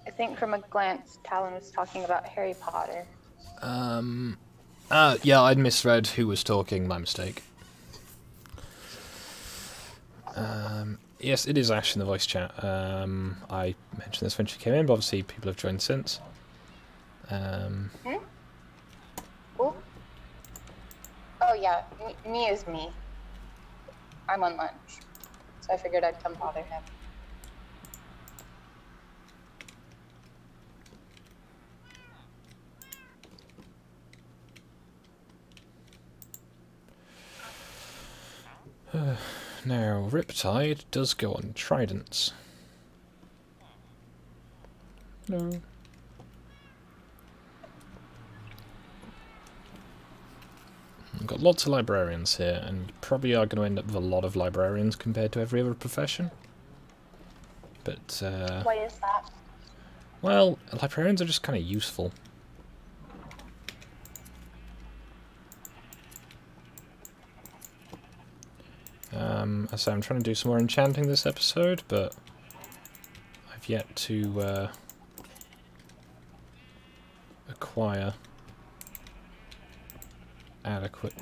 I think from a glance, Talon was talking about Harry Potter. Yeah, I'd misread who was talking, my mistake. Yes, it is Ash in the voice chat. I mentioned this when she came in, but obviously people have joined since. Hmm? Ooh. Oh yeah, me is me. I'm on lunch, so I figured I'd come bother him. Now, Riptide does go on tridents. No. We've got lots of librarians here, and probably are going to end up with a lot of librarians compared to every other profession. But, Why is that? well, librarians are just kind of useful. So I'm trying to do some more enchanting this episode, but I've yet to acquire adequate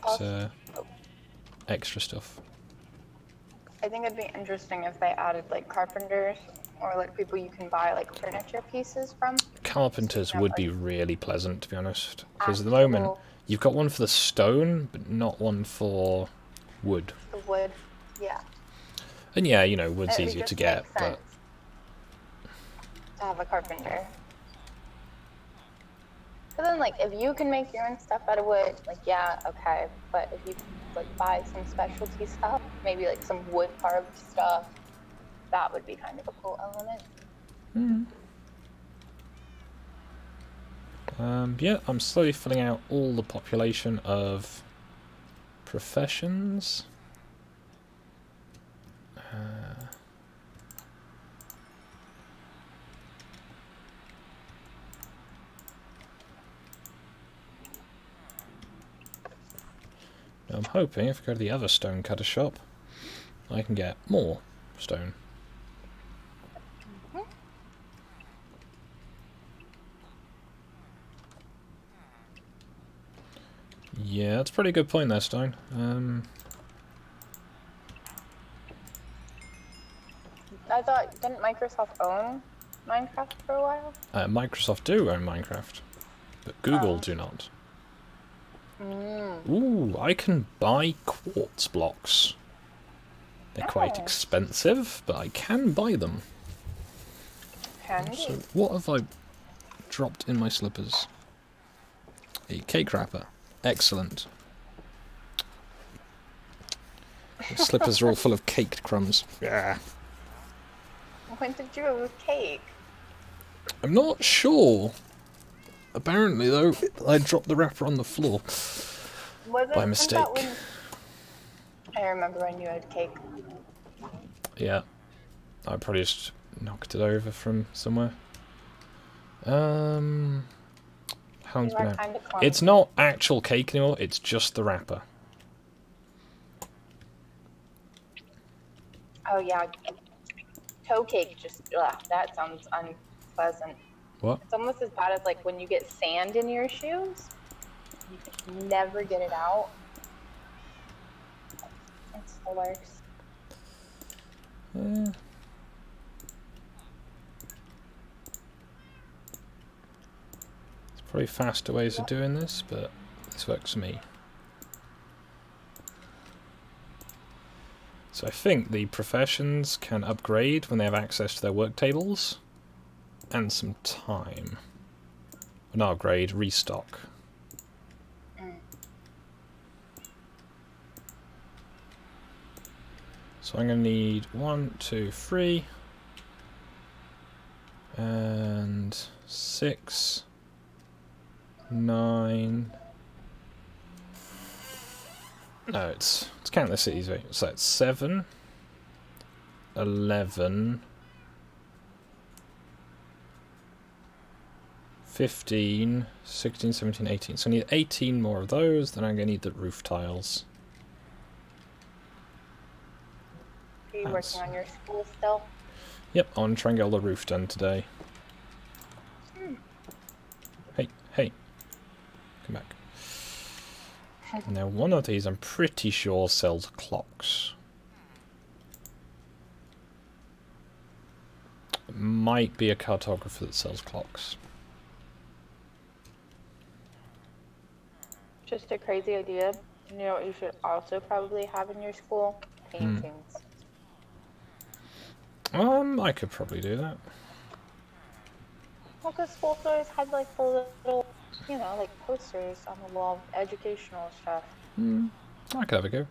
extra stuff. I think it'd be interesting if they added like carpenters or like people you can buy like furniture pieces from. Carpenters You know, would like be really pleasant, to be honest, because at the moment actual- you've got one for the stone, but not one for wood. the wood, yeah. And yeah, you know, wood's It would easier to just get, make but sense to have a carpenter. But then, like, if you can make your own stuff out of wood, like, yeah, okay. But if you like buy some specialty stuff, maybe like some wood carved stuff, that would be kind of a cool element. yeah, I'm slowly filling out all the population of professions. I'm hoping if I go to the other stonecutter shop, I can get more stone. Yeah, that's a pretty good point there, Stone. I thought, didn't Microsoft own Minecraft for a while? Microsoft do own Minecraft, but Google do not. Ooh, I can buy quartz blocks. They're quite expensive, but I can buy them. Handy. So, what have I dropped in my slippers? A cake wrapper. Excellent. The slippers are all full of caked crumbs. Yeah. When did you have cake? I'm not sure. Apparently, though, I dropped the wrapper on the floor. By mistake. I remember when you had cake. Yeah. I probably just knocked it over from somewhere. How's it been out? It's not actual cake anymore, it's just the wrapper. Oh yeah. Toe cake just, ugh, that sounds unpleasant. What? It's almost as bad as like when you get sand in your shoes. You can never get it out. It's the worst. There's probably faster ways of doing this, but this works for me. So I think the professions can upgrade when they have access to their work tables and some time. Not upgrade, restock. So I'm going to need 1, 2, 3, and 6, 9. No, it's count the cities, right? So it's 7, 11, 15, 16, 17, 18. So I need 18 more of those, then I'm going to need the roof tiles. Are you working on your school still? Yep, I want to try and get all the roof done today. Hey, hey. Come back. Now, one of these I'm pretty sure sells clocks. It might be a cartographer that sells clocks. Just a crazy idea. You know what you should also probably have in your school? Paintings. I could probably do that. Well, because schools always had like the little, you know, like posters on the wall, educational stuff. I could have a go.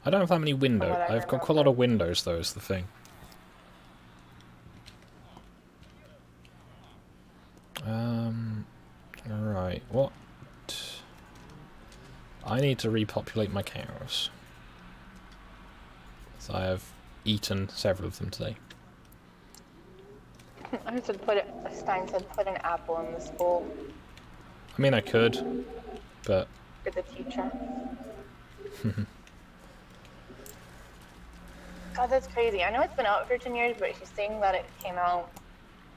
I don't have that many From windows. what I I've got quite a lot remember. of windows, though, is the thing. Right, what? I need to repopulate my cows. So I have eaten several of them today. I said Stein said put an apple in the school I mean, I could, but... for the teacher. God, that's crazy. I know it's been out for 10 years, but she's saying that it came out,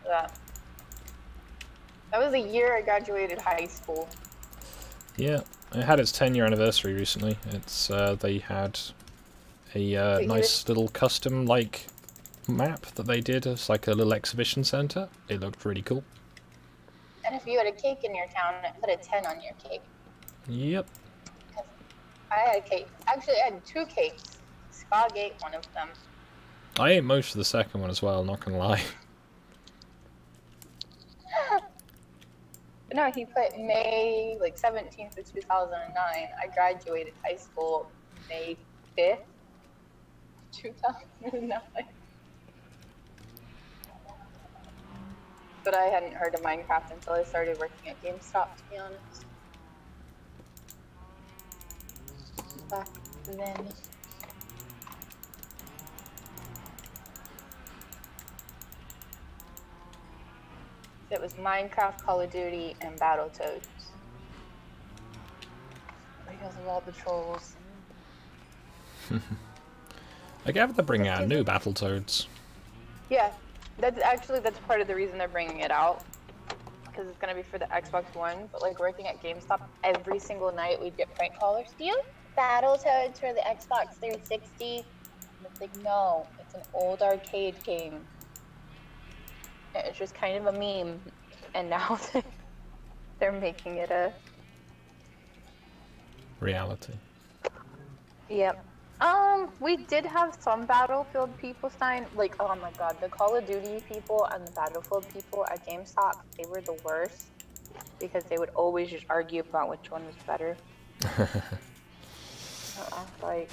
that was the year I graduated high school. Yeah, it had its 10-year anniversary recently. It's, they had a nice little custom-like map that they did as like a little exhibition centre. It looked really cool. And if you had a cake in your town, it put a 10 on your cake. Yep. I had a cake. Actually, I had 2 cakes. Skog ate one of them. I ate most of the second one as well, not gonna lie. No, he put May, like, 17th of 2009. I graduated high school May 5th, 2009. But I hadn't heard of Minecraft until I started working at GameStop, to be honest. Back then. It was Minecraft, Call of Duty, and Battletoads. Because of all the trolls. I gather they're bringing out new Battletoads. Yeah, that's part of the reason they're bringing it out. Because it's gonna be for the Xbox One, but like working at GameStop, every single night we'd get prank callers. Do you have Battletoads for the Xbox 360? And it's like, no, it's an old arcade game. It's just kind of a meme, and now they're making it a Reality. Yep. We did have some Battlefield people, Stein. Like, oh my god, the Call of Duty people and the Battlefield people at GameStop, they were the worst. Because they would always just argue about which one was better. Like,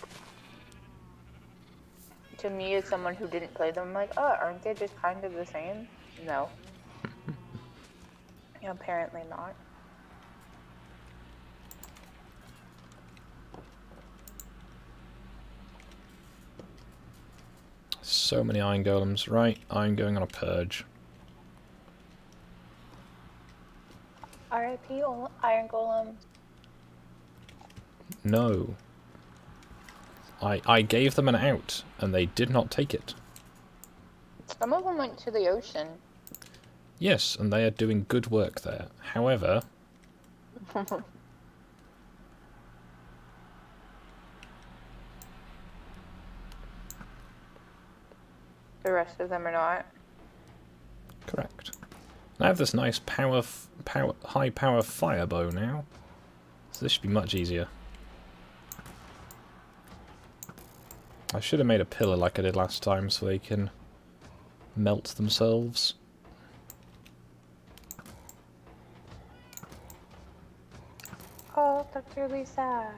to me, as someone who didn't play them, I'm like, oh, aren't they just kind of the same? No. Apparently not. So many iron golems. Right, I'm going on a purge. R.I.P. Iron Golem. No. I gave them an out, and they did not take it. Some of them went to the ocean. Yes, and they are doing good work there. However... The rest of them are not. Correct. I have this nice high power fire bow now. So this should be much easier. I should have made a pillar like I did last time so they can melt themselves. Oh, that's really sad.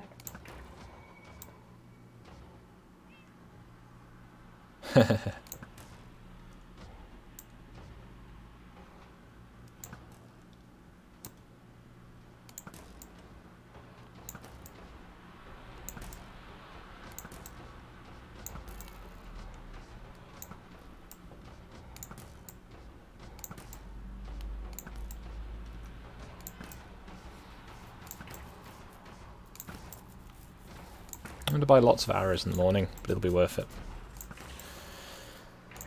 I'm going to buy lots of arrows in the morning, but it'll be worth it.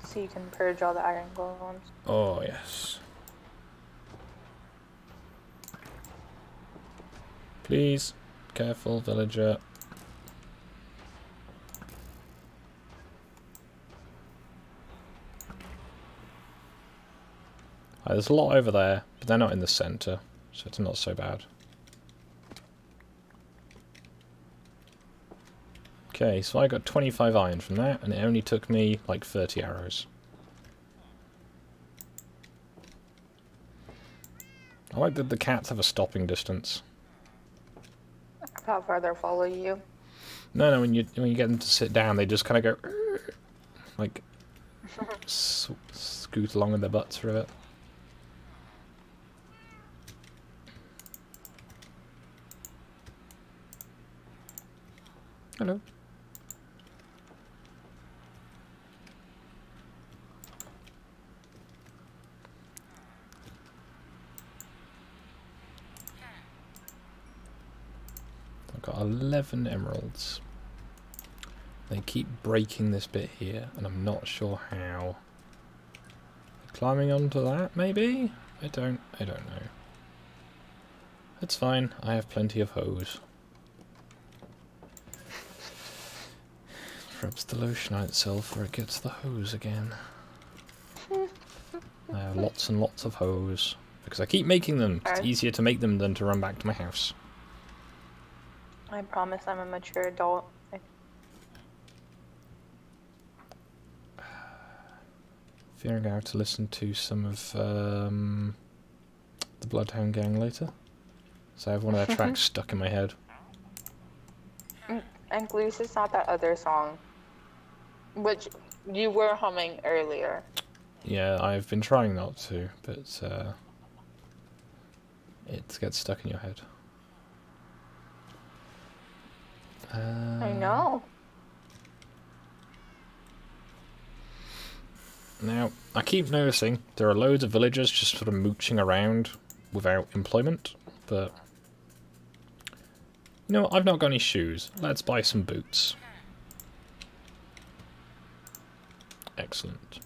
So you can purge all the iron golems. Oh, yes. Please. Careful, villager. There's a lot over there, but they're not in the centre, so it's not so bad. Okay, so I got 25 iron from that, and it only took me like 30 arrows. I like that the cats have a stopping distance. How far they'll follow you? No, when you get them to sit down, they just kind of go like scoot along with their butts for a bit. Hello. I've got 11 emeralds. They keep breaking this bit here, and I'm not sure how. Climbing onto that, maybe? I don't know. It's fine, I have plenty of hose. Rubs the lotion on itself or it gets the hose again. I have lots and lots of hose. Because I keep making them. It's easier to make them than to run back to my house. I promise I'm a mature adult. Figuring out how to listen to some of the Bloodhound Gang later. So I have one of their tracks stuck in my head. And Glue is not that other song, which you were humming earlier. Yeah, I've been trying not to, but it gets stuck in your head. I know. Now, I keep noticing there are loads of villagers just sort of mooching around without employment, but... You know what, I've not got any shoes. Let's buy some boots. Excellent.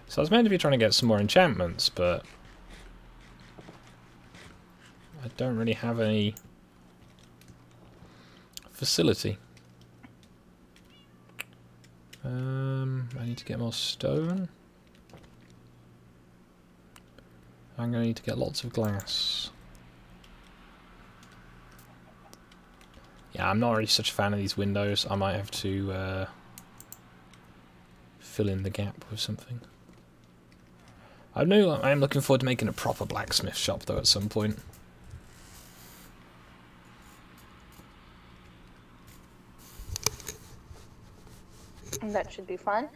So I was meant to be trying to get some more enchantments, but... I don't really have any... facility. I need to get more stone. I'm going to need to get lots of glass. Yeah, I'm not really such a fan of these windows. I might have to fill in the gap with something. I know I am looking forward to making a proper blacksmith shop though at some point. That should be fun.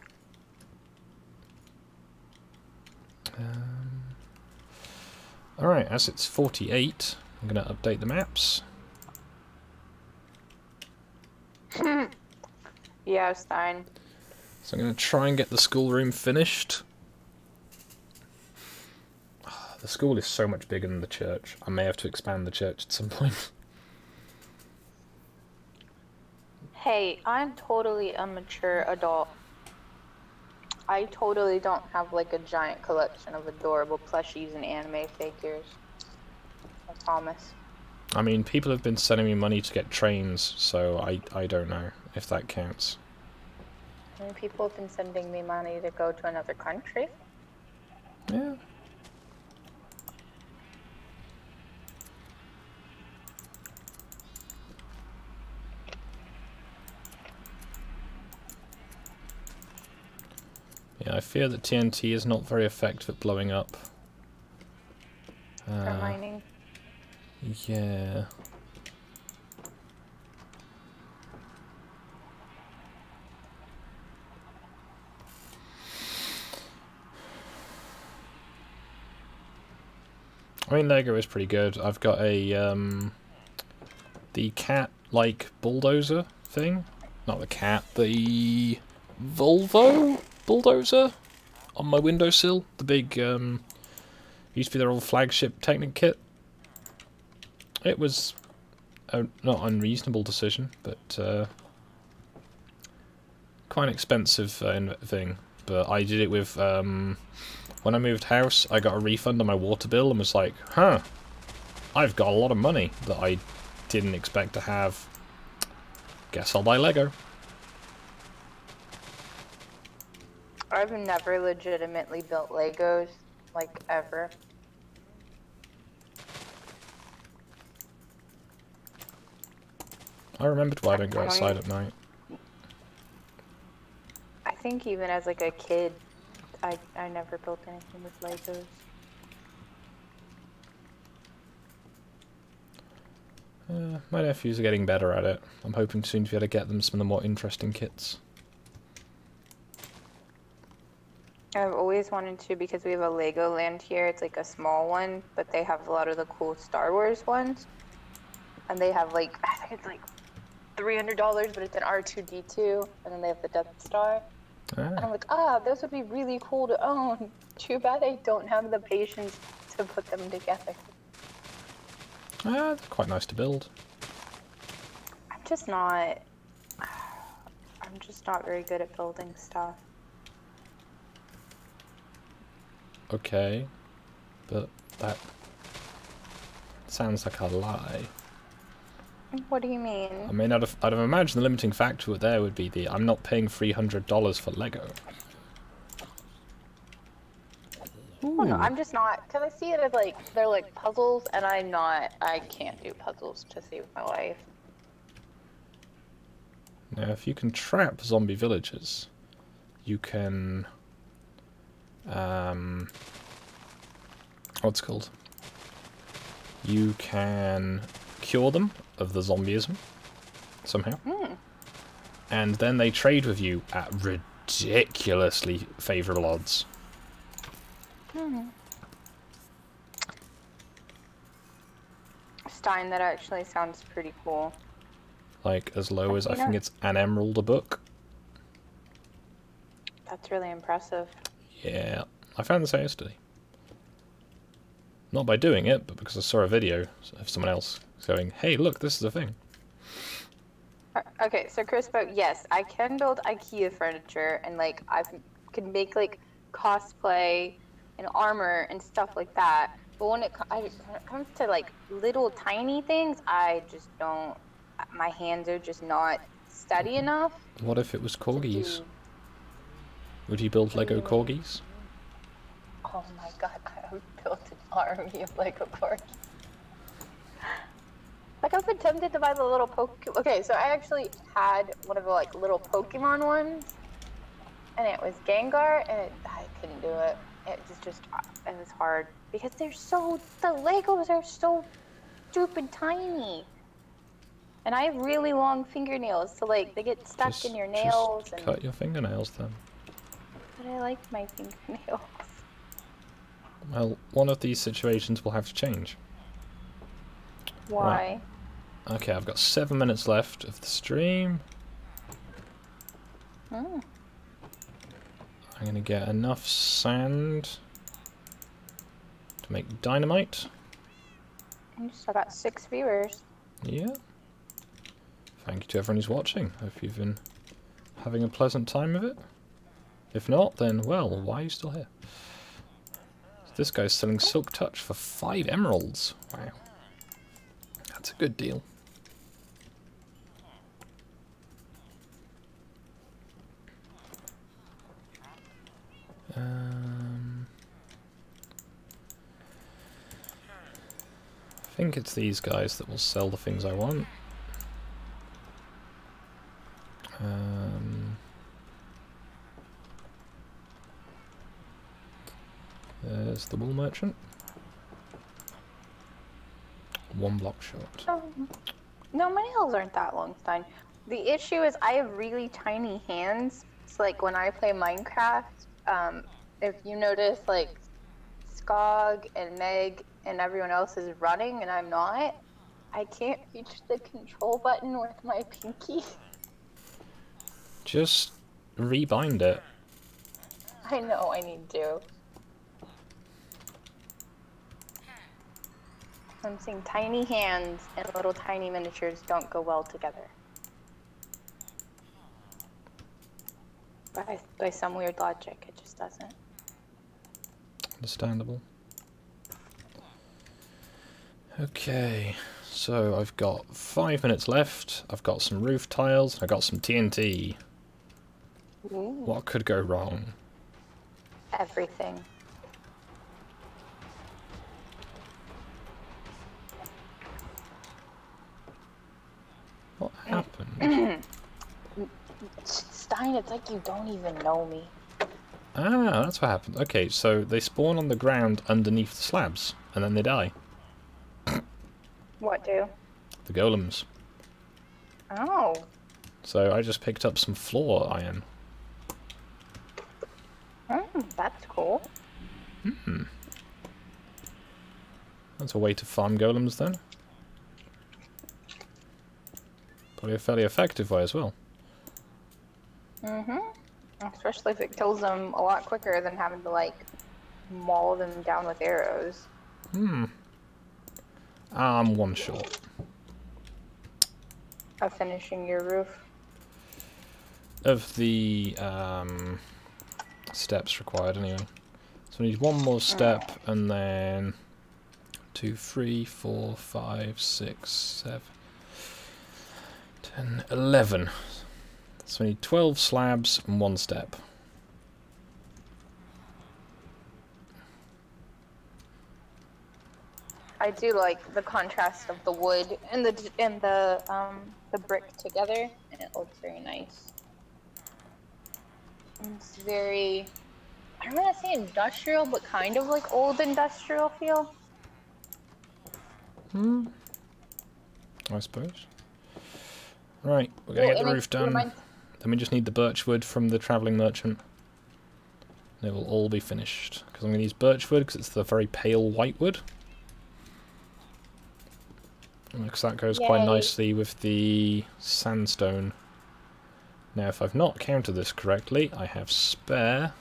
Alright, as it's 48, I'm going to update the maps. Yeah, Stein. So I'm going to try and get the schoolroom finished. The school is so much bigger than the church. I may have to expand the church at some point. Hey, I'm totally a mature adult. I totally don't have like a giant collection of adorable plushies and anime figures. I promise. I mean, people have been sending me money to get trains, so I don't know if that counts. And people have been sending me money to go to another country. Yeah. Yeah, I fear that TNT is not very effective at blowing up. For mining. Yeah. I mean, Lego is pretty good. I've got a, the cat-like bulldozer thing. Not the cat, the Volvo bulldozer on my windowsill. The big, used to be their old flagship Technic kit. It was a not unreasonable decision, but quite an expensive thing. But I did it with, when I moved house, I got a refund on my water bill and was like, huh, I've got a lot of money that I didn't expect to have. Guess I'll buy Lego. I've never legitimately built Legos, like, ever. I remembered why I don't go I don't outside even- at night. I think even as like a kid, I never built anything with Legos. My nephews are getting better at it. I'm hoping soon to be able to get them some of the more interesting kits. I've always wanted to because we have a Legoland here. It's like a small one, but they have a lot of the cool Star Wars ones. And they have like, I think it's like $300, but it's an R2-D2, and then they have the Death Star. And I'm like, those would be really cool to own. Too bad I don't have the patience to put them together. They're quite nice to build. I'm just not very good at building stuff. Okay, but that sounds like a lie. What do you mean? I mean, I'd have imagined the limiting factor there would be the I'm not paying $300 for Lego. Oh no, I'm just not, because I see it as like, they're like puzzles, and I can't do puzzles to save my life. Now, if you can trap zombie villagers, you can, what's it called? You can cure them of the zombieism, somehow. And then they trade with you at ridiculously favourable odds. Stein, that actually sounds pretty cool. Like, as low as I think it's an emerald a book. That's really impressive. Yeah, I found this out yesterday. Not by doing it, but because I saw a video of someone else going, hey, look, this is a thing. Okay, so Chris spoke, yes, I can build IKEA furniture, and like, I can make like cosplay and armor and stuff like that. But when it comes to like little tiny things, I just don't, my hands are just not steady enough. What if it was corgis? Would you build Lego corgis? Oh my god, I have built an army of Lego corgis. Like, I've been tempted to buy the little Okay, so I actually had one of the like little Pokemon ones, and it was Gengar, and I couldn't do it. It was hard because the Legos are so stupid tiny. And I have really long fingernails, so like they get stuck in your nails. Just cut your fingernails then. But I like my fingernails. Well, one of these situations will have to change. Why? Right. Okay, I've got 7 minutes left of the stream. I'm gonna get enough sand to make dynamite. I still got 6 viewers. Yeah. Thank you to everyone who's watching. Hope you've been having a pleasant time of it. If not, then, well, why are you still here? This guy's selling Silk Touch for 5 emeralds. Wow. That's a good deal. I think it's these guys that will sell the things I want. There's the wool merchant. 1 block short. No, my nails aren't that long, Stein. The issue is I have really tiny hands. So like when I play Minecraft, if you notice, like Skog and Meg and everyone else is running and I'm not, I can't reach the control button with my pinky. Just rebind it. I know I need to. I'm saying tiny hands and little tiny miniatures don't go well together. By some weird logic, it just doesn't. Understandable. Okay, so I've got 5 minutes left. I've got some roof tiles, and I've got some TNT. Ooh. What could go wrong? Everything. What happened? Stein, it's like you don't even know me. Ah, that's what happened. Okay, so they spawn on the ground underneath the slabs, and then they die. What do? The golems. Oh. So I just picked up some floor iron. That's cool. That's a way to farm golems then. Probably a fairly effective way as well. Especially if it kills them a lot quicker than having to, like, maul them down with arrows. I'm one short. Of finishing your roof. Of the steps required anyway. So we need one more step and then 2, 3, 4, 5, 6, 7, 10, 11. So we need 12 slabs and 1 step. I do like the contrast of the wood and the brick together, and it looks very nice. It's very, I don't want to say industrial, but kind of like old industrial feel. I suppose. Right, we're gonna get the roof done. Then we just need the birch wood from the travelling merchant. And it will all be finished. Because I'm going to use birch wood because it's the very pale white wood. Because that goes quite nicely with the sandstone. Now, if I've not counted this correctly, I have spare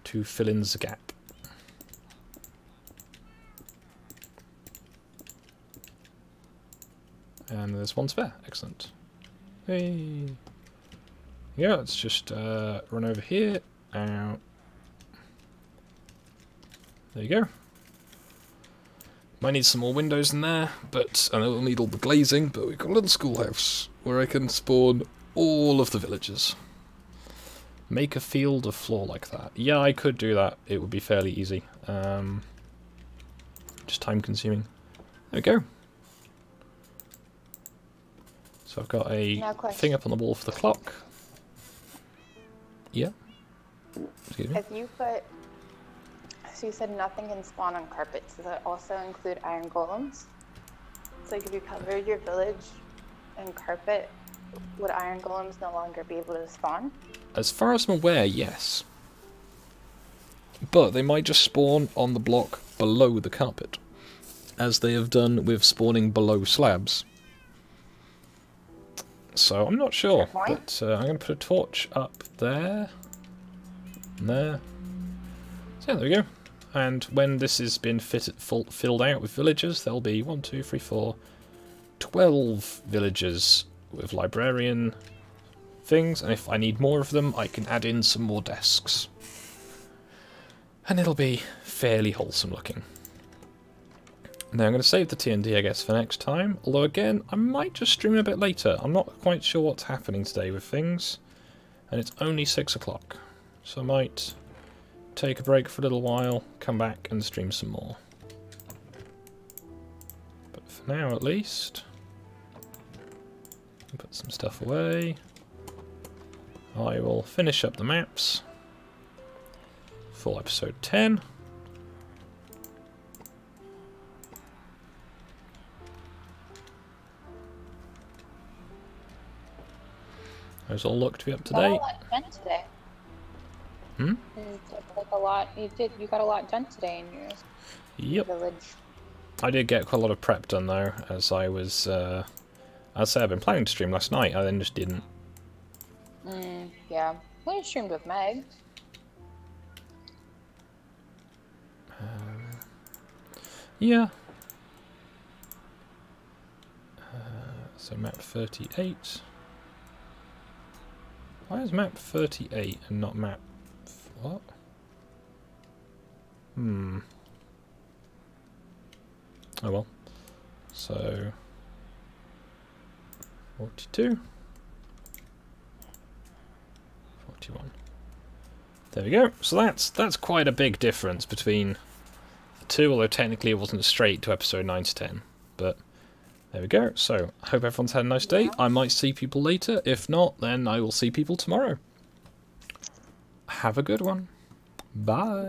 to fill in the gap. And there's 1 spare. Excellent. Hey. Yeah, let's just run over here. Out. There you go. Might need some more windows in there, but I know we'll need all the glazing, but we've got a little schoolhouse where I can spawn all of the villagers. Make a field of floor like that. Yeah, I could do that. It would be fairly easy. Just time consuming. There we go. So I've got a thing up on the wall for the clock. Yeah. Excuse me. If you put, so you said nothing can spawn on carpets. Does that also include iron golems? It's like if you covered your village in carpet, would iron golems no longer be able to spawn? As far as I'm aware, yes. But they might just spawn on the block below the carpet, as they have done with spawning below slabs. So I'm not sure, but I'm going to put a torch up there, and there. So yeah, there we go. And when this has been filled out with villagers, there'll be 1, 2, 3, 4, 12 villagers with librarian things, and if I need more of them, I can add in some more desks. And it'll be fairly wholesome looking. Now I'm going to save the TNT, I guess, for next time, although again, I might just stream a bit later. I'm not quite sure what's happening today with things, and it's only 6 o'clock, so I might take a break for a little while, come back and stream some more. But for now, at least, put some stuff away. I will finish up the maps for episode 10. Those all look to be up to date. You got a lot done today. Hmm? Like a lot. You got a lot done today in your village. I did get quite a lot of prep done though, as I was. I'd say I've been planning to stream last night. I then just didn't. Yeah. Well, you streamed with Meg. Yeah. So map 38. Why is map 38 and not map... what? Oh well. So... 42. 41. There we go. So that's quite a big difference between the two, although technically it wasn't straight to episode 9 to 10. But There we go. So, I hope everyone's had a nice day. I might see people later. If not, then I will see people tomorrow. Have a good one. Bye.